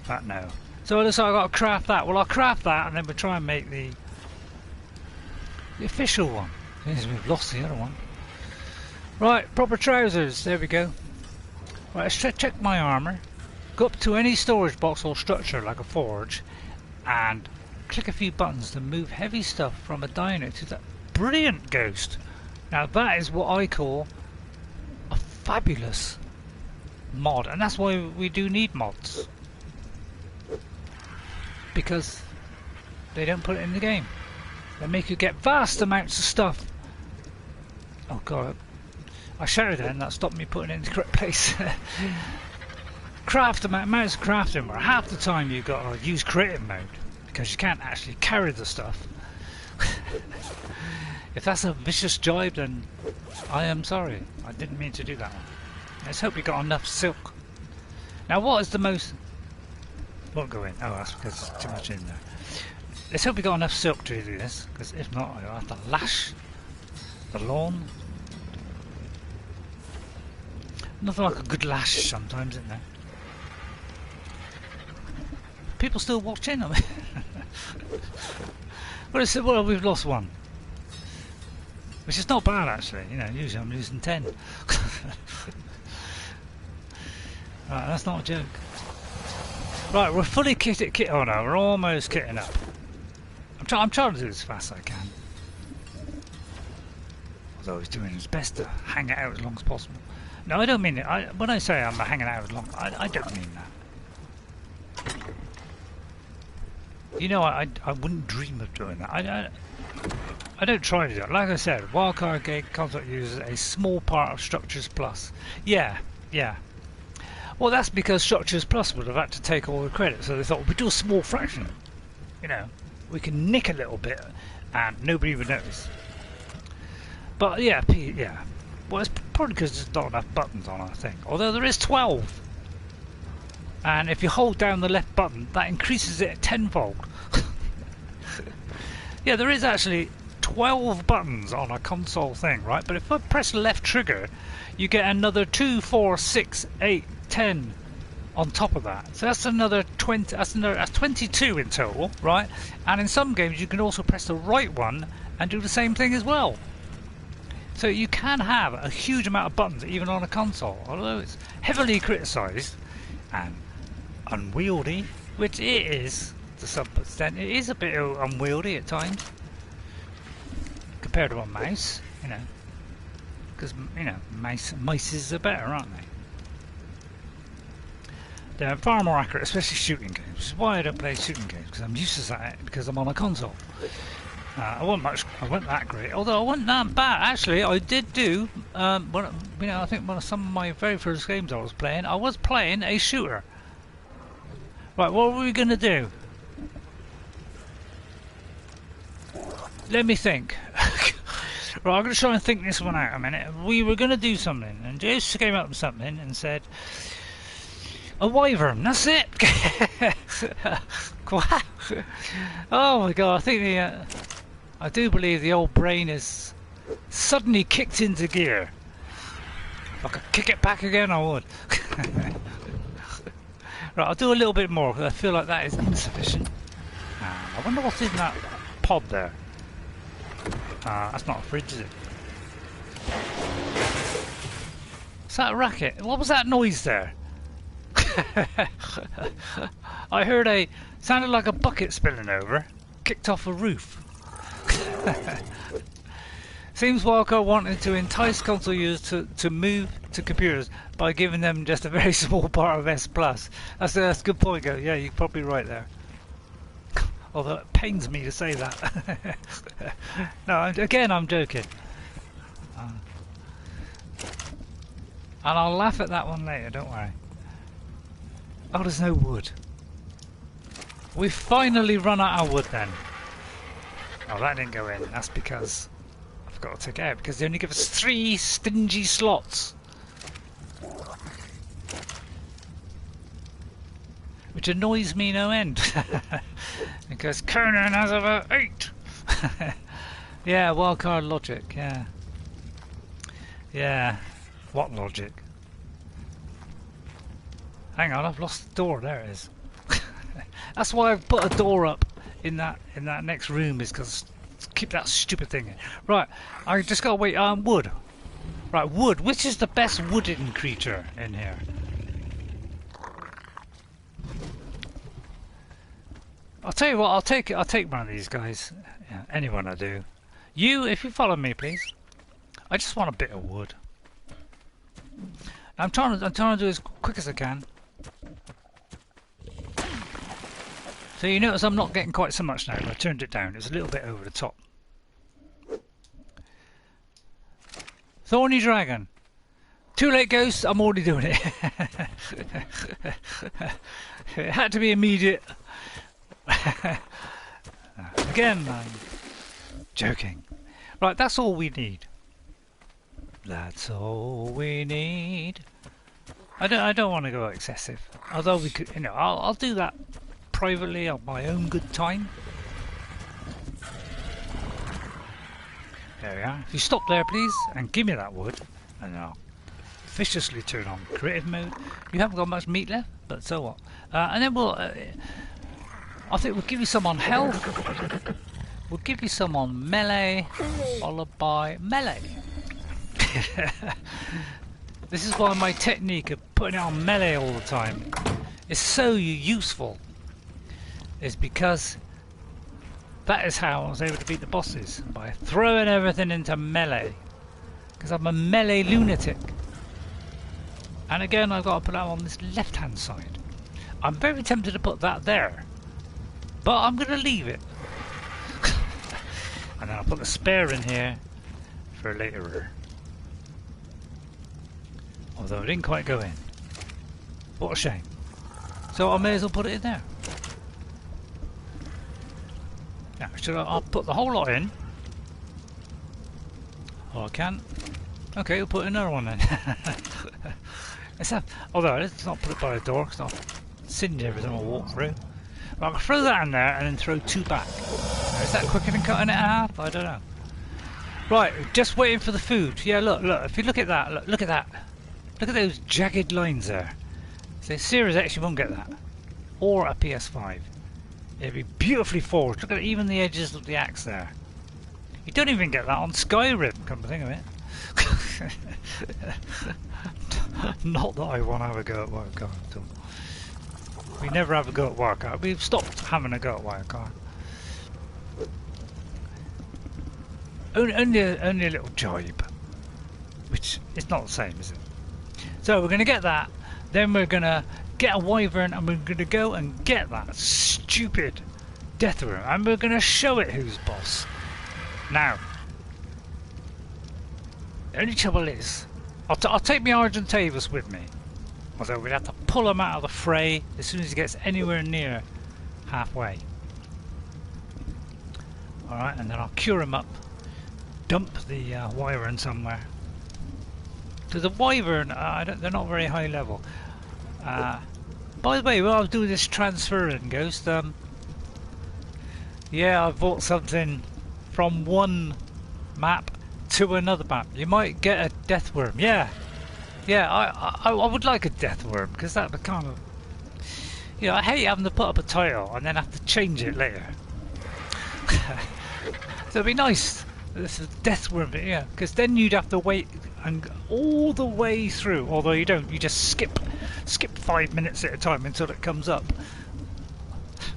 That no. So it looks like I've got to craft that. Well, I'll craft that and then we'll try and make the official one. Yes, we've lost the other one. Right, proper trousers. There we go. Right, let's check my armour. Go up to any storage box or structure like a forge and click a few buttons to move heavy stuff from a diner to that brilliant Ghost. Now that is what I call a fabulous mod, and that's why we do need mods. Because they don't put it in the game. They make you get vast amounts of stuff. Oh god, I shouted then, that stopped me putting it in the correct place. Craft amounts of crafting where half the time you've got to use creative mode because you can't actually carry the stuff. If that's a vicious jibe, then I am sorry. I didn't mean to do that one. Let's hope we got enough silk. Now what is the most... Won't go in. Oh, that's because there's too much in there. Let's hope we got enough silk to do this, because if not, I'll have to lash the lawn. Nothing like a good lash sometimes, isn't there? People still watching? I mean, well, we've lost one, which is not bad actually. You know, usually I'm losing 10. Right, that's not a joke. Right, we're fully kit. Oh no, we're almost kitting up. I'm trying to do this as fast as I can. Although he's doing his best to hang it out as long as possible. No, I don't mean it. When I say I'm hanging out as long, I don't mean that. You know, I wouldn't dream of doing that. I don't try to do it. Like I said, Wildcard Gate Concept uses a small part of Structures Plus. Yeah. Well, that's because Structures Plus would have had to take all the credit, so they thought, we do a small fraction. You know, we can nick a little bit and nobody would notice. But yeah. Well, it's probably because there's not enough buttons on our thing. Although there is 12. And if you hold down the left button, that increases it tenfold. Yeah, there is actually 12 buttons on a console thing, right? But if I press the left trigger, you get another 2, 4, 6, 8, 10, on top of that. So that's another 20. That's 22 in total, right? And in some games you can also press the right one and do the same thing as well. So you can have a huge amount of buttons even on a console, although it's heavily criticised and unwieldy, which it is to some extent. It is a bit unwieldy at times compared to a mouse, you know, because you know mices are better, aren't they? They're far more accurate, especially shooting games, which is why I don't play shooting games, because I'm used to that because I'm on a console. I wasn't that great, although I wasn't that bad. Actually, I did do, I think one of some of my very first games I was playing a shooter. Right, what were we going to do? Let me think. Right, I'm going to try and think this one out a minute. We were going to do something, and Jace came up with something and said, a wyvern, that's it! Oh my god, I think I do believe the old brain is suddenly kicked into gear. If I could kick it back again, I would. Right, I'll do a little bit more because I feel like that is insufficient. I wonder what's in that pod there. That's not a fridge, is it? Is that a racket? What was that noise there? I heard sounded like a bucket spilling over, kicked off a roof. Seems Wildcard wanted to entice console users to move to computers by giving them just a very small part of S+. That's a good point, Go. Yeah, you're probably right there. Although it pains me to say that. No, again, I'm joking. And I'll laugh at that one later, don't worry. Oh, there's no wood. We've finally run out of wood then. Oh, that didn't go in. That's because I forgot to take it out, because they only give us 3 stingy slots. Which annoys me no end. Because Conan has about 8. Yeah, wildcard logic, yeah. Yeah. What logic? Hang on, I've lost the door. There it is. That's why I've put a door up in that next room, is because keep that stupid thing in. Right, I just gotta wait. Wood. Right, wood. Which is the best wooden creature in here? I'll tell you what. I'll take one of these guys. Yeah, anyone I do. You, if you follow me, please. I just want a bit of wood. I'm trying to do as quick as I can. So you notice I'm not getting quite so much now. I turned it down. It's a little bit over the top. Thorny Dragon. Too late, Ghost. I'm already doing it. It had to be immediate. Again, I'm joking. Right, that's all we need. That's all we need. I don't want to go excessive. Although we could, you know, I'll do that privately on my own good time. There we are. If you stop there, please, and give me that wood, and I'll viciously turn on creative mode. You haven't got much meat left, but so what? And then we'll. I think we'll give you some on health. We'll give you some on melee, followed by melee. This is why my technique of putting it on melee all the time is so useful. Is because that is how I was able to beat the bosses, by throwing everything into melee. Because I'm a melee lunatic. And again, I've got to put that on this left hand side. I'm very tempted to put that there, but I'm going to leave it. And then I'll put the spare in here for later. Although it didn't quite go in. What a shame. So I may as well put it in there. Now, I'll put the whole lot in. Oh, I can. Okay, we'll put another one in. Although let's not put it by the door, because I'll singe everything I'll walk through. Right, I'll throw that in there and then throw 2 back. Now, is that quicker than cutting it in half? I don't know. Right, just waiting for the food. Yeah, look, if you look at that, look at that. Look at those jagged lines there. So Series X you won't get that. Or a PS5. It'd be beautifully forged. Look at even the edges of the axe there. You don't even get that on Skyrim, come to think of it. Not that I want to have a go at Wildcard at all. We never have a go at Wildcard. We've stopped having a go at Wildcard. Only a little jibe. Which is not the same, is it? So we're going to get that. Then we're going to get a wyvern and we're going to go and get that stupid Deathworm. And we're going to show it who's boss. Now, the only trouble is, I'll take my Argentavis with me. Although we'd have to pull him out of the fray as soon as he gets anywhere near halfway. Alright, and then I'll cure him up. Dump the wyvern somewhere. To the wyvern, they're not very high level. By the way, while I was doing this transferring, Ghost, yeah, I bought something from one map to another map. You might get a Deathworm. Yeah, I would like a Deathworm because that would kind of, you know, I hate having to put up a title and then have to change it later. So it'd be nice. This is Deathworm, yeah, because then you'd have to wait and all the way through. Although you don't, you just skip 5 minutes at a time until it comes up.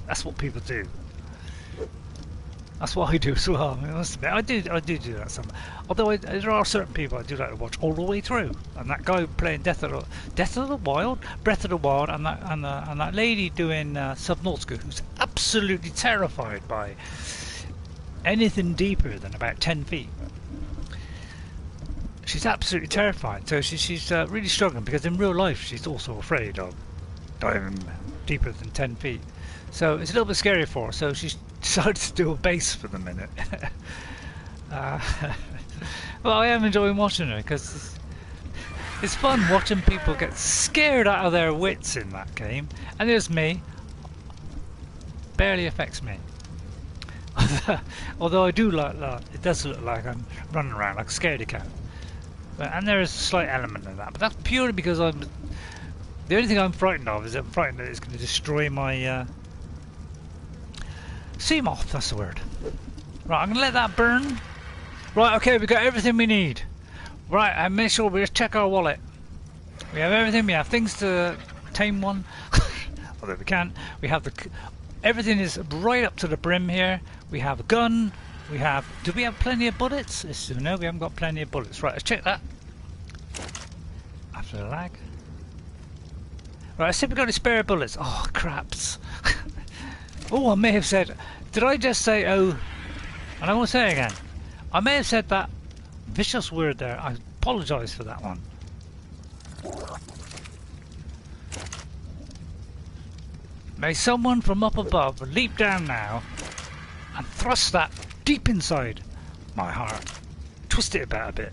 That's what people do. That's what I do as well. I do do that some. Although there are certain people I do like to watch all the way through. And that guy playing Breath of the Wild, and that lady doing Subnautica, who's absolutely terrified by anything deeper than about 10 feet. She's absolutely terrified. So she's really struggling because in real life she's also afraid of diving deeper than 10 feet. So it's a little bit scary for her, so she's decided to do a base for the minute. Well, I am enjoying watching her because it's fun watching people get scared out of their wits in that game. And there's me. Barely affects me. Although I do like that, it does look like I'm running around like a scaredy cat. And there is a slight element of that, but that's purely because the only thing I'm frightened of is I'm frightened that it's going to destroy my sea moth, that's the word. Right, I'm going to let that burn. Right, okay, we've got everything we need. Right, and make sure we just check our wallet. We have everything, we have things to tame one. Although we can't. We have everything is right up to the brim here. We have a gun. Do we have plenty of bullets? No, we haven't got plenty of bullets. Right, let's check that. After the lag. Right, let's see if we've got any spare bullets. Oh, craps. Oh, I may have said... Did I just say, oh... And I won't say it again. I may have said that vicious word there. I apologise for that one. May someone from up above leap down now and thrust that deep inside my heart. Twist it about a bit.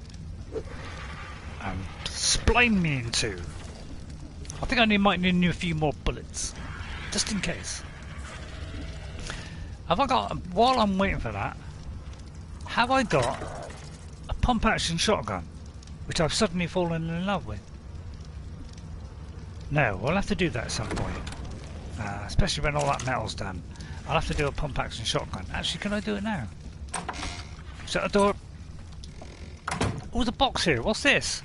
And spline me in two. I think I might need a few more bullets. Just in case. Have I got, while I'm waiting for that, have I got a pump action shotgun? Which I've suddenly fallen in love with. No, we'll have to do that at some point. Especially when all that metal's done. I'll have to do a pump action shotgun. Actually, can I do it now? Shut the door. Oh, there's a box here. What's this?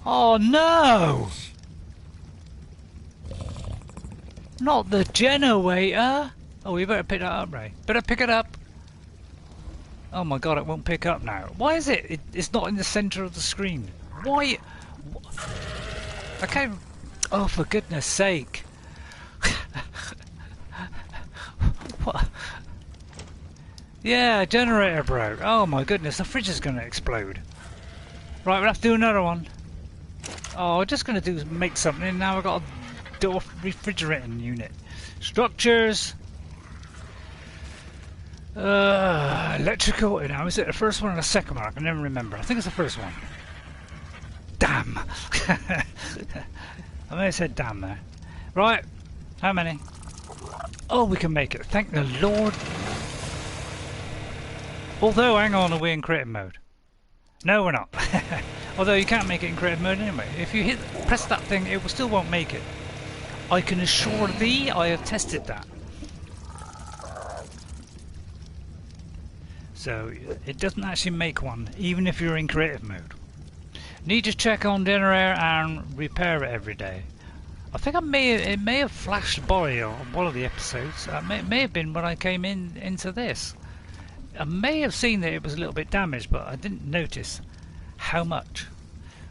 Oh no! Not the generator! Oh, we better pick that up, Ray. Better pick it up! Oh my god, it won't pick up now. Why is it? It's not in the centre of the screen. Why? Okay. Oh, for goodness sake. What? Yeah, generator broke. Oh my goodness, the fridge is going to explode. Right, we'll have to do another one. Oh, we're just going to make something. Now we've got to do a refrigerating unit. Structures. Electrical. Now, is it the first one or the second one? I can never remember. I think it's the first one. Damn. I may have said damn there. Right. How many? Oh, we can make it. Thank the Lord. Although, hang on, are we in creative mode? No, we're not. Although you can't make it in creative mode anyway. If you press that thing, it still won't make it. I can assure thee, I have tested that. So it doesn't actually make one, even if you're in creative mode. Need to check on generator and repair it every day. I think it may have flashed by on one of the episodes. It may have been when I came into this. I may have seen that it was a little bit damaged, but I didn't notice how much.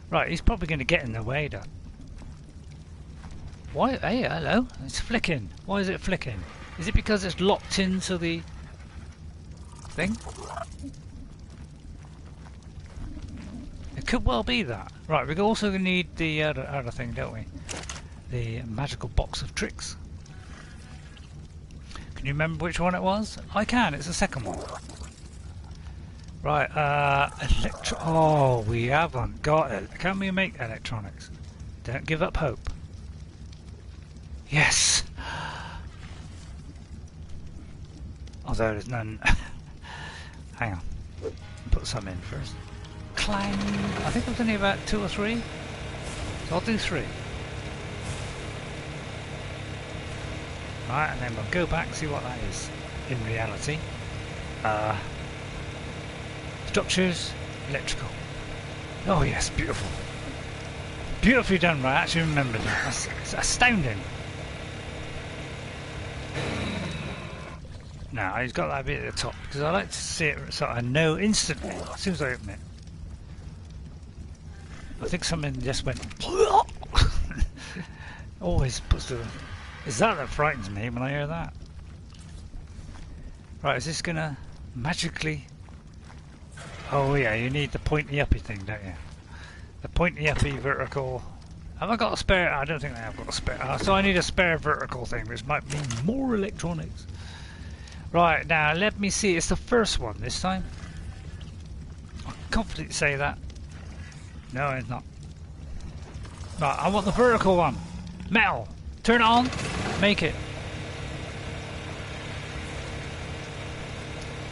Right, he's probably going to get in the way though. Why? Hey, hello. It's flicking. Why is it flicking? Is it because it's locked into the thing? It could well be that. Right, we're also going to need the other thing, don't we? The magical box of tricks. Can you remember which one it was? I can, it's the second one. Right, oh, we haven't got it. Can we make electronics? Don't give up hope. Yes! Although there's none. Hang on. Put some in first. Clang! I think there's only about 2 or 3. So I'll do 3. Right, and then we'll go back and see what that is in reality. Structures, electrical. Oh yes, beautiful. Beautifully done, right? I actually remembered that. That's astounding. Now, he's got that bit at the top because I like to see it so I know instantly as soon as I open it. I think something just went. Always puts the. Is that frightens me when I hear that? Right, is this gonna magically? Oh yeah, you need the pointy uppy thing, don't you? The pointy uppy vertical. Have I got a spare? I don't think I have got a spare. So I need a spare vertical thing, which might mean more electronics. Right, now let me see. It's the first one this time. I can confidently say that. No, it's not. Right, I want the vertical one. Metal. Turn it on. Make it.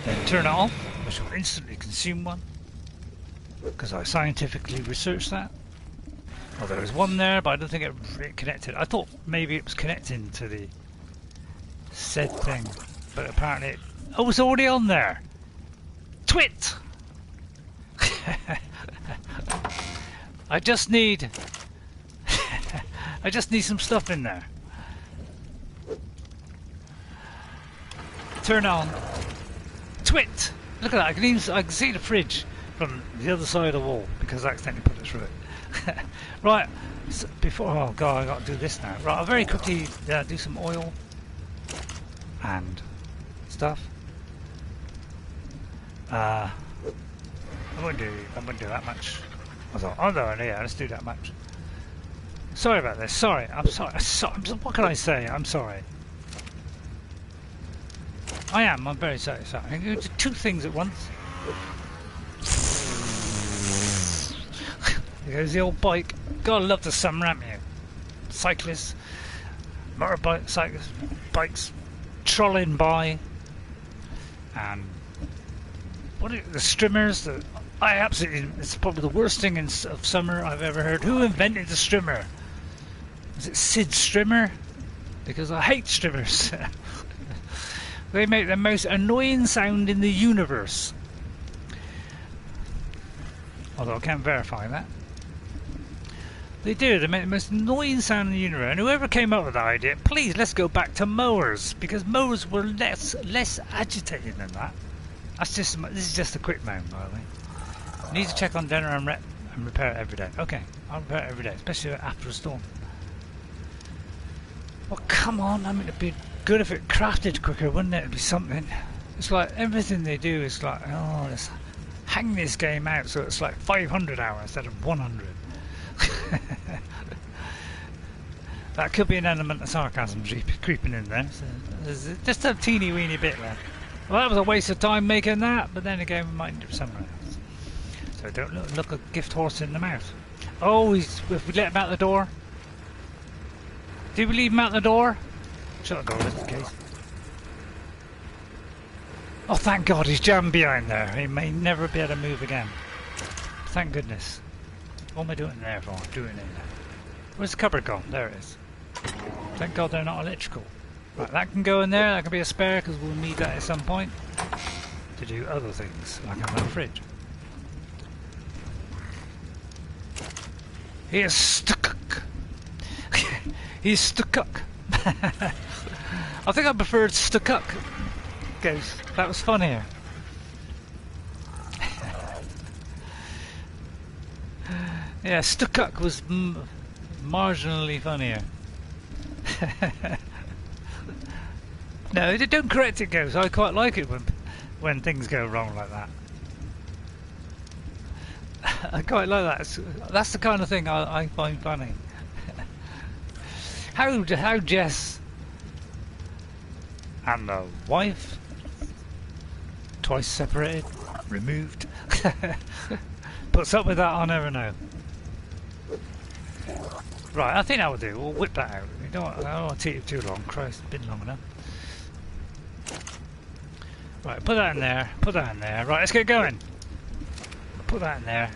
Then turn it off, which will instantly consume one. Because I scientifically researched that. Well, there was one there, but I don't think it connected. I thought maybe it was connecting to the said thing. But apparently it... Oh, it's already on there! Twit! I just need... I just need some stuff in there. Turn on. Twit! Look at that, I can see the fridge from the other side of the wall because I accidentally put it through it. Right, so before... Oh god, I got to do this now. Right, I'll very quickly do some oil and stuff. I wouldn't do that much. I thought, oh no, yeah, let's do that much. Sorry about this. Sorry. I'm sorry. What can I say? I'm sorry. I am. I'm very sorry. Sorry. I can do 2 things at once. There goes the old bike. God, I love the summer, haven't you? Cyclists, motorbike, cyclists, bikes trolling by, and what are the streamers? I absolutely. It's probably the worst thing of summer I've ever heard. Who invented the streamer? Is it Sid Strimmer? Because I hate streamers. They make the most annoying sound in the universe. Although I can't verify that. They do, they make the most annoying sound in the universe. And whoever came up with that idea, please let's go back to mowers. Because mowers were less agitated than that. This is just a quick moan, by the way. Need to check on dinner and repair it every day. Okay, I'll repair it every day, especially after a storm. Well, come on, I mean, it'd be good if it crafted quicker, wouldn't it? It'd be something. It's like everything they do is like, oh, let's hang this game out so it's like 500 hours instead of 100. That could be an element of sarcasm creeping in there. So there's just a teeny weeny bit there. Well, that was a waste of time making that, but then again, we might do somewhere else. So don't look a gift horse in the mouth. Oh, if we let him out the door. Did we leave him out the door? Shut the door just in case. Oh, thank God he's jammed behind there. He may never be able to move again. Thank goodness. What am I doing there for? I'm doing it there. Where's the cupboard gone? There it is. Thank God they're not electrical. Right, that can go in there. That can be a spare because we'll need that at some point to do other things, like in that fridge. He is stuck. He's stuck. I think I preferred stuck. Ghost. That was funnier. Yeah, stuck was marginally funnier. No, don't correct it, Ghost. I quite like it when things go wrong like that. I quite like that. That's the kind of thing I find funny. How Jess and the wife, twice separated, removed, puts up with that, I'll never know. Right, I think that will do. We'll whip that out. I don't want to take it too long. Christ, it's been long enough. Right, put that in there. Put that in there. Right, let's get going. Put that in there.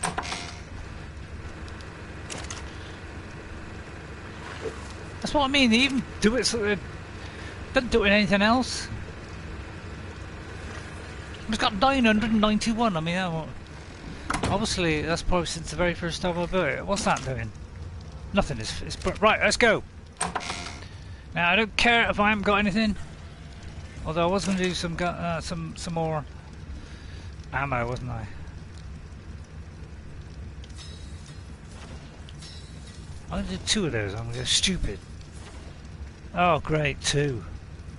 That's what I mean. They even do it so they don't do it in anything else. It's got 991. I mean, obviously that's probably since the very first time I built it. What's that doing? Nothing. It's right. Let's go. Now I don't care if I haven't got anything. Although I was going to do some more ammo, wasn't I? I'm going to do 2 of those. I'm going to go stupid. Oh, great, 2.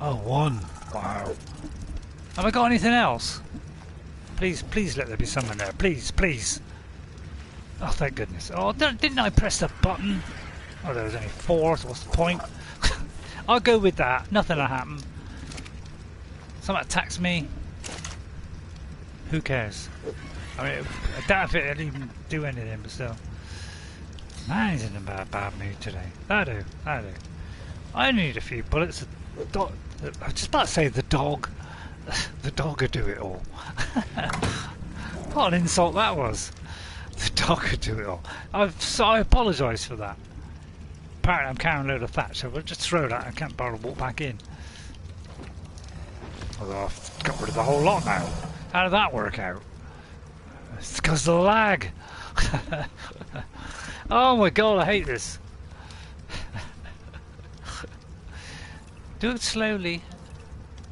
Oh, 1. Wow. Have I got anything else? Please let there be someone there. Please, please. Oh, thank goodness. Oh, didn't I press the button? Oh, there was only 4, so what's the point? I'll go with that. Nothing will happen. Someone attacks me. Who cares? I mean, I doubt if it'll even do anything, but still. Man, he's in a bad mood today. That'll do. I only need a few bullets. I was just about to say the dog. The dog would do it all. What an insult that was. The dog could do it all. I apologise for that. Apparently I'm carrying a load of thatch, so we'll just throw that. I can't bother to walk back in. Although I've got rid of the whole lot now. How did that work out? It's because of the lag. Oh my god, I hate this. Do it slowly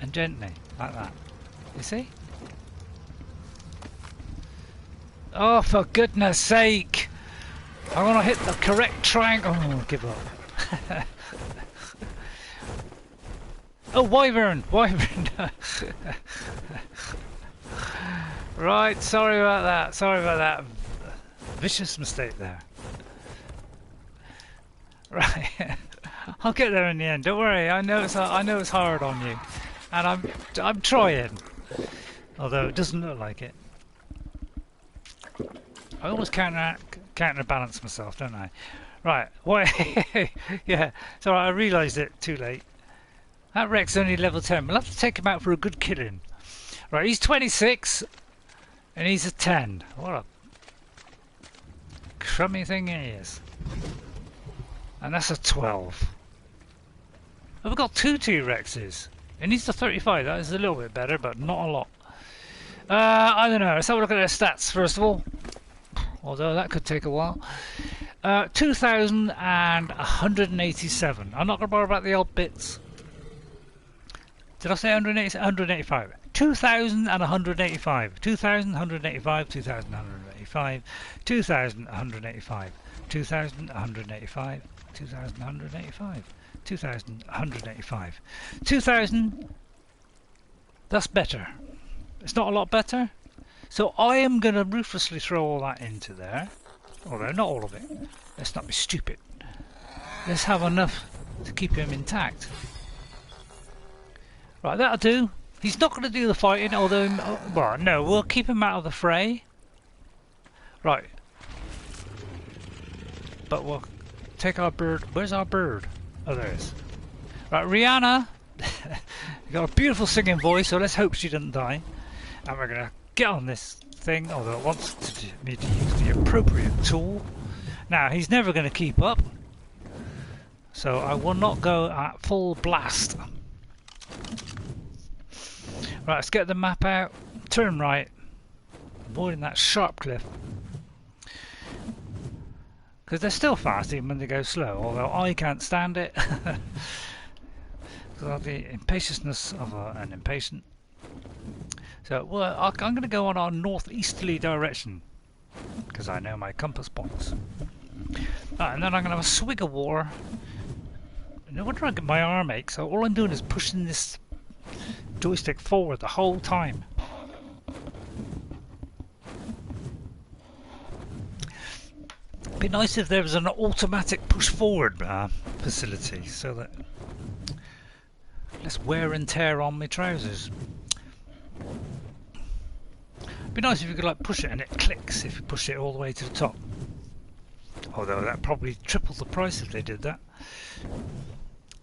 and gently, like that. You see? Oh, for goodness sake! I want to hit the correct triangle. Oh, give up. Oh, wyvern! Wyvern! Right, sorry about that. Sorry about that. Vicious mistake there. Right. I'll get there in the end. Don't worry. I know it's hard on you, and I'm trying. Although it doesn't look like it. I always counterbalance myself, don't I? Right. Why? Yeah. Sorry, I realised it too late. That Rex only level 10. We'll have to take him out for a good killing. Right. He's 26, and he's a 10. What a crummy thing he is. And that's a 12. I've got 2 T-Rexes. It needs a 35. That is a little bit better, but not a lot. I don't know. Let's have a look at their stats first of all. Although that could take a while. 2,187. I'm not going to bother about the odd bits. Did I say 180? 185. 2,185. 2,185. 2,185. 2,185. 2,185. 2,185. 2,185. 2,000. That's better. It's not a lot better. So I am going to ruthlessly throw all that into there. Although not all of it. Let's not be stupid. Let's have enough to keep him intact. Right, that'll do. He's not going to do the fighting, although... well, no, we'll keep him out of the fray. Right. But we'll take our bird. Where's our bird? Oh, there it is. Right, Rihanna. You've got a beautiful singing voice, so let's hope she doesn't die. And we're going to get on this thing, although it wants me to use the appropriate tool. Now, he's never going to keep up, so I will not go at full blast. Right, let's get the map out, turn right, avoiding that sharp cliff. Because they're still fast even when they go slow, although I can't stand it. Because of the impatientness of an impatient. So well, I'm going to go on our northeasterly direction, because I know my compass points. And then I'm going to have a swig of water. No wonder I get my arm ache, so all I'm doing is pushing this joystick forward the whole time. It'd be nice if there was an automatic push forward facility, so that less wear and tear on my trousers. It'd be nice if you could like push it and it clicks if you push it all the way to the top. Although that'd probably triple the price if they did that.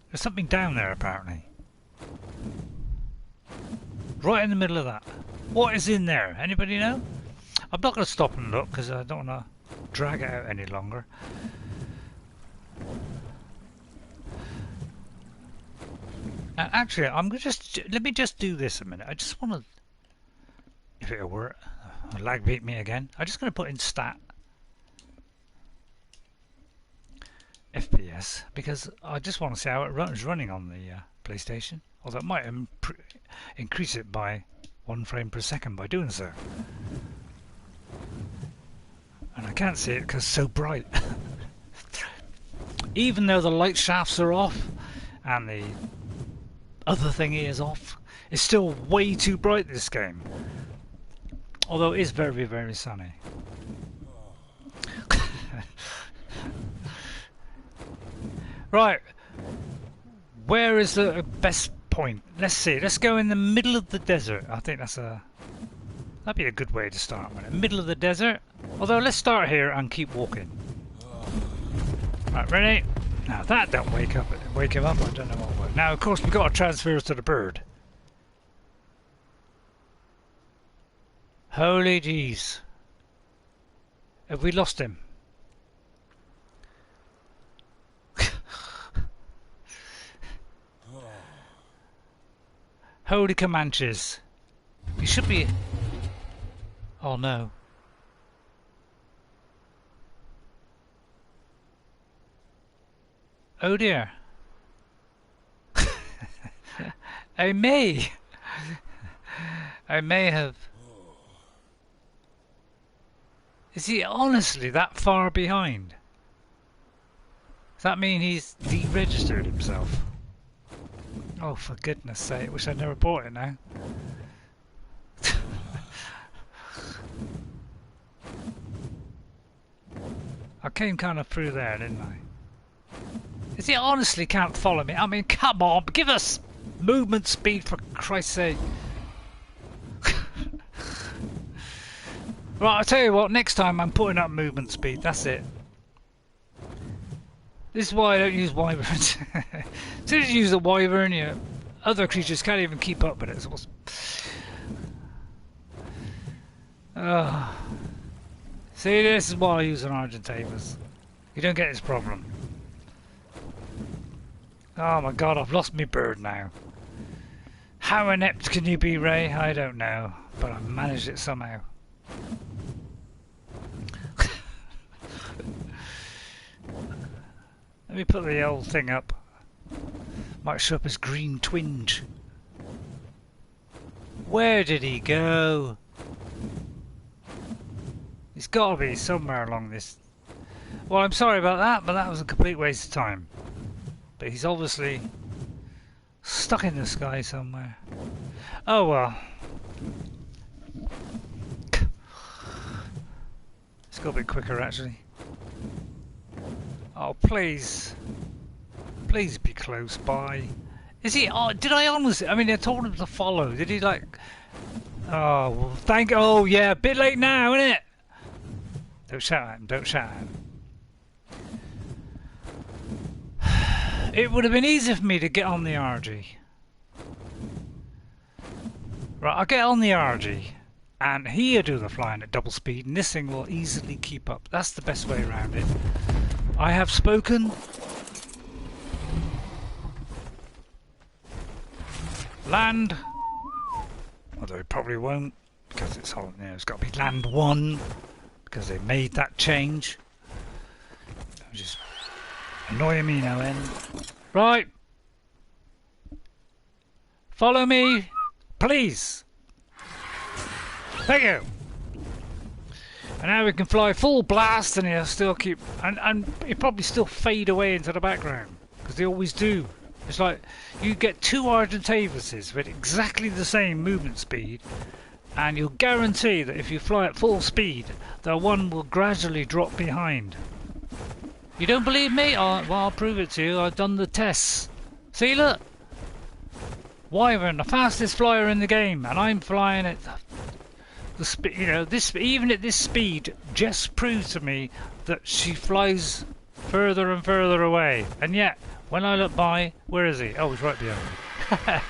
There's something down there apparently. Right in the middle of that. What is in there? Anybody know? I'm not going to stop and look because I don't want to drag it out any longer. Actually, I'm gonna let me just do this a minute. I just want to, if it'll work. Lag beat me again. I'm just going to put in stat FPS because I just want to see how it runs running on the PlayStation. Although it might increase it by 1 frame per second by doing so. And I can't see it because it's so bright. Even though the light shafts are off and the other thingy is off, it's still way too bright, this game. Although it is very, very sunny. Right. Where is the best point? Let's see. Let's go in the middle of the desert. I think that'd be a good way to start. Middle of the desert. Although let's start here and keep walking. Right, ready? Now that don't wake him up. I don't know what will. Now of course we've got to transfer us to the bird. Holy jeez. Have we lost him? Holy Comanches. You should be... Oh no. Oh dear. I may have... Is he honestly that far behind? Does that mean he's deregistered himself? Oh, for goodness sake, wish I'd never bought it now. I came kind of through there, didn't I? Is he honestly can't follow me? I mean, come on, give us movement speed for Christ's sake. Right, I'll tell you what, next time I'm putting up movement speed, that's it. This is why I don't use wyverns. As soon as you use a wyvern, other creatures can't even keep up with it. So see, this is why I use an Argentavis. You don't get this problem. Oh my god, I've lost my bird now. How inept can you be, Ray? I don't know, but I managed it somehow. Let me put the old thing up. Might show up as green twinge. Where did he go? He's got to be somewhere along this. Well, I'm sorry about that, but that was a complete waste of time. But he's obviously stuck in the sky somewhere. Oh well. Let's go a bit quicker actually. Oh please. Please be close by. Is he? Oh, did I honestly? I mean, I told him to follow. Did he like? Oh, well, thank. Oh yeah, a bit late now, isn't it? Don't shout at him. Don't shout at him. It would have been easy for me to get on the RG. Right, I'll get on the RG. and here do the flying at double speed, and this thing will easily keep up. That's the best way around it. I have spoken. Land. Although it probably won't, because it's all, you know, it's got to be land 1, because they made that change. Just annoying me now then. Right. Follow me, please. Thank you. And now we can fly full blast, and he'll still keep, and he'll probably still fade away into the background, because they always do. It's like you get 2 Argentavises with exactly the same movement speed, and you'll guarantee that if you fly at full speed, the one will gradually drop behind. You don't believe me? Well, I'll prove it to you. I've done the tests. See, look. Wyvern, the fastest flyer in the game, and I'm flying at the speed. You know, this even at this speed just proves to me that she flies further and further away. And yet, when I look by, where is he? Oh, he's right behind me.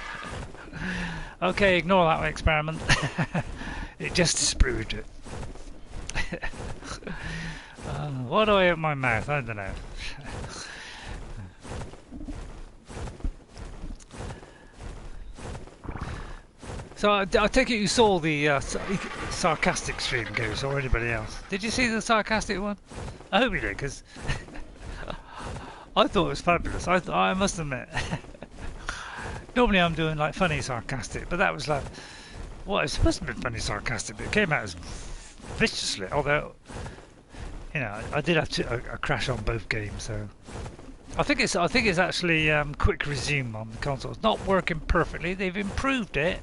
Okay, ignore that experiment. It just disproved it. Why do I open my mouth? I don't know. So I take it you saw the sarcastic stream, Goose, or anybody else. Did you see the sarcastic one? I hope you did, because I thought it was fabulous. I must admit. Normally I'm doing like funny sarcastic, but that was like, well, it's supposed to be funny sarcastic, but it came out as viciously. Although, you know, I did have a crash on both games, so I think it's actually quick resume on the console. It's not working perfectly. They've improved it,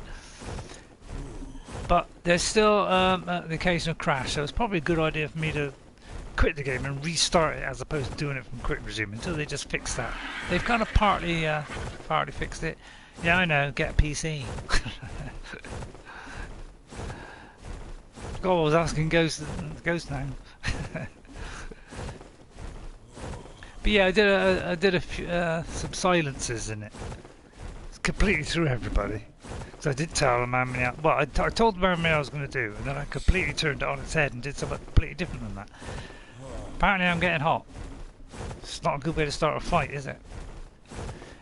but there's still the occasional crash. So it's probably a good idea for me to quit the game and restart it as opposed to doing it from quick resume until they just fix that. They've kind of partly fixed it. Yeah, I know. Get a PC. God, I was asking Ghost now. But yeah, I did a few, some silences in it. It's completely through everybody. So I didn't tell them how many. Well, I told them how many I was going to do, and then I completely turned it on its head and did something completely different than that. Apparently, I'm getting hot. It's not a good way to start a fight, is it?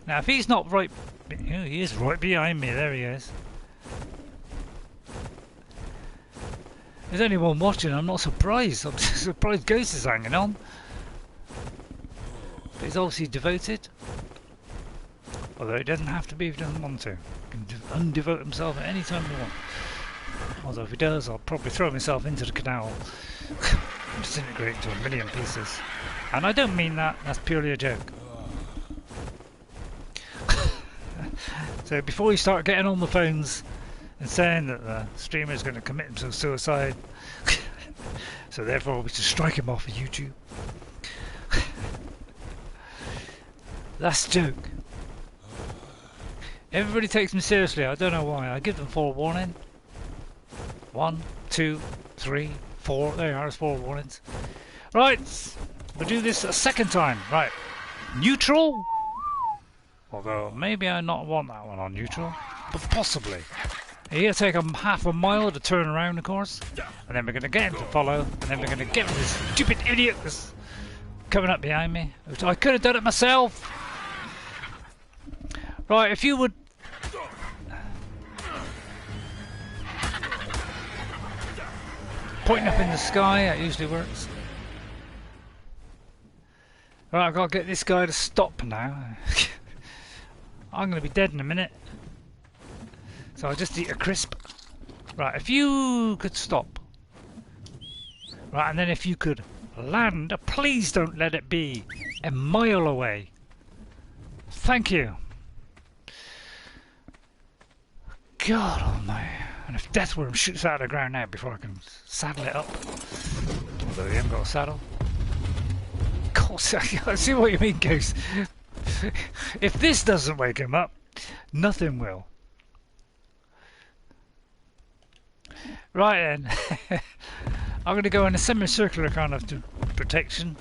Now, if he's not right, oh, he is right behind me. There he is. There's only one watching. I'm not surprised. I'm surprised Ghost is hanging on. But he's obviously devoted. Although it doesn't have to be if he doesn't want to. He can undevote himself at any time he wants. Although if he does, I'll probably throw myself into the canal. Disintegrate into a million pieces. And I don't mean that. That's purely a joke. So before you start getting on the phones and saying that the streamer is going to commit himself to suicide, so therefore we should strike him off of YouTube. That's a joke. Everybody takes me seriously. I don't know why. I give them forewarning. 1, 2, 3, 4. There you are. There's 4 warnings. Right. We'll do this a second time. Right. Neutral. Although maybe I not want that one on neutral, but possibly. He'll take half a mile to turn around, of course, and then we're going to get him to follow, and then we're going to get this stupid idiot that's coming up behind me. I could have done it myself. Right, if you would. Pointing up in the sky, that usually works. Right, I've got to get this guy to stop now. I'm going to be dead in a minute. So I'll just eat a crisp. Right, if you could stop. Right, and then if you could land, please don't let it be a mile away. Thank you. God almighty. And if Deathworm shoots out of the ground now before I can saddle it up. Although he hasn't got a saddle. Of course, I see what you mean, Goose. If this doesn't wake him up, nothing will. Right then. I'm going to go in a semicircular kind of protection.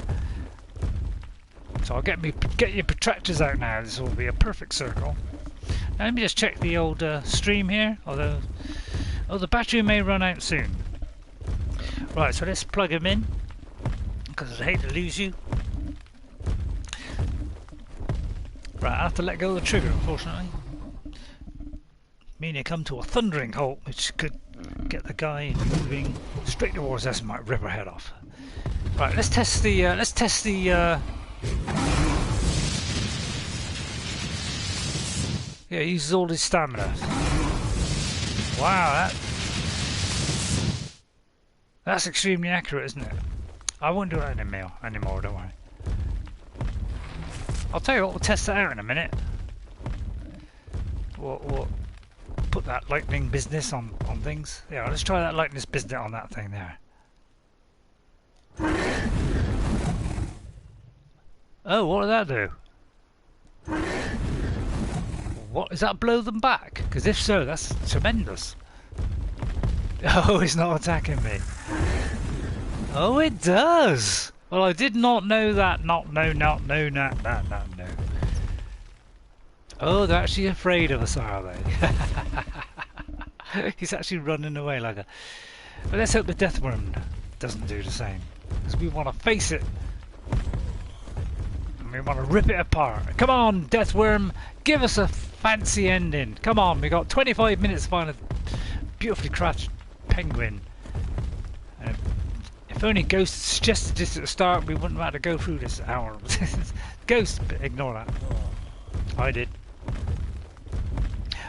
So I'll get your protractors out now. This will be a perfect circle. Now let me just check the old stream here. Although Oh, the battery may run out soon. Right, so let's plug him in, because I hate to lose you. Right, I have to let go of the trigger, unfortunately. Meaning come to a thundering halt, which could get the guy moving straight towards us and might rip our head off. Right, let's test the yeah, he uses all his stamina. Wow, that's extremely accurate, isn't it? I won't do that anymore, don't worry. I'll tell you what, we'll test that out in a minute. We'll put that lightning business on things. Yeah, let's try that lightning business on that thing there. Oh, what did that do? What, does that blow them back? Because if so, that's tremendous. Oh, it's not attacking me. Oh, it does! Well, I did not know that. No. Oh, they're actually afraid of us, are they? He's actually running away like a... But let's hope the Deathworm doesn't do the same. Because we want to face it. And we want to rip it apart. Come on, Deathworm! Give us a fancy ending. Come on, we got 25 minutes to find a beautifully crafted penguin. If only Ghost suggested this at the start, we wouldn't have had to go through this hour. Ghost, ignore that. I did.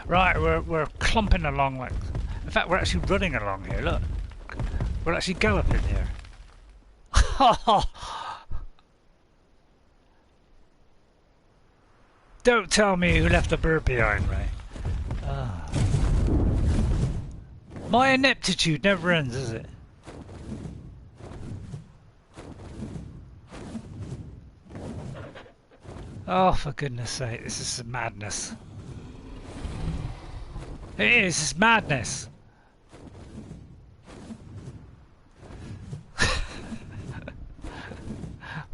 Right, we're clumping along like... In fact, we're actually running along here, look. We're actually galloping here. Don't tell me who left the bird behind, Ray. My ineptitude never ends, is it? Oh, for goodness sake, this is madness. It is, it's madness.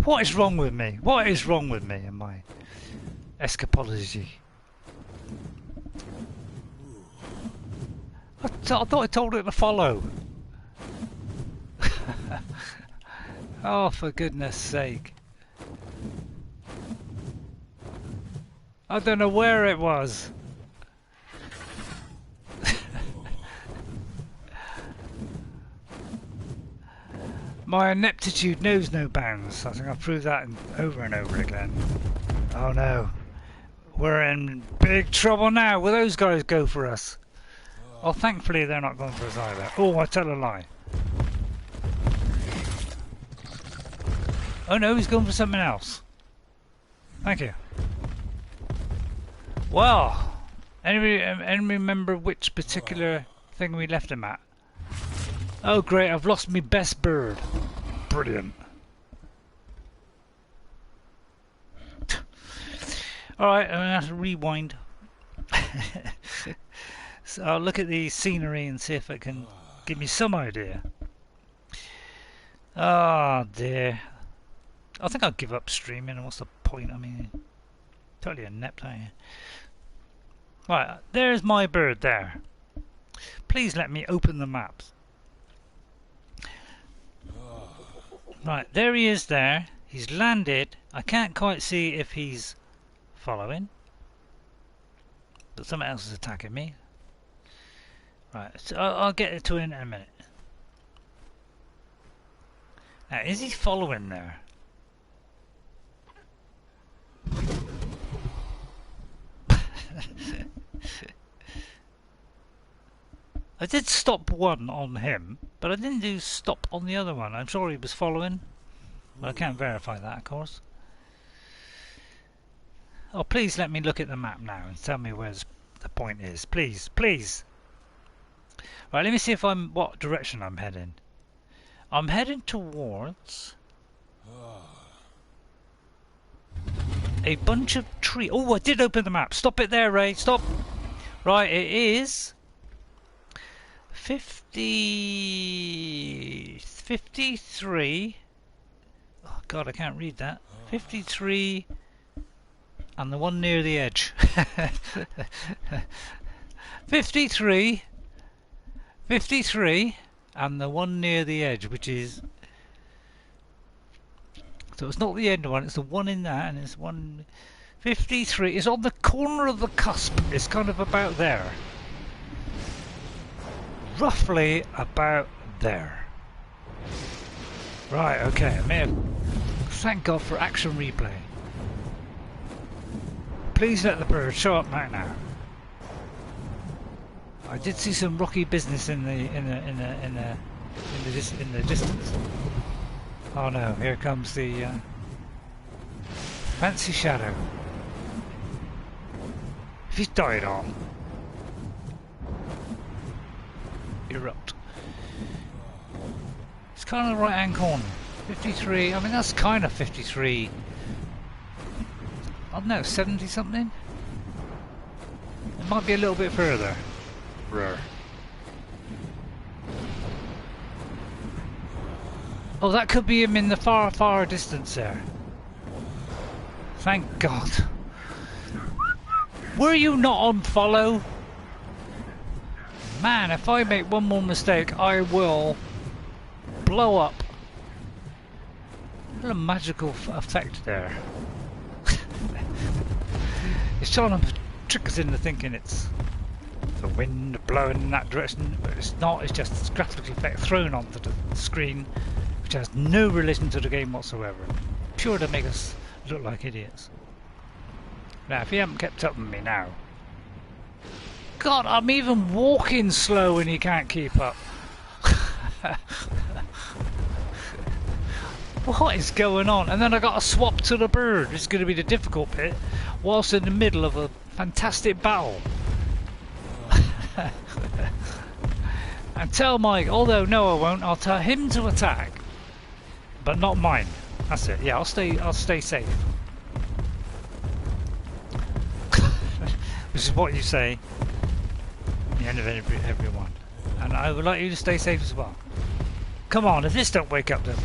What is wrong with me? What is wrong with me and my escapology? I thought I told it to follow. Oh, for goodness sake. I don't know where it was. My ineptitude knows no bounds. I think I've proved that over and over again. Oh no. We're in big trouble now. Will those guys go for us? Oh, thankfully they're not going for us either. Oh, I tell a lie. Oh no, he's going for something else. Thank you. Well, any remember which particular thing we left him at? Oh great, I've lost my best bird. Brilliant. Alright, I'm going to have to rewind. So I'll look at the scenery and see if it can give me some idea. Oh dear. I think I'll give up streaming. What's the point? I mean, totally inept, aren't you? Right, there's my bird there. Please let me open the maps. Right, there he is there. He's landed. I can't quite see if he's following. But something else is attacking me. Right, so I'll get to it in a minute. Now, is he following there? I did stop one on him, but I didn't do stop on the other one. I'm sure he was following, but I can't verify that, of course. Oh, please let me look at the map now and tell me where the point is. Please, please. Right, let me see if what direction I'm heading. I'm heading towards a bunch of trees. Oh, I did open the map. Stop it there, Ray. Stop. Right, it is 53. Oh God, I can't read that. 53, and the one near the edge. 53, 53 and the one near the edge, which is... So it's not the end one, it's the one in that, and it's one... 53 is on the corner of the cusp. It's kind of about there. Roughly about there. Right, okay, I may have... Thank God for action replay. Please let the bird show up right now. I did see some rocky business in the distance. Oh no, here comes the fancy shadow. If he's died on, erupt. It's kind of the right hand corner. 53. I mean that's kind of 53. I don't know, 70 something. It might be a little bit further. Rare. Oh, that could be him in the far, far distance there. Thank God. Were you not on follow? Man, if I make one more mistake, I will blow up. What a magical effect there. It's trying to trick us into thinking it's the wind blowing in that direction, but it's not. It's just this graphical effect thrown onto the screen, which has no relation to the game whatsoever. Pure to make us look like idiots. Now, if he hadn't kept up with me now... God, I'm even walking slow and he can't keep up. What is going on? And then I got to swap to the bird. This is going to be the difficult bit, whilst in the middle of a fantastic battle. And tell Mike, although no I won't, I'll tell him to attack, but not mine. That's it. Yeah, I'll stay safe. Which is what you say at the end of everyone. And I would like you to stay safe as well. Come on, if this don't wake up them.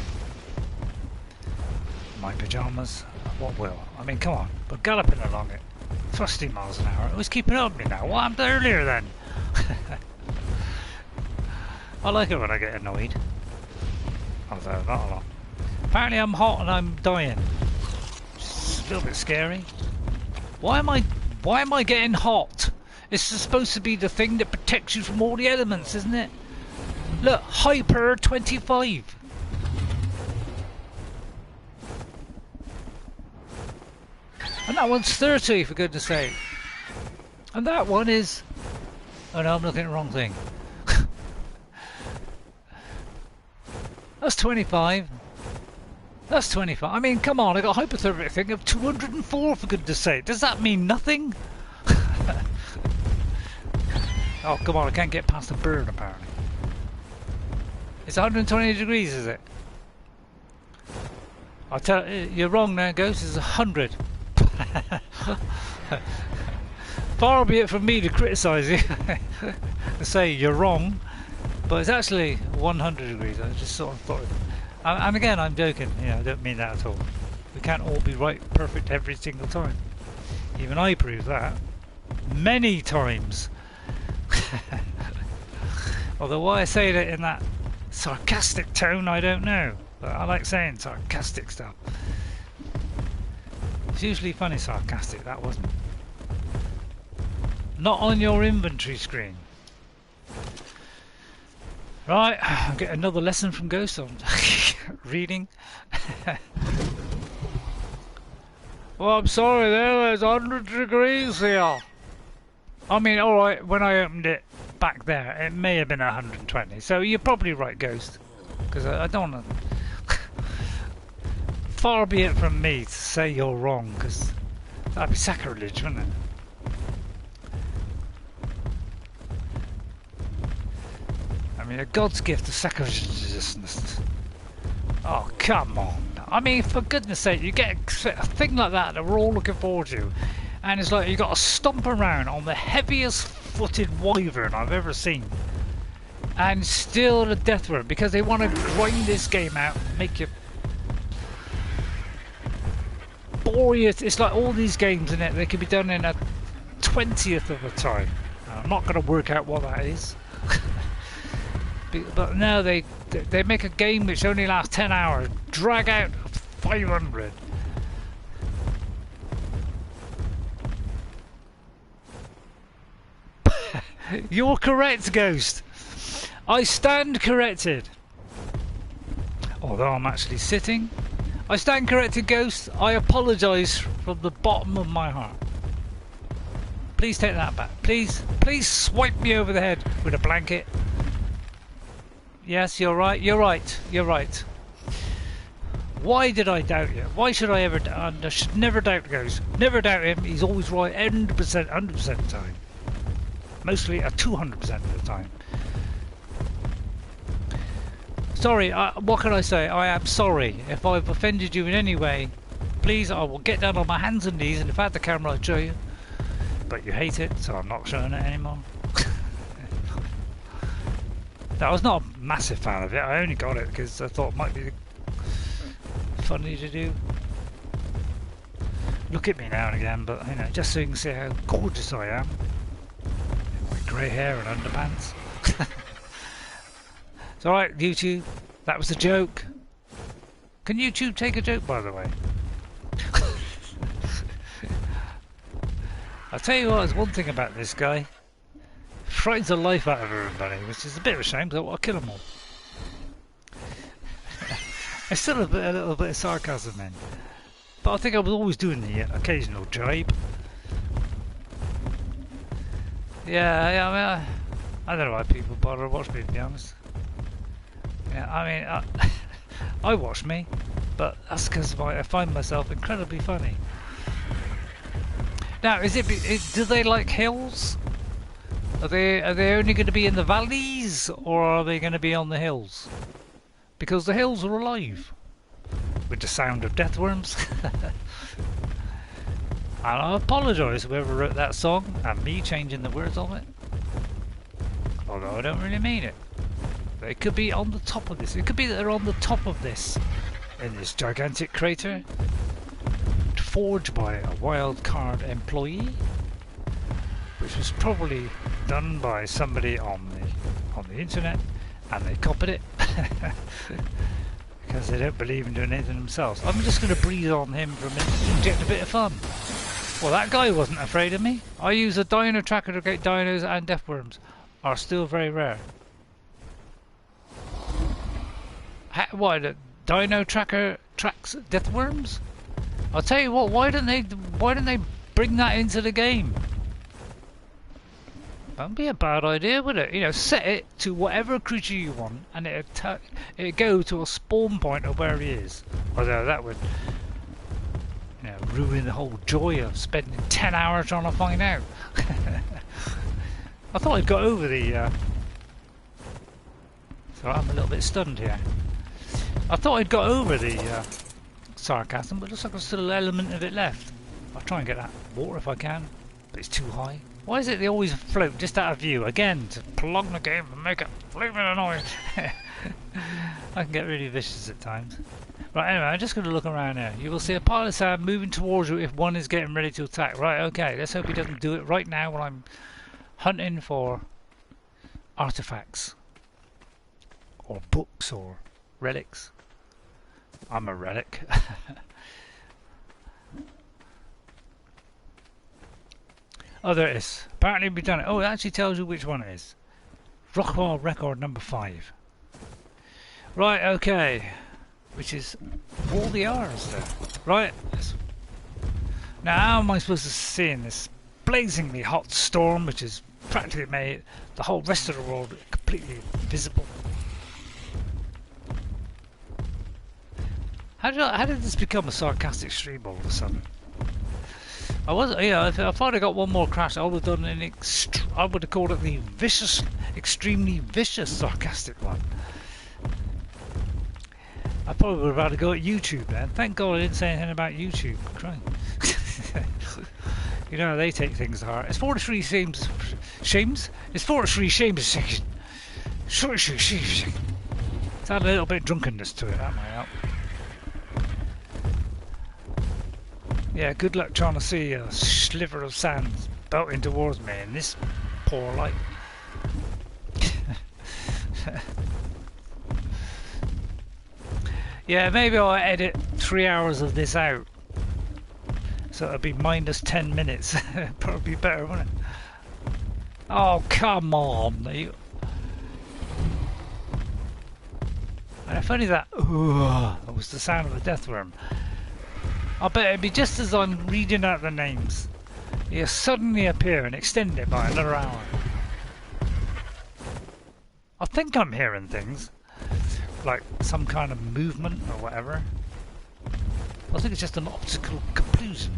My pyjamas, what will? I mean, come on, but galloping along it, thrusting miles an hour. It was keeping up with me now. What happened earlier then? I like it when I get annoyed. Although not a lot. Apparently I'm hot and I'm dying. It's a little bit scary. Why am I getting hot? It's supposed to be the thing that protects you from all the elements, isn't it? Look, Hyper 25. And that one's 30, for goodness sake. And that one is... Oh no, I'm looking at the wrong thing. That's 25. That's 25. I mean, come on, I got a hypothermic thing of 204, for goodness sake. Does that mean nothing? Oh, come on, I can't get past the bird, apparently. It's 120 degrees, is it? I'll tell you, you're wrong now, Ghost. It's 100. Far be it from me to criticise you to say you're wrong, but it's actually 100 degrees. I just sort of thought, and again, I'm joking. Yeah, I don't mean that at all. We can't all be right, perfect every single time. Even I prove that many times. Although why I say that in that sarcastic tone, I don't know. But I like saying sarcastic stuff. It's usually funny sarcastic. That wasn't. Not on your inventory screen. Right, I'll get another lesson from Ghost on reading. Well, I'm sorry, there's 100 degrees here. I mean, alright, when I opened it back there, it may have been 120. So you're probably right, Ghost. Because I don't want to... Far be it from me to say you're wrong, because that'd be sacrilege, wouldn't it? I mean, a god's gift of sacrilegiousness. Oh, come on. I mean, for goodness sake, you get a thing like that we're all looking forward to, and it's like you got to stomp around on the heaviest footed wyvern I've ever seen, and still the Deathworm, because they want to grind this game out and make you bore you. It's like all these games in it, they can be done in a 20th of the time. I'm not going to work out what that is. But no, they make a game which only lasts 10 hours, drag out 500. You're correct, Ghost. I stand corrected. Although I'm actually sitting. I stand corrected, Ghost. I apologise from the bottom of my heart. Please take that back. Please swipe me over the head with a blanket. Yes, you're right. You're right. You're right. Why did I doubt you? Why should I ever doubt? I should never doubt Ghost. Never doubt him. He's always right 100%, 100% of the time. Mostly at 200% of the time. Sorry, what can I say? I am sorry. If I've offended you in any way, please, I will get down on my hands and knees, and if I had the camera I'd show you. But you hate it, so I'm not showing it anymore. I was not a massive fan of it. I only got it because I thought it might be funny to do. Look at me now and again, but you know, just so you can see how gorgeous I am. With grey hair and underpants. It's alright, YouTube. That was a joke. Can YouTube take a joke, by the way? I'll tell you what, there's one thing about this guy. Frightens the life out of everybody, which is a bit of a shame because I want to kill them all. There's still a little bit of sarcasm in. But I think I was always doing the occasional jibe. Yeah, I mean, I don't know why people bother to watch me, to be honest. Yeah, I mean, I watch me, but that's because I find myself incredibly funny. Now, do they like hills? Are they only going to be in the valleys, or are they going to be on the hills? Because the hills are alive with the sound of deathworms. And I apologise whoever wrote that song and me changing the words of it. Although I don't really mean it. They could be on the top of this. It could be that they're on the top of this, in this gigantic crater, forged by a wild card employee, which was probably done by somebody on the internet, and they copied it because they don't believe in doing anything themselves. I'm just going to breathe on him for a minute to inject a bit of fun. Well, that guy wasn't afraid of me. I use a dino tracker to get dinos, and deathworms are still very rare. What, a dino tracker tracks deathworms? I'll tell you what, why didn't they bring that into the game? That'd be a bad idea, would it? You know, set it to whatever creature you want, and it'd go to a spawn point of where he is. Although that would, you know, ruin the whole joy of spending 10 hours trying to find out. I thought I'd got over the. So I'm a little bit stunned here. I thought I'd got over the sarcasm, but it looks like there's still an element of it left. I'll try and get that water if I can, but it's too high. Why is it they always float just out of view? Again, to prolong the game and make it flaming annoying. I can get really vicious at times. Right, anyway, I'm just going to look around here. You will see a pile of sand moving towards you if one is getting ready to attack. Right, okay, let's hope he doesn't do it right now when I'm hunting for artifacts. Or books or relics. I'm a relic. Oh, there it is. Apparently we've done it. Oh, it actually tells you which one it is. Rockwell record number 5. Right, okay. Which is all the R's there. Right. Now, how am I supposed to see in this blazingly hot storm, which has practically made the whole rest of the world completely invisible? How did this become a sarcastic stream all of a sudden? I was, you know, if I'd have got one more crash, I would have done I would have called it the vicious, extremely vicious sarcastic one. I probably would have had to go at YouTube then. Thank God I didn't say anything about YouTube. I'm crying. You know how they take things to heart. It's 43 shames. It's 43 shames. It's had a little bit of drunkenness to it, that might help. Yeah, good luck trying to see a sliver of sand belting towards me in this poor light. Yeah, maybe I'll edit 3 hours of this out. So it'll be minus 10 minutes. Probably better, wouldn't it? Oh, come on. And if only that was the sound of a Deathworm. I bet it'd be just as I'm reading out the names. He'll suddenly appear and extend it by another hour. I think I'm hearing things. Like some kind of movement or whatever. I think it's just an optical conclusion.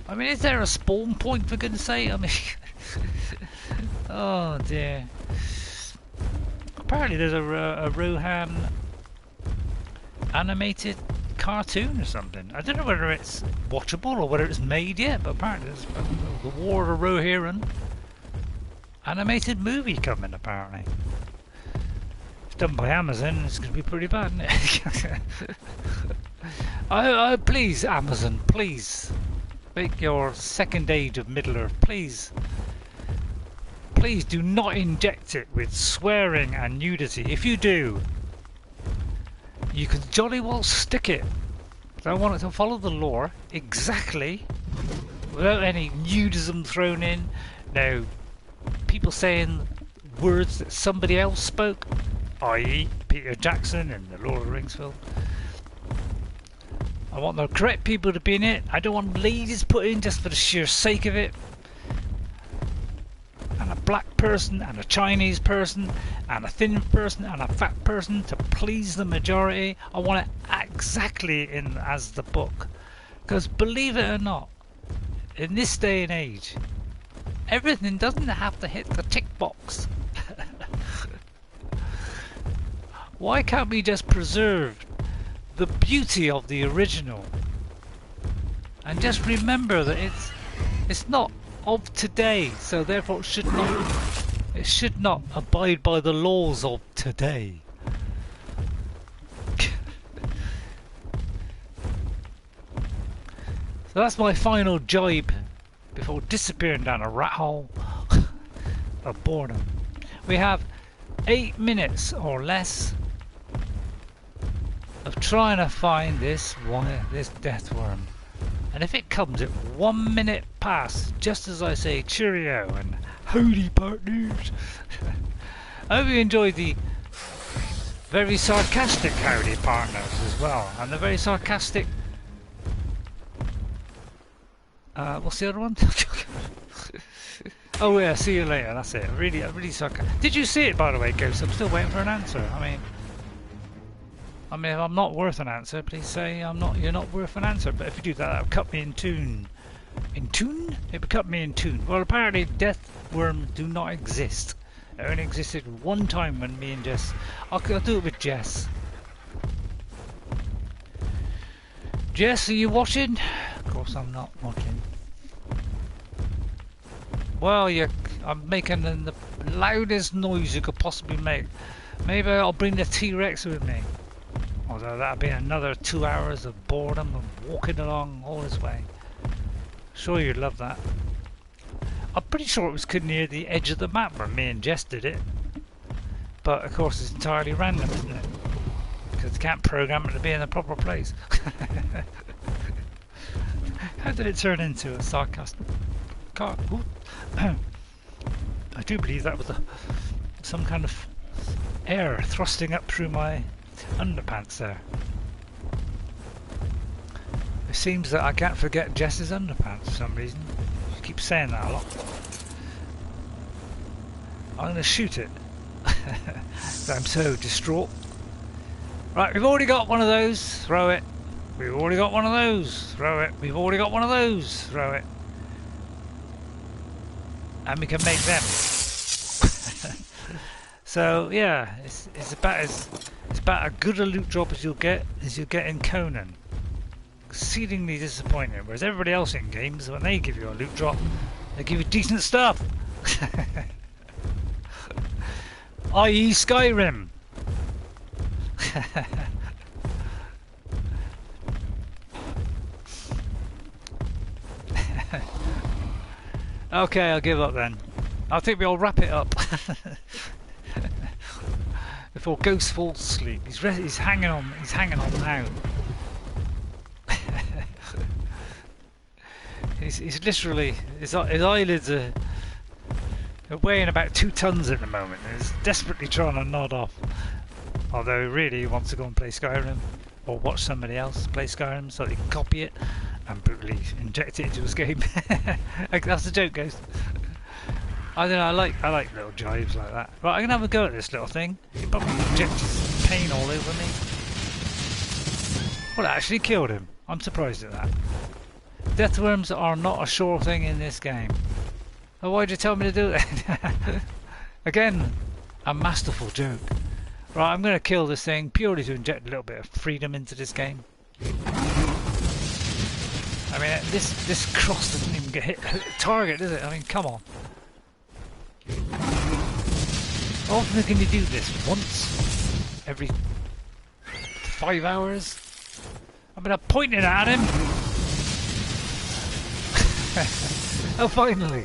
I mean, is there a spawn point for goodness sake? I mean, oh dear. Apparently there's a Rohan animated cartoon or something. I don't know whether it's watchable or whether it's made yet, but apparently there's the War of Rohirrim animated movie coming apparently. It's done by Amazon. It's going to be pretty bad, isn't it? Please, Amazon, please make your second age of Middle-earth. Please do not inject it with swearing and nudity. If you do, you can jolly well stick it. I want it to follow the lore exactly, without any nudism thrown in. No, people saying words that somebody else spoke, i.e. Peter Jackson in the Lord of the Rings film. I want the correct people to be in it. I don't want ladies put in just for the sheer sake of it. And a black person, and a Chinese person, and a thin person, and a fat person to please the majority. I want it exactly in as the book. Because believe it or not, in this day and age, everything doesn't have to hit the tick box. Why can't we just preserve the beauty of the original? And just remember that it's not of today, so therefore it should not abide by the laws of today. So that's my final jibe before disappearing down a rat hole of boredom. We have 8 minutes or less of trying to find this Deathworm. And if it comes at 1 minute past, just as I say cheerio and howdy partners, I hope you enjoyed the very sarcastic howdy partners as well, and the very sarcastic what's the other one? Oh yeah, see you later, that's it. Really sarcastic. Did you see it, by the way, Ghost? I'm still waiting for an answer. I mean, if I'm not worth an answer, please say you're not worth an answer. But if you do that, that'll cut me in tune. In tune? It would cut me in tune. Well, apparently Deathworms do not exist. It only existed one time when me and Jess... I'll do it with Jess. Jess, are you watching? Of course I'm not watching. Well, I'm making the loudest noise you could possibly make. Maybe I'll bring the T-Rex with me. Although that'll be another 2 hours of boredom of walking along all this way. Sure you'd love that. I'm pretty sure it was near the edge of the map where me and Jess did it. But of course it's entirely random, isn't it? Because you can't program it to be in the proper place. How did it turn into a sarcastic car? I do believe that was some kind of air thrusting up through my underpants there. It seems that I can't forget Jess's underpants for some reason. She keeps saying that a lot. I'm going to shoot it. I'm so distraught. Right, we've already got one of those. Throw it. We've already got one of those. Throw it. We've already got one of those. Throw it. And we can make them. So yeah, it's about as good a loot drop as you'll get in Conan. Exceedingly disappointing. Whereas everybody else in games, when they give you a loot drop, they give you decent stuff. I.e. Skyrim. Okay, I'll give up then. I think we'll wrap it up. before Ghost falls asleep. He's hanging on. He's hanging on now. he's literally his eyelids are weighing about 2 tons at the moment. He's desperately trying to nod off. Although really he wants to go and play Skyrim or watch somebody else play Skyrim so he can copy it and brutally inject it into his game. That's the joke, Ghost. I don't know, I like little jibes like that. Right, I'm gonna have a go at this little thing. He probably injects his pain all over me. Well, it actually killed him. I'm surprised at that. Deathworms are not a sure thing in this game. Oh, why'd you tell me to do that? Again, a masterful joke. Right, I'm gonna kill this thing purely to inject a little bit of freedom into this game. I mean, this cross doesn't even get hit target, does it? I mean, come on. How often can you do this? Once? Every 5 hours? I mean, I'm pointing at him! Oh, finally!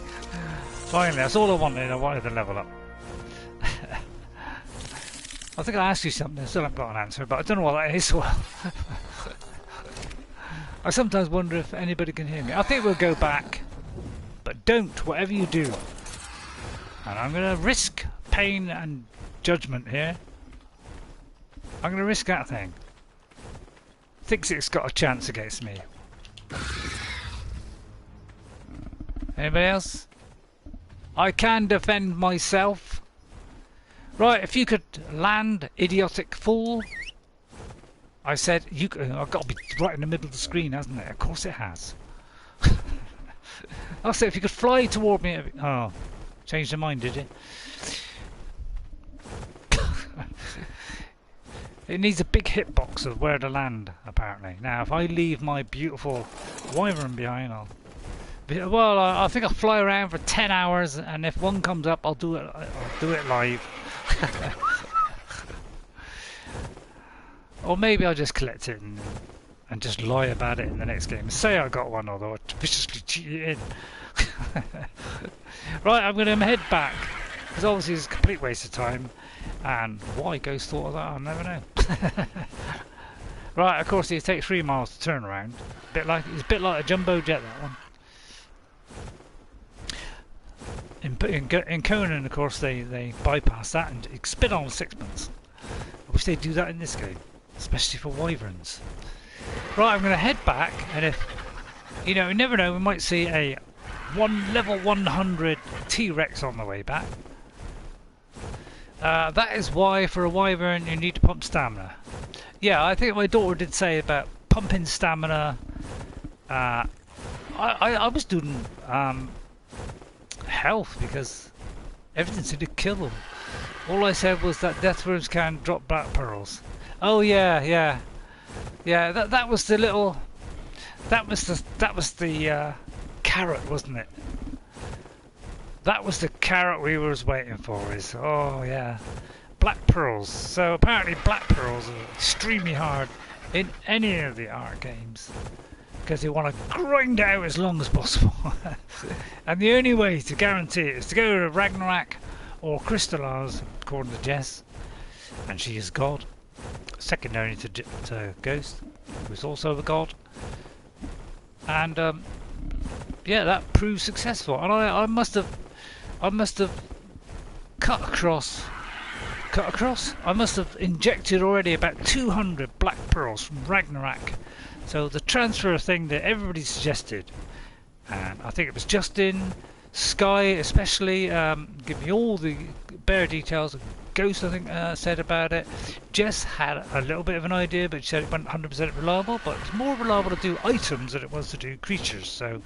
Finally, that's all I wanted. I wanted to level up. I think I asked you something, I still haven't got an answer, but I don't know what that is. Well, I sometimes wonder if anybody can hear me. I think we'll go back, but don't, whatever you do. And I'm going to risk pain and judgment here. I'm going to risk that thing. Thinks it's got a chance against me. Anybody else? I can defend myself. Right, if you could land, idiotic fool. I said, I've got to be right in the middle of the screen, hasn't it? Of course it has. I said, if you could fly toward me. Oh, changed your mind, did you? It needs a big hitbox of where to land, apparently. Now, if I leave my beautiful wyvern behind, well, I think I'll fly around for 10 hours, and if one comes up, I'll do it live. Or maybe I'll just collect it and just lie about it in the next game. Say I got one, although I viciously cheat it in. Right, I'm going to head back, because obviously it's a complete waste of time. And why Ghost thought of that, I'll never know. Right, of course it takes 3 miles to turn around. It's a bit like a jumbo jet, that one. In Conan, of course, they bypass that and spit on 6 months. I wish they'd do that in this game, especially for wyverns. Right, I'm going to head back, and if you never know, we might see a level 100 T-Rex on the way back. That is why, for a wyvern, you need to pump stamina. Yeah, I think my daughter did say about pumping stamina. I was doing health because everything seemed to kill them. All I said was that deathworms can drop black pearls. Oh yeah. That was the little. That was the carrot, wasn't it? That was the carrot we was waiting for. Oh yeah, black pearls. So apparently black pearls are extremely hard in any of the Ark games, because they want to grind it out as long as possible. And the only way to guarantee it is to go to Ragnarok or Crystallars, according to Jess, and she is God, second only to Ghost, who is also a god. And yeah, that proved successful. And I must have cut across. I must have injected already about 200 black pearls from Ragnarok. So the transfer thing that everybody suggested, and I think it was Justin, Sky especially, give me all the bare details. Ghost, I think, said about it. Jess had a little bit of an idea, but she said it wasn't 100% reliable, but it's more reliable to do items than it was to do creatures. So,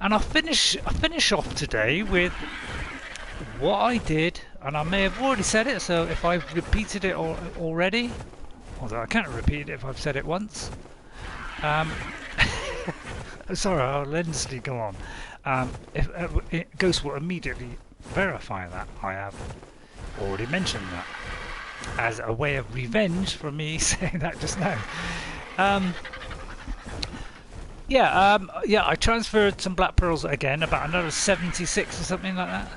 and I finish off today with what I did, and I may have already said it, so if I've repeated it already, although I can't repeat it if I've said it once. Sorry, I'll endlessly go on. If Ghost will immediately verify that I have already mentioned that as a way of revenge for me saying that just now. Yeah, I transferred some black pearls again, about another 76 or something like that.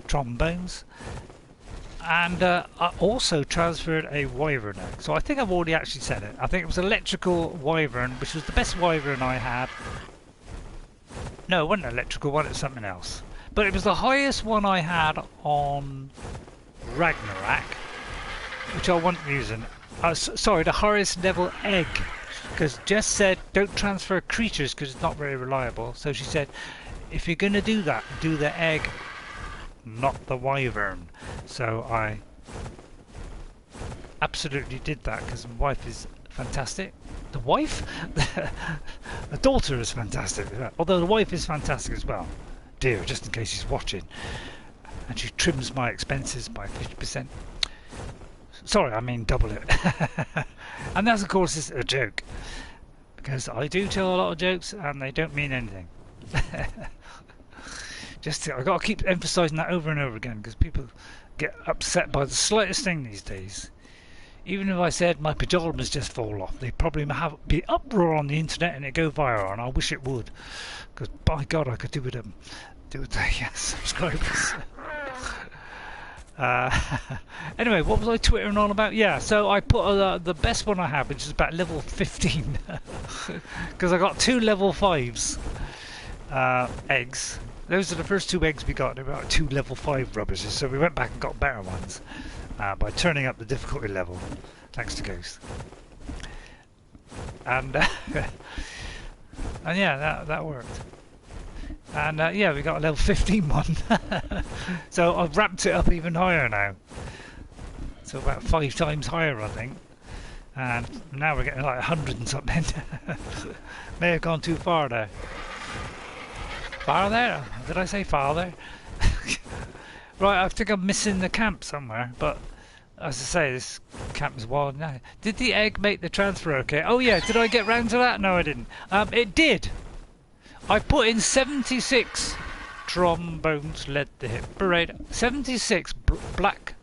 Trombones. And I also transferred a wyvern egg. So I think I've already actually said it. I think it was electrical wyvern, which was the best wyvern I had. No, it wasn't an electrical one, it's something else. But it was the highest one I had on Ragnarok, which I wasn't using. Sorry, the highest level egg. Because Jess said don't transfer creatures because it's not very reliable. So she said if you're going to do that, do the egg, not the wyvern. So I absolutely did that because my wife is fantastic. The wife? The daughter is fantastic. Although the wife is fantastic as well. Dear, just in case she's watching. And she trims my expenses by 50%. Sorry, I mean double it. And that's of course is a joke. Because I do tell a lot of jokes and they don't mean anything. I've got to keep emphasising that over and over again because people get upset by the slightest thing these days. Even if I said my pyjamas just fall off, they'd probably be uproar on the internet and it'd go viral, and I wish it would. Because by God, I could do with the subscribers. Anyway, what was I twittering on about? Yeah, so I put the best one I have, which is about level 15. Because I got 2 level 5s eggs. Those are the first 2 eggs we got. They were about 2 level 5 rubbishes, so we went back and got better ones by turning up the difficulty level, thanks to Ghost. And and yeah, that worked. And yeah, we got a level 15 one. So I've ramped it up even higher now. So about 5 times higher, I think. And now we're getting like 100 and something. May have gone too far there. Farther? Did I say farther? Right, I think I'm missing the camp somewhere, but as I say, this camp is wild now. Did the egg make the transfer okay? Oh yeah, did I get round to that? No, I didn't. It did. I put in 76 trombones, led the hip parade, 76 black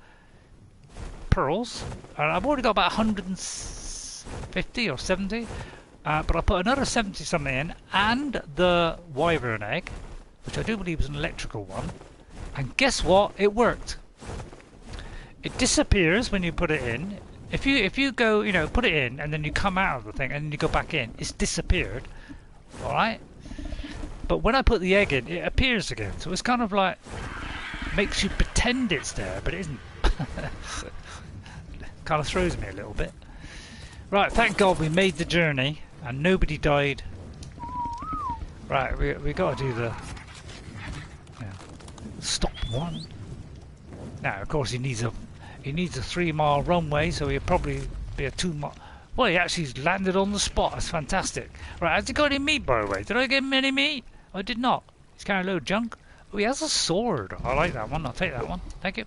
pearls, and I've already got about 150 or 70. But I put another 70 something in, and the wyvern egg, which I do believe is an electrical one. And guess what? It worked. It disappears when you put it in. If you go, put it in, and then you come out of the thing, and then you go back in, it's disappeared. All right. But when I put the egg in, it appears again. So it's kind of like makes you pretend it's there, but it isn't. Kind of throws me a little bit. Right, thank God we made the journey and nobody died. Right, we got to do the stop one. Now, of course, he needs a 3-mile runway, so he'll probably be a 2-mile. Well, he actually landed on the spot. That's fantastic. Right, has he got any meat, by the way? Did I give him any meat? I did not. He's carrying a load of junk. Oh, he has a sword. I like that one. I'll take that one. Thank you.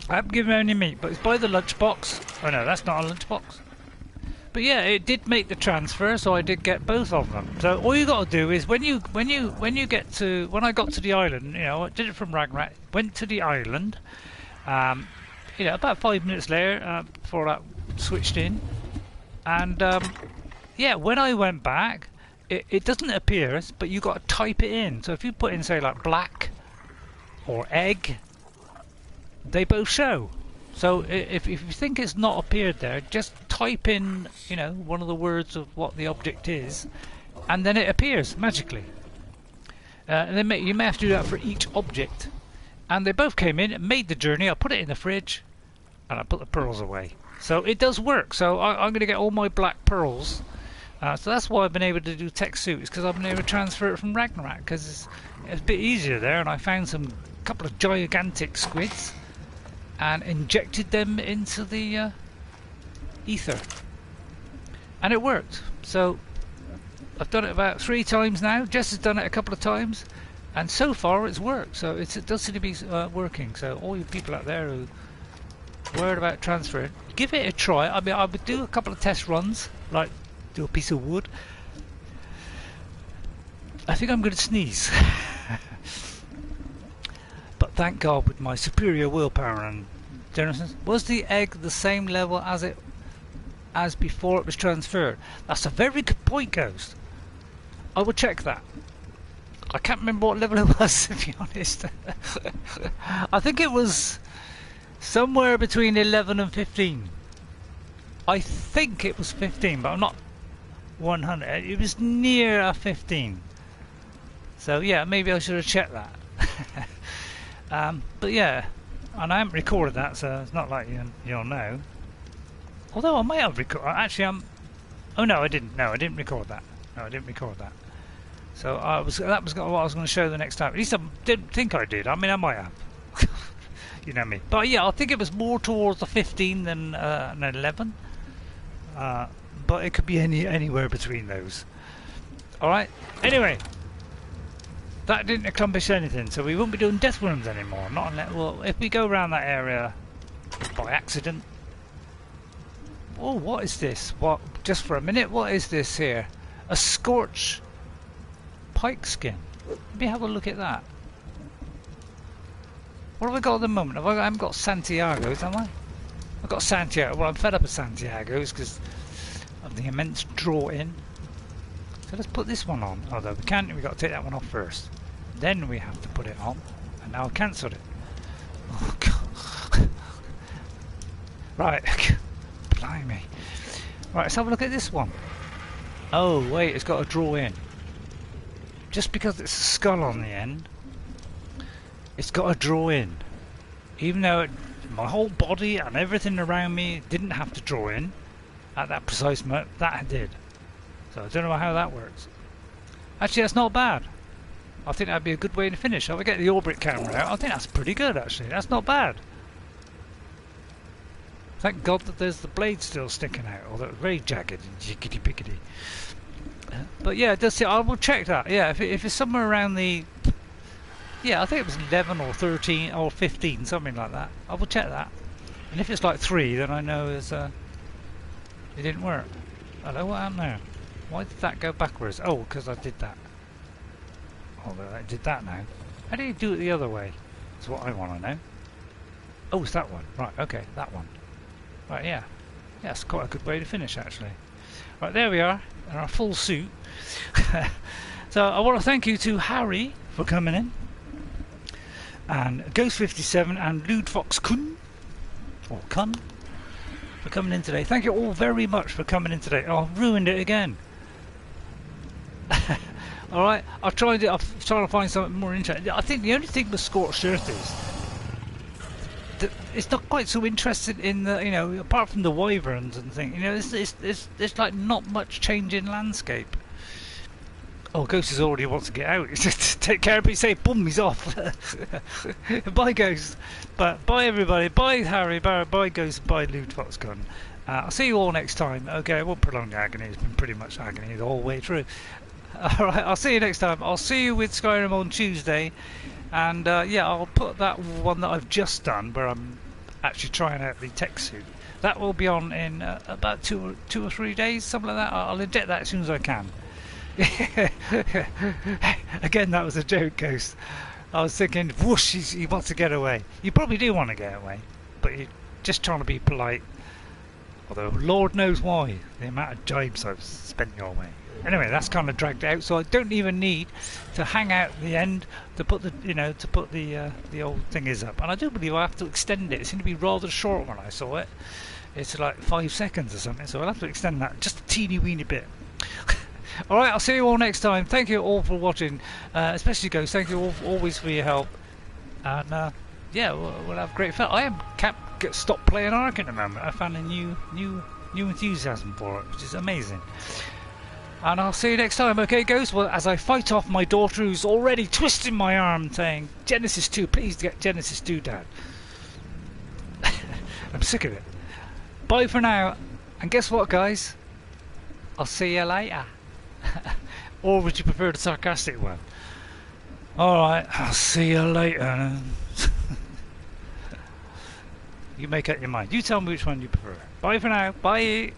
I haven't given him any meat, but it's by the lunchbox. Oh no, that's not a lunchbox. But yeah, it did make the transfer, so I did get both of them. So all you got to do is when I got to the island, I did it from Ragnarok. Went to the island. About 5 minutes later, before that switched in, and yeah, when I went back, it doesn't appear, but you got to type it in. So if you put in, say, like black or egg, they both show. So if you think it's not appeared there, just type in, one of the words of what the object is, and then it appears magically. And then you may have to do that for each object. And they both came in, made the journey. I put it in the fridge, and I put the pearls away. So it does work. So I'm going to get all my black pearls. So that's why I've been able to do tech suits, because I've been able to transfer it from Ragnarok, because it's a bit easier there. And I found a couple of gigantic squids and injected them into the ether, and it worked. So I've done it about 3 times now. Jess has done it a couple of times, and so far it's worked. So it does seem to be working. So all you people out there who are worried about transferring, give it a try. I mean, I would do a couple of test runs, like do a piece of wood. I think I'm going to sneeze. But thank God, with my superior willpower and generousness, was the egg the same level as before it was transferred? That's a very good point, Ghost. I will check that. I can't remember what level it was, to be honest. I think it was somewhere between 11 and 15. I think it was 15, but I'm not 100. It was near a 15. So yeah, maybe I should have checked that. But yeah, and I haven't recorded that, so it's not like you'll know. Although I might have recorded. Actually, oh no, I didn't. No, I didn't record that. No, I didn't record that. So that was what I was going to show the next time. At least I didn't think I did. I mean, I might have. You know me. But yeah, I think it was more towards the 15 than an 11. But it could be anywhere between those. All right. Anyway, that didn't accomplish anything, so we won't be doing Deathworms anymore. Not unless, well, if we go around that area by accident. Oh, what is this? What? Just for a minute, what is this here? A scorch pike skin. Let me have a look at that. What have I got at the moment? I haven't got Santiago's, have I? I've got Santiago. Well, I'm fed up with Santiago's because of the immense draw in. So let's put this one on. Although we can't, we've got to take that one off first. Then we have to put it on. And now I've cancelled it. Oh, God. Right. Blimey. Right, let's have a look at this one. Oh, wait, it's got a draw in. Just because it's a skull on the end, it's got a draw in. Even though my whole body and everything around me didn't have to draw in at that precise moment, that did. So I don't know how that works. Actually, that's not bad. I think that'd be a good way to finish. If I get the orbit camera out, I think that's pretty good actually. That's not bad. Thank God that there's the blade still sticking out, although it's very jagged and jiggity piggity. But yeah, it does. I will check that. Yeah, if it's somewhere around the, yeah, I think it was 11 or 13 or 15, something like that. I will check that. And if it's like 3, then I know it's it didn't work. Hello, what happened there? Why did that go backwards? Oh, because I did that. Although I did that now. How do you do it the other way? That's what I want to know. Oh, it's that one. Right, okay, that one. Right, yeah. Yeah, it's quite a good way to finish, actually. Right, there we are, in our full suit. So I want to thank you to Harry for coming in, and Ghost57 and Lude Fox Kun, or Kun, for coming in today. Thank you all very much for coming in today. Oh, I've ruined it again. Alright, I'm trying to find something more interesting. I think the only thing with Scorched Earth is that it's not quite so interested in the, you know, apart from the wyverns and things, you know, there's like not much change in landscape. Oh, Ghost is already wants to get out. Take care of it, say boom, he's off. Bye Ghost. But bye everybody, bye Harry, bye Ghost, bye Lude Fox Gun. I'll see you all next time. Okay, I won't prolong the agony, it's been pretty much agony the whole way through. Alright, I'll see you next time. I'll see you with Skyrim on Tuesday. And yeah, I'll put that one that I've just done, where I'm actually trying out the tech suit. That will be on in about two or 3 days, something like that. I'll inject that as soon as I can. Again, that was a joke, Ghost. I was thinking, whoosh, he wants to get away. You probably do want to get away, but you're just trying to be polite. Although, Lord knows why, the amount of jibes I've spent your way. Anyway, that's kind of dragged out, so I don't even need to hang out at the end to put the, you know, to put the old thingies up. And I do believe I have to extend it. It seemed to be rather short when I saw it. It's like 5 seconds or something, so I'll have to extend that just a teeny weeny bit. Alright, I'll see you all next time. Thank you all for watching, especially Ghost. Thank you all always for your help. And yeah, we'll have great fun. Can't stop playing Ark at the moment. I found a new enthusiasm for it, which is amazing. And I'll see you next time, okay, Ghost? Well, as I fight off my daughter who's already twisting my arm saying, Genesis 2, please get Genesis 2, Dad. I'm sick of it. Bye for now. And guess what, guys? I'll see you later. Or would you prefer the sarcastic one? Alright, I'll see you later. You make up your mind. You tell me which one you prefer. Bye for now. Bye.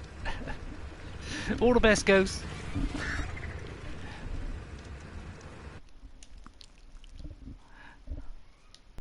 All the best, Ghost.